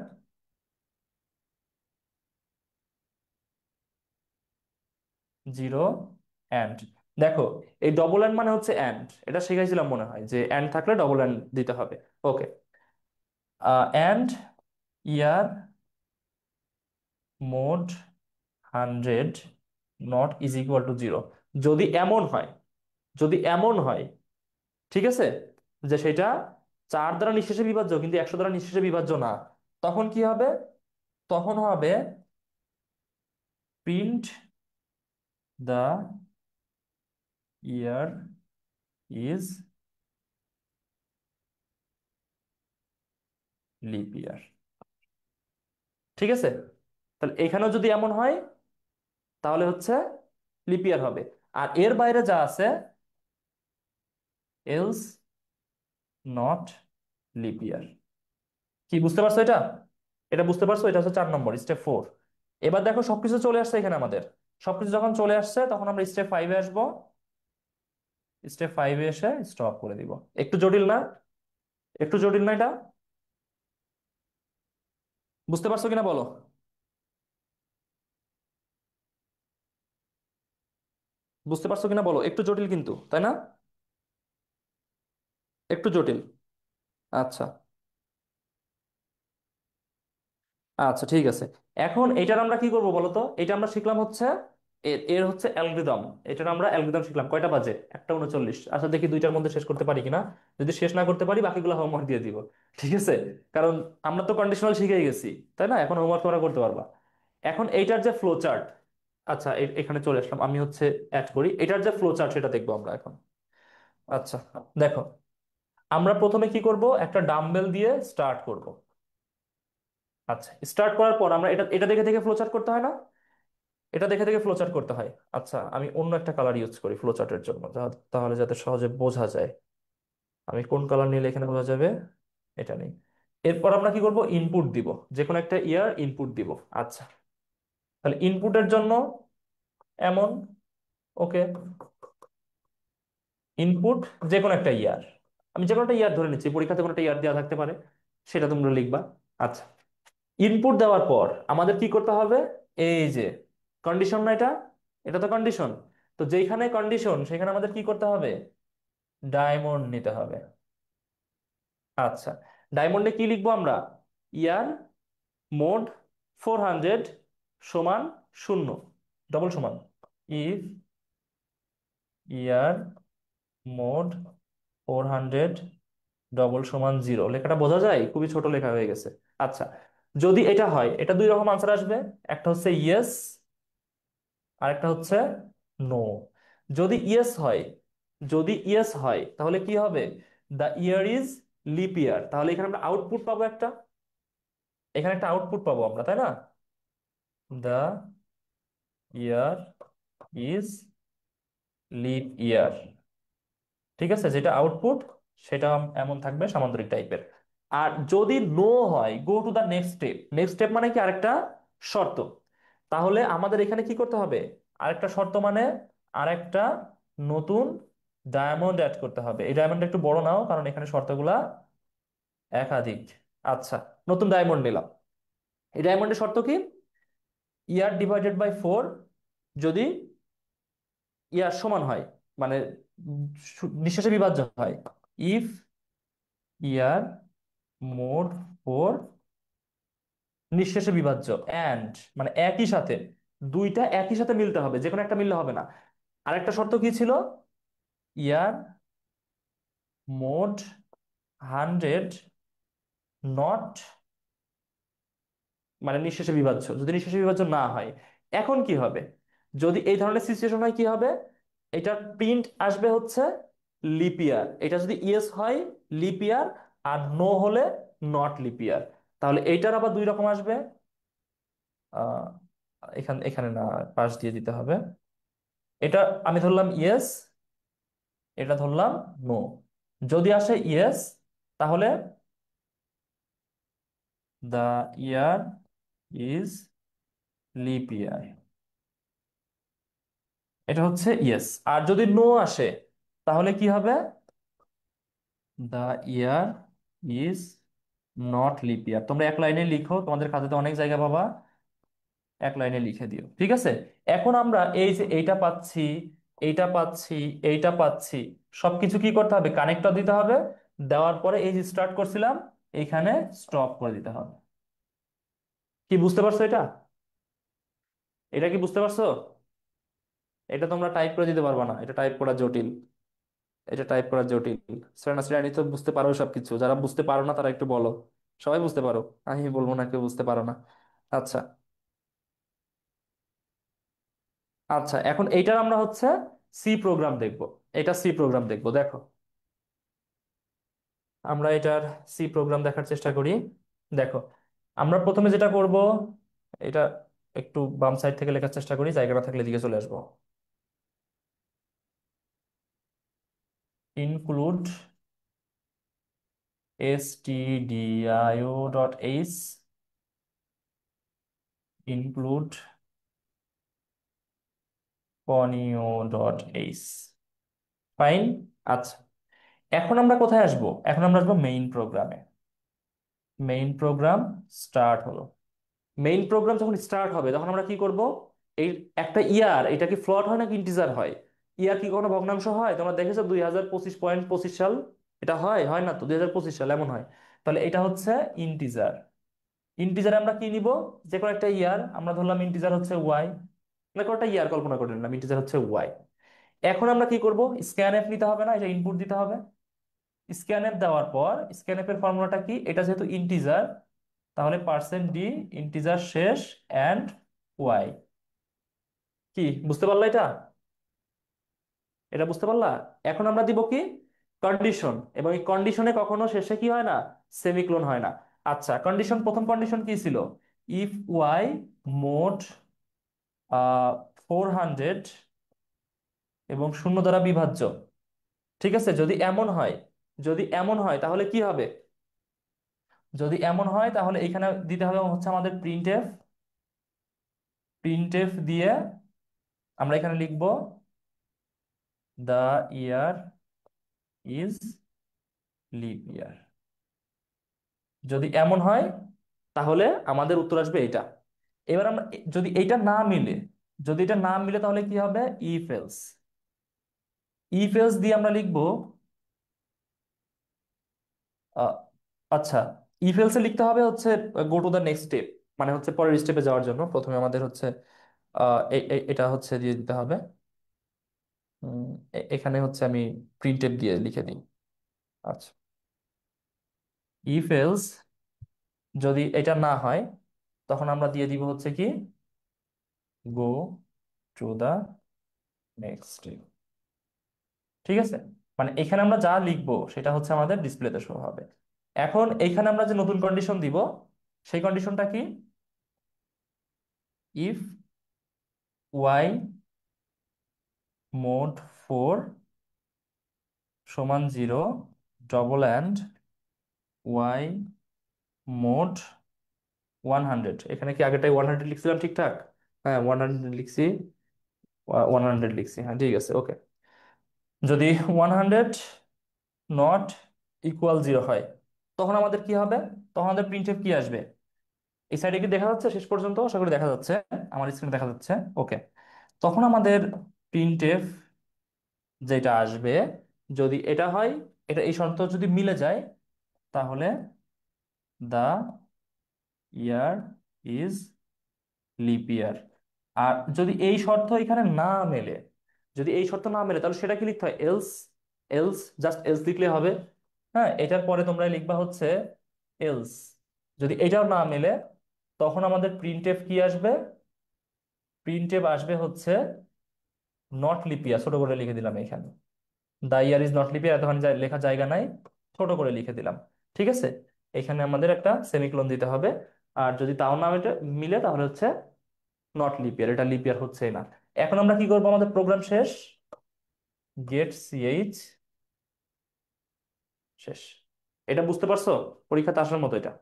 জিরো অ্যান্ড। দেখো, এই ডবল অ্যান্ড মানে হচ্ছে অ্যান্ড, এটা শিখাইছিলাম মনে হয় যে অ্যান্ড থাকলে ডবল অ্যান্ড দিতে হবে। Okay, and year mod 100 not is equal to 0। যদি এমন হয়, যদি এমন হয়, ঠিক আছে, যে সেটা 4 দ্বারা নিঃশেষে বিভাজ্য কিন্তু 100 দ্বারা নিঃশেষে বিভাজ্য না, তখন কি হবে? তখন হবে print the year is lip ইয়ার। ঠিক আছে, তাহলে এখানেও যদি এমন হয় তাহলে হচ্ছে লিপ ইয়ার হবে। আর এর বাইরে যা আছে, এলস নট লিপ ইয়ার। কি বুঝতে পারছো এটা? এটা বুঝতে পারছো? এটা হচ্ছে 4 নম্বর, স্টেপ 4। এবার দেখো সবকিছু চলে আসছে এখানে আমাদের। সবকিছু যখন চলে আসছে তখন আমরা স্টেপ 5-এ আসবো। স্টেপ 5-এ এসে স্টপ করে দিব। একটু জটিল না? একটু জটিল না এটা? বুঝতে পারছো কিনা বলো? বুঝতে পারছো কিনা বলো? একটু জটিল কিন্তু, তাই না? একটু জটিল। আচ্ছা, আচ্ছা, ঠিক আছে। এখন এটার আমরা কি করব বলো তো? এটা আমরা শিখলাম হচ্ছে এর এর হচ্ছে অ্যালগরিদম। এটার আমরা অ্যালগরিদম শিখলাম। কয়টা বাজে? 1:39। আচ্ছা, দেখি 2টার মধ্যে শেষ করতে পারি কিনা। যদি শেষ না করতে পারি বাকিগুলো হোমওয়ার্ক দিয়ে দিব। ঠিক আছে? কারণ আমরা তো কন্ডিশনাল শিখে গেছি, তাই না? এখন হোমওয়ার্ক তোমরা করতে পারবা। এখন এইটার যে ফ্লো চার্ট, আচ্ছা এখানে চলে আসলাম, আমি হচ্ছে অ্যাড করি। এটার যে ফ্লো চার্ট সেটা দেখবো আমরা এখন। আচ্ছা, দেখো, আমরা প্রথমে কি করব? একটা ডাম্বেল দিয়ে স্টার্ট করব। আচ্ছা, স্টার্ট করার পর আমরা এটা এটা দেখে দেখে ফ্লো চার্ট করতে হয় না? এটা দেখে দেখে ফ্লোচার্ট করতে হয়। আচ্ছা, আমি অন্য একটা কালার ইউজ করি ফ্লোচার্টের জন্য, তাহলে যাতে সহজে বোঝা যায়। আমি কোন কালার নিলে এখানে বোঝা যাবে? এটা নেই। এরপর আমরা কি করব? ইনপুট দিব, যে কোনো একটা ইয়ার ইনপুট দিব। আচ্ছা, তাহলে ইনপুটের জন্য এমন, ওকে, ইনপুট যে কোনো একটা ইয়ার। আমি যে কোনো একটা ইয়ার ধরে নিচ্ছি, পরীক্ষাতে কোনো একটা ইয়ার দেওয়া থাকতে পারে, সেটা তোমরা লিখবা। আচ্ছা, ইনপুট দেওয়ার পর আমাদের কি করতে হবে? এই যে কন্ডিশন না এটা, এটা তো কন্ডিশন। তো যেখানে কন্ডিশন সেখানে আমাদের কি করতে হবে? ডায়মন্ড নিতে হবে। আচ্ছা, ডায়মন্ডে কি লিখবো আমরা? ইয়ার মোড 400 সমান 0, ডবল সমান। ইফ ইয়ার মোড 400 ডবল সমান 0, লেখাটা বোঝা যায়? খুবই ছোট লেখা হয়ে গেছে। আচ্ছা, যদি এটা হয়, এটা দুই রকম আনসার আসবে। একটা হচ্ছে ইয়েস, আর একটা হচ্ছে নো। যদি ইয়েস হয়, যদি ইয়েস হয় তাহলে কি হবে? দ্য ইয়ার ইজ লিপ ইয়ার। তাহলে এখানে আমরা আউটপুট পাবো একটা, এখানে একটা আউটপুট পাবো আমরা, তাই না? দ্য ইয়ার ইজ লিপ ইয়ার। ঠিক আছে, যেটা আউটপুট সেটা এমন থাকবে, সামান্তরিক টাইপের। আর যদি নো হয়, go to the next step. Next step মানে কি? আরেকটা শর্ত। তাহলে আমাদের এখানে কি করতে হবে? আরেকটা শর্ত মানে আরেকটা নতুন ডায়মন্ড অ্যাড করতে হবে। এই ডায়মন্ড একটু বড় নাও, কারণ এখানে শর্তগুলা একাধিক। আচ্ছা, নতুন ডায়মন্ড নিলাম। এই ডায়মন্ডের শর্ত কি? ইয়ার ডিভাইডেড বাই 4 যদি ইয়ার সমান হয়, মানে নিঃশেষে বিভাজ্য হয়। ইফ ইয়ার মোড 4 নিঃশেষে বিভাজ্য, অ্যান্ড মানে একই সাথে, দুইটা একই সাথে মিলতে হবে, যে কোনো একটা মিললে হবে না। আরেকটা শর্ত কি ছিল? ইয়ার মোড 100 নট, মানে নিঃশেষে বিভাজ্য, যদি নিঃশেষে বিভাজ্য না হয়। এখন কি হবে? যদি এই ধরনের সিচুয়েশন হয়, কি হবে? এটার প্রিন্ট আসবে হচ্ছে লিপিয়ার। এটা যদি ইয়েস হয় লিপিয়ার, আর নো হলে নট লিপিয়ার। তাহলে এইটার আবার দুই রকম আসবে। আহ এখানে এখানে না, পাশ দিয়ে দিতে হবে। এটা আমি ধরলাম ইয়েস, এটা ধরলাম নো। যদি আসে ইয়েস, তাহলে দ্য ইয়ার ইজ লিপ ইয়ার, এটা হচ্ছে ইয়েস। আর যদি নো আসে, তাহলে কি হবে? The year is not lip ইয়ার। তোমরা এক লাইনে লিখো, তোমাদের খাতাতে অনেক জায়গা পাবা, এক লাইনে লিখে দিও। ঠিক আছে। এখন আমরা এই যে এইটা পাচ্ছি, এইটা পাচ্ছি, এইটা পাচ্ছি, সবকিছু কি করতে হবে? কানেক্টর দিতে হবে। দেওয়ার পরে এই যে স্টার্ট করছিলাম, এইখানে স্টপ করে দিতে হবে। কি বুঝতে পারছো এটা? এটা কি বুঝতে পারছো? এটা তোমরা টাইপ করে দিতে পারবা না, এটা টাইপ করা জটিল। এটা টাইপ করা জটিল। শ্রেণী শ্রেণী তো বুঝতে পারো সবকিছু, যারা বুঝতে পারো না তারা একটু বলো। সবাই বুঝতে পারো, আমি বলবো না কেউ বুঝতে পারো না। আচ্ছা। আচ্ছা, এখন এইটার আমরা হচ্ছে সি প্রোগ্রাম দেখব। এটা সি প্রোগ্রাম দেখবো, দেখো। আমরা এটার সি প্রোগ্রাম দেখার চেষ্টা করি। দেখো, আমরা প্রথমে যেটা করব, এটা একটু বাম সাইড থেকে লেখার চেষ্টা করি, জায়গা না থাকলে দিকে চলে আসবো। Include stdio.h, include conio.h। Fine. আচ্ছা, এখন আমরা কোথায় আসবো? এখন আমরা আসবো মেইন প্রোগ্রামে। মেইন প্রোগ্রাম স্টার্ট হলো। মেইন প্রোগ্রাম যখন স্টার্ট হবে, তখন আমরা কি করব? এই একটা ইয়ার, এটা কি ফ্লোট হয় নাকি ইন্টিজার হয়? ইয়ার কি কোনো ভগ্নাংশ হয়? তোমরা দেখেছো 2025.25 সাল? এটা হয়? হয় না তো, 2025 সাল এমন হয়। তাহলে এটা হচ্ছে ইন্টিজার। ইন্টিজার আমরা কি নিব? যে কোনো একটা ইয়ার আমরা ধরলাম, ইন্টিজার হচ্ছে ওয়াই। মানে কোনো একটা ইয়ার কল্পনা করে নিলাম, ইন্টিজার হচ্ছে ওয়াই। এখন আমরা কি করব? স্ক্যানএফ নিতে হবে না, এটা ইনপুট দিতে হবে। স্ক্যানএফ দেওয়ার পর, স্ক্যানএফ এর ফর্মুলাটা কি? এটা যেহেতু ইন্টিজার, তাহলে পার্সেন্ট ডি, ইন্টিজার শেষ, অ্যান্ড ওয়াই। কি বুঝতে পারলা এটা? এটা বুঝতে পারলা? এখন আমরা দিব কি? কন্ডিশন। এবং এই কন্ডিশনে কখনো শেষে কি হয় না? সেমিক্লোন হয় না। আচ্ছা, কন্ডিশন, প্রথম কন্ডিশন কি ছিল? ইফ ওয়াই মোট 400 এবং শূন্য দ্বারা বিভাজ্য। ঠিক আছে, যদি এমন হয়, যদি এমন হয় তাহলে কি হবে? যদি এমন হয় তাহলে এখানে দিতে হবে হচ্ছে আমাদের প্রিন্টএফ। প্রিন্টএফ দিয়ে আমরা এখানে লিখব দ্য ইয়ার ইজ লিপ ইয়ার। যদি এমন হয়, তাহলে আমাদের উত্তর আসবে এটা। এবার আমরা যদি এটা না মিলে, যদি এটা না মিলে তাহলে কি হবে? If else. ইফ এলস দিয়ে আমরা লিখবো আহ, আচ্ছা, ইফ এলসে লিখতে হবে হচ্ছে go to the next step, মানে হচ্ছে পরের স্টেপে যাওয়ার জন্য প্রথমে আমাদের হচ্ছে এটা হচ্ছে দিয়ে দিতে হবে। উম, এখানে হচ্ছে আমি প্রিন্টএফ দিয়ে লিখে দিই। আচ্ছা, ইফ এলস যদি এটা না হয়, তখন আমরা দিয়ে দিব হচ্ছে কি, go to the next step. ঠিক আছে, মানে এখানে আমরা যা লিখবো সেটা হচ্ছে আমাদের ডিসপ্লেতে শো হবে। এখন এইখানে আমরা যে নতুন কন্ডিশন দিব, সেই কন্ডিশনটা কি? ইফ ওয়াই মোড ফোর সমান zero, double and Y mod 100। এখানে কি আগেটাই 100 লিখছিলাম ঠিকঠাক? হ্যাঁ, 100 লিখছি। 100 লিখছি, হ্যাঁ ঠিক আছে, ওকে। যদি 100 নট ইকুয়াল জিরো হয়, তখন আমাদের কি হবে? তখন আমাদের প্রিন্টএফ কি আসবে? এই সাইডে কি দেখা যাচ্ছে শেষ পর্যন্ত? আশা করি দেখা যাচ্ছে, আমার স্ক্রিনে দেখা যাচ্ছে। ওকে, তখন আমাদের প্রিন্টএফ যেটা আসবে, যদি এটা হয়, এটা এই শর্ত যদি মিলে যায়, তাহলে দা ইয়ার ইজ লিপ ইয়ার। আর যদি এই শর্ত এখানে না মেলে, যদি এই শর্ত না মেলে, তাহলে সেটা কি লিখতে হয়? এলস। এলস, জাস্ট এলস লিখলে হবে। হ্যাঁ, এটার পরে তোমরা লিখবা হচ্ছে এলস। যদি এটাও না মেলে, তখন আমাদের প্রিন্টএফ কি আসবে? প্রিন্টএফ আসবে হচ্ছে নট লিপ ইয়ার, ছোট করে লিখে দিলাম এখানে। দা ইয়ার ইজ নট লিপ ইয়ার, এতখানি লেখা জায়গা নাই, ছোট করে লিখে দিলাম। ঠিক আছে, এখানে আমাদের একটা সেমিকোলন দিতে হবে। আর যদি তাও না মিলে, তাহলে হচ্ছে নট লিপ ইয়ার, এটা লিপ ইয়ার হচ্ছেই না। এখন আমরা কি করবো? আমাদের প্রোগ্রাম শেষ, গেট সিএইচ শেষ। এটা বুঝতে পারছো? পরীক্ষাতে আসার মতো এটা।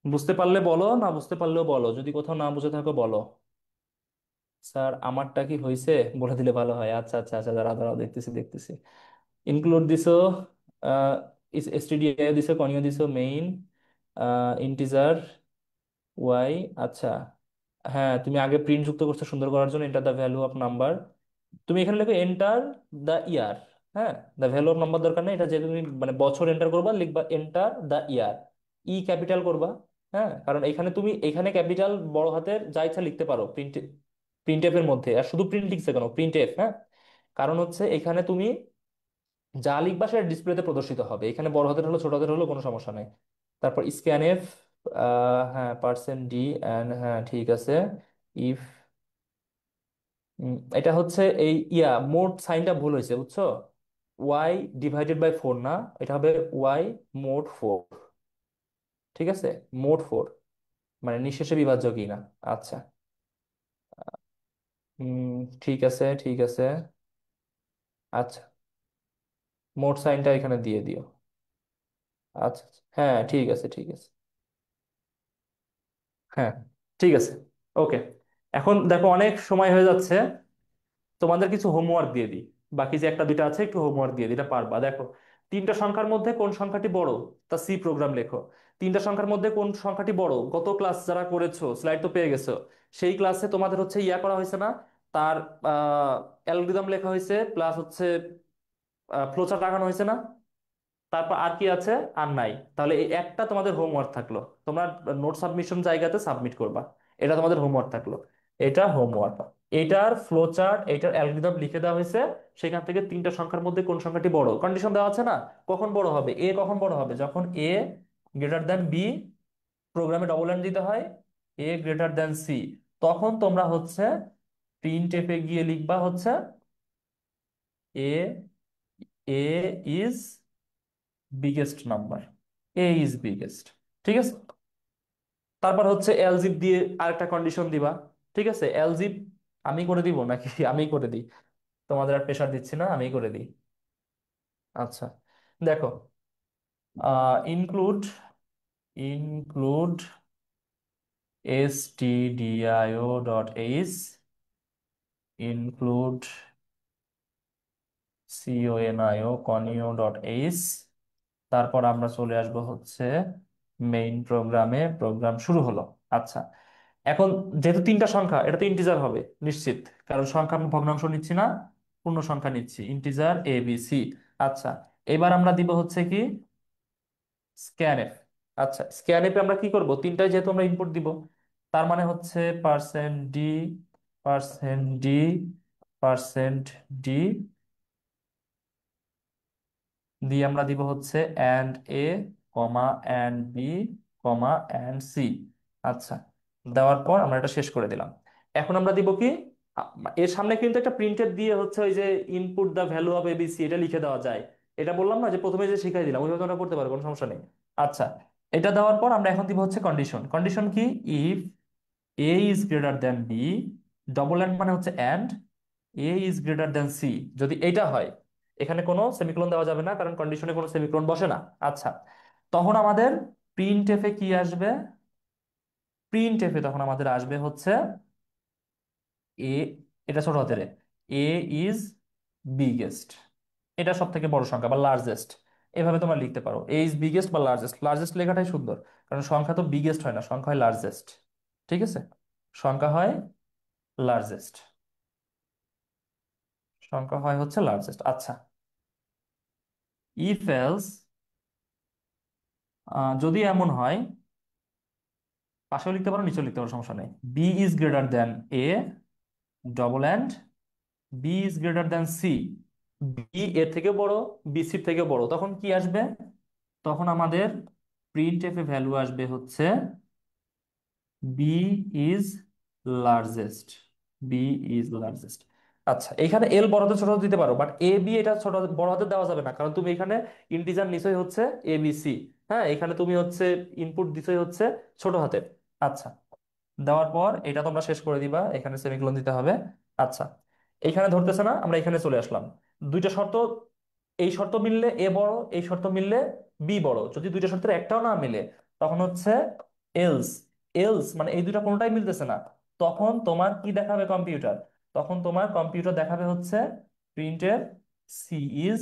বুঝতে পারলে বলো, না বুঝতে পারলেও বলো, যদি কোথাও না বুঝে থাকো বলো। স্যার আমারটা কি হয়েছে বলে দিলে ভালো হয়। আচ্ছা আচ্ছা আচ্ছা, দাঁড়াও দাঁড়াও, দেখতেছি দেখতেছি। ইনক্লুড দিছো, এসটিডিআই দিছো, কনিও দিছো, মেইন ইন্টিজার ওয়াই। আচ্ছা, হ্যাঁ তুমি আগে প্রিন্ট যুক্ত করছো সুন্দর করার জন্য, enter the value of number. তুমি এখানে লিখো এন্টার দ্য ইয়ার। হ্যাঁ, দ্য ভ্যালু অফ নাম্বার দরকার নেই, এটা যে তুমি মানে বছর এন্টার করবা, লিখবা enter the year. E capital করবা। হ্যাঁ, কারণ এখানে তুমি এখানে ক্যাপিটাল বড় হাতের যা ইচ্ছা লিখতে পারো প্রিন্ট এফ এর মধ্যে। আর শুধু প্রিন্ট লিখছে কেন? প্রিন্ট এফ, হ্যাঁ, কারণ হচ্ছে এখানে তুমি যা লিখবা সেটা ডিসপ্লেতে প্রদর্শিত হবে। এখানে বড় হাতের হলো ছোট হাতের হলো কোনো সমস্যা নাই। তারপর স্ক্যানএফ, হ্যাঁ পার্সেন্ট ডি অ্যান্ড, হ্যাঁ ঠিক আছে, ইফ, এটা হচ্ছে এই মোড সাইনটা ভুল হয়েছে বুঝছো? ওয়াই ডিভাইডেড বাই ফোর না, এটা হবে ওয়াই মোড ফোর। ঠিক আছে, মোড ফোর মানে নিঃশেষে বিভাজ্য কি না। আচ্ছা, ঠিক আছে ঠিক আছে। আচ্ছা, মোড সাইনটা এখানে দিয়ে দিও। আচ্ছা আচ্ছা, হ্যাঁ ঠিক আছে ঠিক আছে। হ্যাঁ ঠিক আছে, ওকে। এখন দেখো অনেক সময় হয়ে যাচ্ছে, তোমাদের কিছু হোমওয়ার্ক দিয়ে দিই। বাকি যে একটা দুইটা আছে একটু হোমওয়ার্ক দিয়ে দিই, এটা পারবা। দেখো, তিনটা সংখ্যার মধ্যে কোন সংখ্যাটি বড়, তা সি প্রোগ্রাম লেখো। তিনটা সংখ্যার মধ্যে কোন সংখ্যাটি বড়, গত ক্লাস যারা করেছো স্লাইড তো পেয়ে গেছো, সেই ক্লাসে তোমাদের হচ্ছে করা হয়েছে না, তার অ্যালগরিদম লেখা হয়েছে, প্লাস হচ্ছে ফ্লোচার্ট আঁকানো হয়েছে না। তারপর আর কি আছে? আর নাই। তাহলে এই একটা তোমাদের হোমওয়ার্ক থাকলো, তোমরা নোট সাবমিশন জায়গাতে সাবমিট করবা। এটা তোমাদের হোমওয়ার্ক থাকলো, এটা হোমওয়ার্ক। এটার ফ্লো চার্ট, এটার অ্যালগরিদম লিখে দেওয়া হয়েছে। সেখান থেকে তিনটা সংখ্যার মধ্যে কোন সংখ্যাটি বড়, কন্ডিশন দেওয়া আছে না, কখন বড় হবে, কখন বড় হবে, যখন গ্রেটার দ্যান বি, প্রোগ্রামে ডবল এন্ড দিতে হয়, গ্রেটার দ্যান সি। তখন তোমরা হচ্ছে প্রিন্ট এফে গিয়ে লিখবা হচ্ছে a a is biggest number, is biggest. ঠিক আছে, তারপর হচ্ছে এলজিব দিয়ে আরেকটা কন্ডিশন দিবা। ঠিক আছে, এলজিব আমি করে দিব নাকি? আমি করে দিই, তোমাদের আর প্রেশার দিচ্ছি না, আমি করে দিই। আচ্ছা, দেখো, include include stdio dot H, include conio dot H. তারপর আমরা চলে আসবো হচ্ছে মেইন প্রোগ্রামে, প্রোগ্রাম শুরু হলো। আচ্ছা, এখন যেহেতু তিনটা সংখ্যা, এটা তো ইন্টিজার হবে নিশ্চিত, কারণ সংখ্যা আমরা ভগ্নাংশ নিচ্ছি না, পূর্ণ সংখ্যা নিচ্ছি, ইন্টিজার এ বি সি। আচ্ছা, এবার আমরা দিব হচ্ছে কি স্ক্যানএফ। আচ্ছা, স্ক্যানএফে আমরা কি করব? তিনটায় যেহেতু আমরা ইনপুট দিব, তার মানে হচ্ছে percent D, percent D, percent D দিয়ে আমরা দিব হচ্ছে and A, comma and B, comma and C. আচ্ছা, দেওয়ার পর আমরা এটা শেষ করে দিলাম। এখন আমরা দিব কি, এর সামনে কিন্তু একটা প্রিন্টেড দিয়ে হচ্ছে ওই যে input the value of ABC, এটা লিখে দেওয়া যায়। এটা বললাম না যে প্রথমে যে শিখাই দিলাম, ওইভাবে তোমরা করতে পারো, কোনো সমস্যা নেই। আচ্ছা, এটা দেওয়ার পর আমরা এখন দিব হচ্ছে কন্ডিশন। কন্ডিশন কি? If A is greater than B, double and মানে হচ্ছে and, A is greater than C, যদি এইটা হয়, এখানে কোনো সেমিকোলন দেওয়া যাবে না কারণ কন্ডিশনে কোনো সেমিকোলন বসে না। আচ্ছা, তখন আমাদের প্রিন্ট এফে কি আসবে? প্রিন্ট এফে তখন আমাদের আসবে হচ্ছে এ, এটা ছোট হাতের এ ইজ বিগেস্ট, এটা সব থেকে বড় সংখ্যা বা লার্জেস্ট, এভাবে তোমরা লিখতে পারো। এ ইজ বিগেস্ট বা লার্জেস্ট, লার্জেস্ট লেখাটাই সুন্দর, কারণ সংখ্যা তো বিগেস্ট হয় না, সংখ্যা হয় লার্জেস্ট। ঠিক আছে, সংখ্যা হয় লার্জেস্ট, সংখ্যা হয় হচ্ছে লার্জেস্ট। আচ্ছা, ইফ এলস, যদি এমন হয়, পাশেও লিখতে পারো নিচেও লিখতে পারো, সমস্যা নেই। B is greater than A, double and B is greater than C, B এর থেকে বড়, বি সির থেকে বড়, তখন কি আসবে? তখন আমাদের প্রিন্ট এফ এ ভ্যালু আসবে হচ্ছে B is largest, B is largest. আচ্ছা, এখানে এল বড় হাতে ছোট হাতে দিতে পারো, বাট এ বি এটা ছোট বড় হাতে দেওয়া যাবে না, কারণ তুমি এখানে ইন্টিজার নিশ্চয়ই হচ্ছে এ বি সি। হ্যাঁ, এখানে তুমি হচ্ছে ইনপুট দিছই হচ্ছে ছোট হাতের। আচ্ছা, দেওয়ার পর এটা তোমরা শেষ করে দিবা, এখানে সেমিকোলন দিতে হবে। আচ্ছা, এখানে ধরতেছে না, আমরা এখানে চলে আসলাম। দুইটা শর্ত, এই শর্ত মিললে এ বড়, এই শর্ত মিললে বি বড়, যদি দুইটা শর্তের একটাও না মিলে তখন হচ্ছে এলস। এলস মানে এই দুইটা কোনোটাই মিলতেছে না, তখন তোমার কি দেখাবে কম্পিউটার? তখন তোমার কম্পিউটার দেখাবে হচ্ছে প্রিন্টের সি ইজ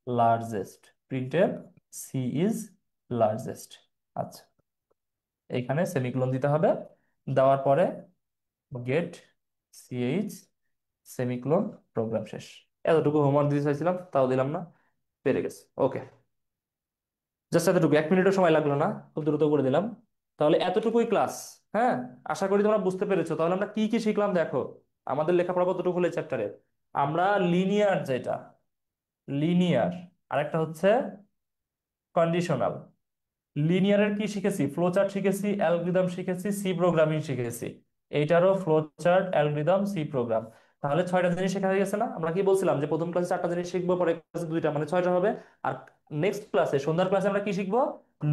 লার্জেস্ট, প্রিন্টের সি ইজ লার্জেস্ট। আচ্ছা, এখানে সেমিকোলন দিতে হবে, দেওয়ার পরে গেট সিএইচ সেমিকোলন, প্রোগ্রাম শেষ। এতটুকু হোমওয়ার্ক দিতে চাইছিলাম, তাও দিলাম না, পেরে গেছে। ওকে, জাস্ট এতটুকু, 1 মিনিটও সময় লাগলো না, খুব দ্রুত করে দিলাম। তাহলে এতটুকুই ক্লাস। হ্যাঁ, আশা করি তোমরা বুঝতে পেরেছো। তাহলে আমরা কি কি শিখলাম দেখো, আমাদের লেখাপড়া কতটুকু হলো চ্যাপ্টারে। আমরা লিনিয়ার, যেটা লিনিয়ার, আরেকটা হচ্ছে কন্ডিশনাল। লিনিয়ারের কি শিখেছি? ফ্লো চার্ট শিখেছি, অ্যালগরিদম শিখেছি, সি প্রোগ্রামিং শিখেছি। এইটারও flow chart, algorithm, C program. তাহলে 6টা জিনিস শেখা হয়ে গেছে না? আমরা কি বলছিলাম যে প্রথম ক্লাসে 4টা জিনিস শিখবো, পরে ক্লাসে 2টা, মানে 6টা হবে। আর নেক্সট ক্লাসে, সন্ধ্যার ক্লাসে আমরা কি শিখবো?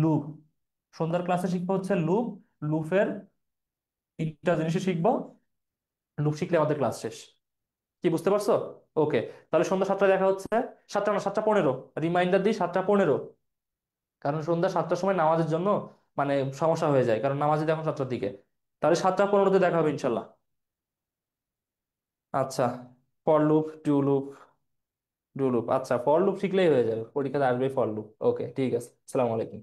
লুপ। সন্ধ্যার ক্লাসে শিখবো হচ্ছে লুপ। লুপের 3টা জিনিসই শিখবো। লুপ শিখলে আমাদের ক্লাস শেষ। কি বুঝতে পারছো? ওকে, তাহলে সন্ধ্যা 7টায় দেখা হচ্ছে। 7টা না, 7টা 15, রিমাইন্ডার দিই 7টা 15, কারণ সন্ধ্যা 7টার সময় নামাজের জন্য মানে সমস্যা হয়ে যায়, কারণ নামাজে এখন 7টার দিকে। তাহলে 7টা 15তে দেখা হবে ইনশাল্লাহ। আচ্ছা, for loop, do loop, do loop, আচ্ছা ফর লুপ শিখলেই হয়ে যাবে, পরীক্ষাতে আসবে ফর লুপ। ওকে, ঠিক আছে, আসসালামু আলাইকুম।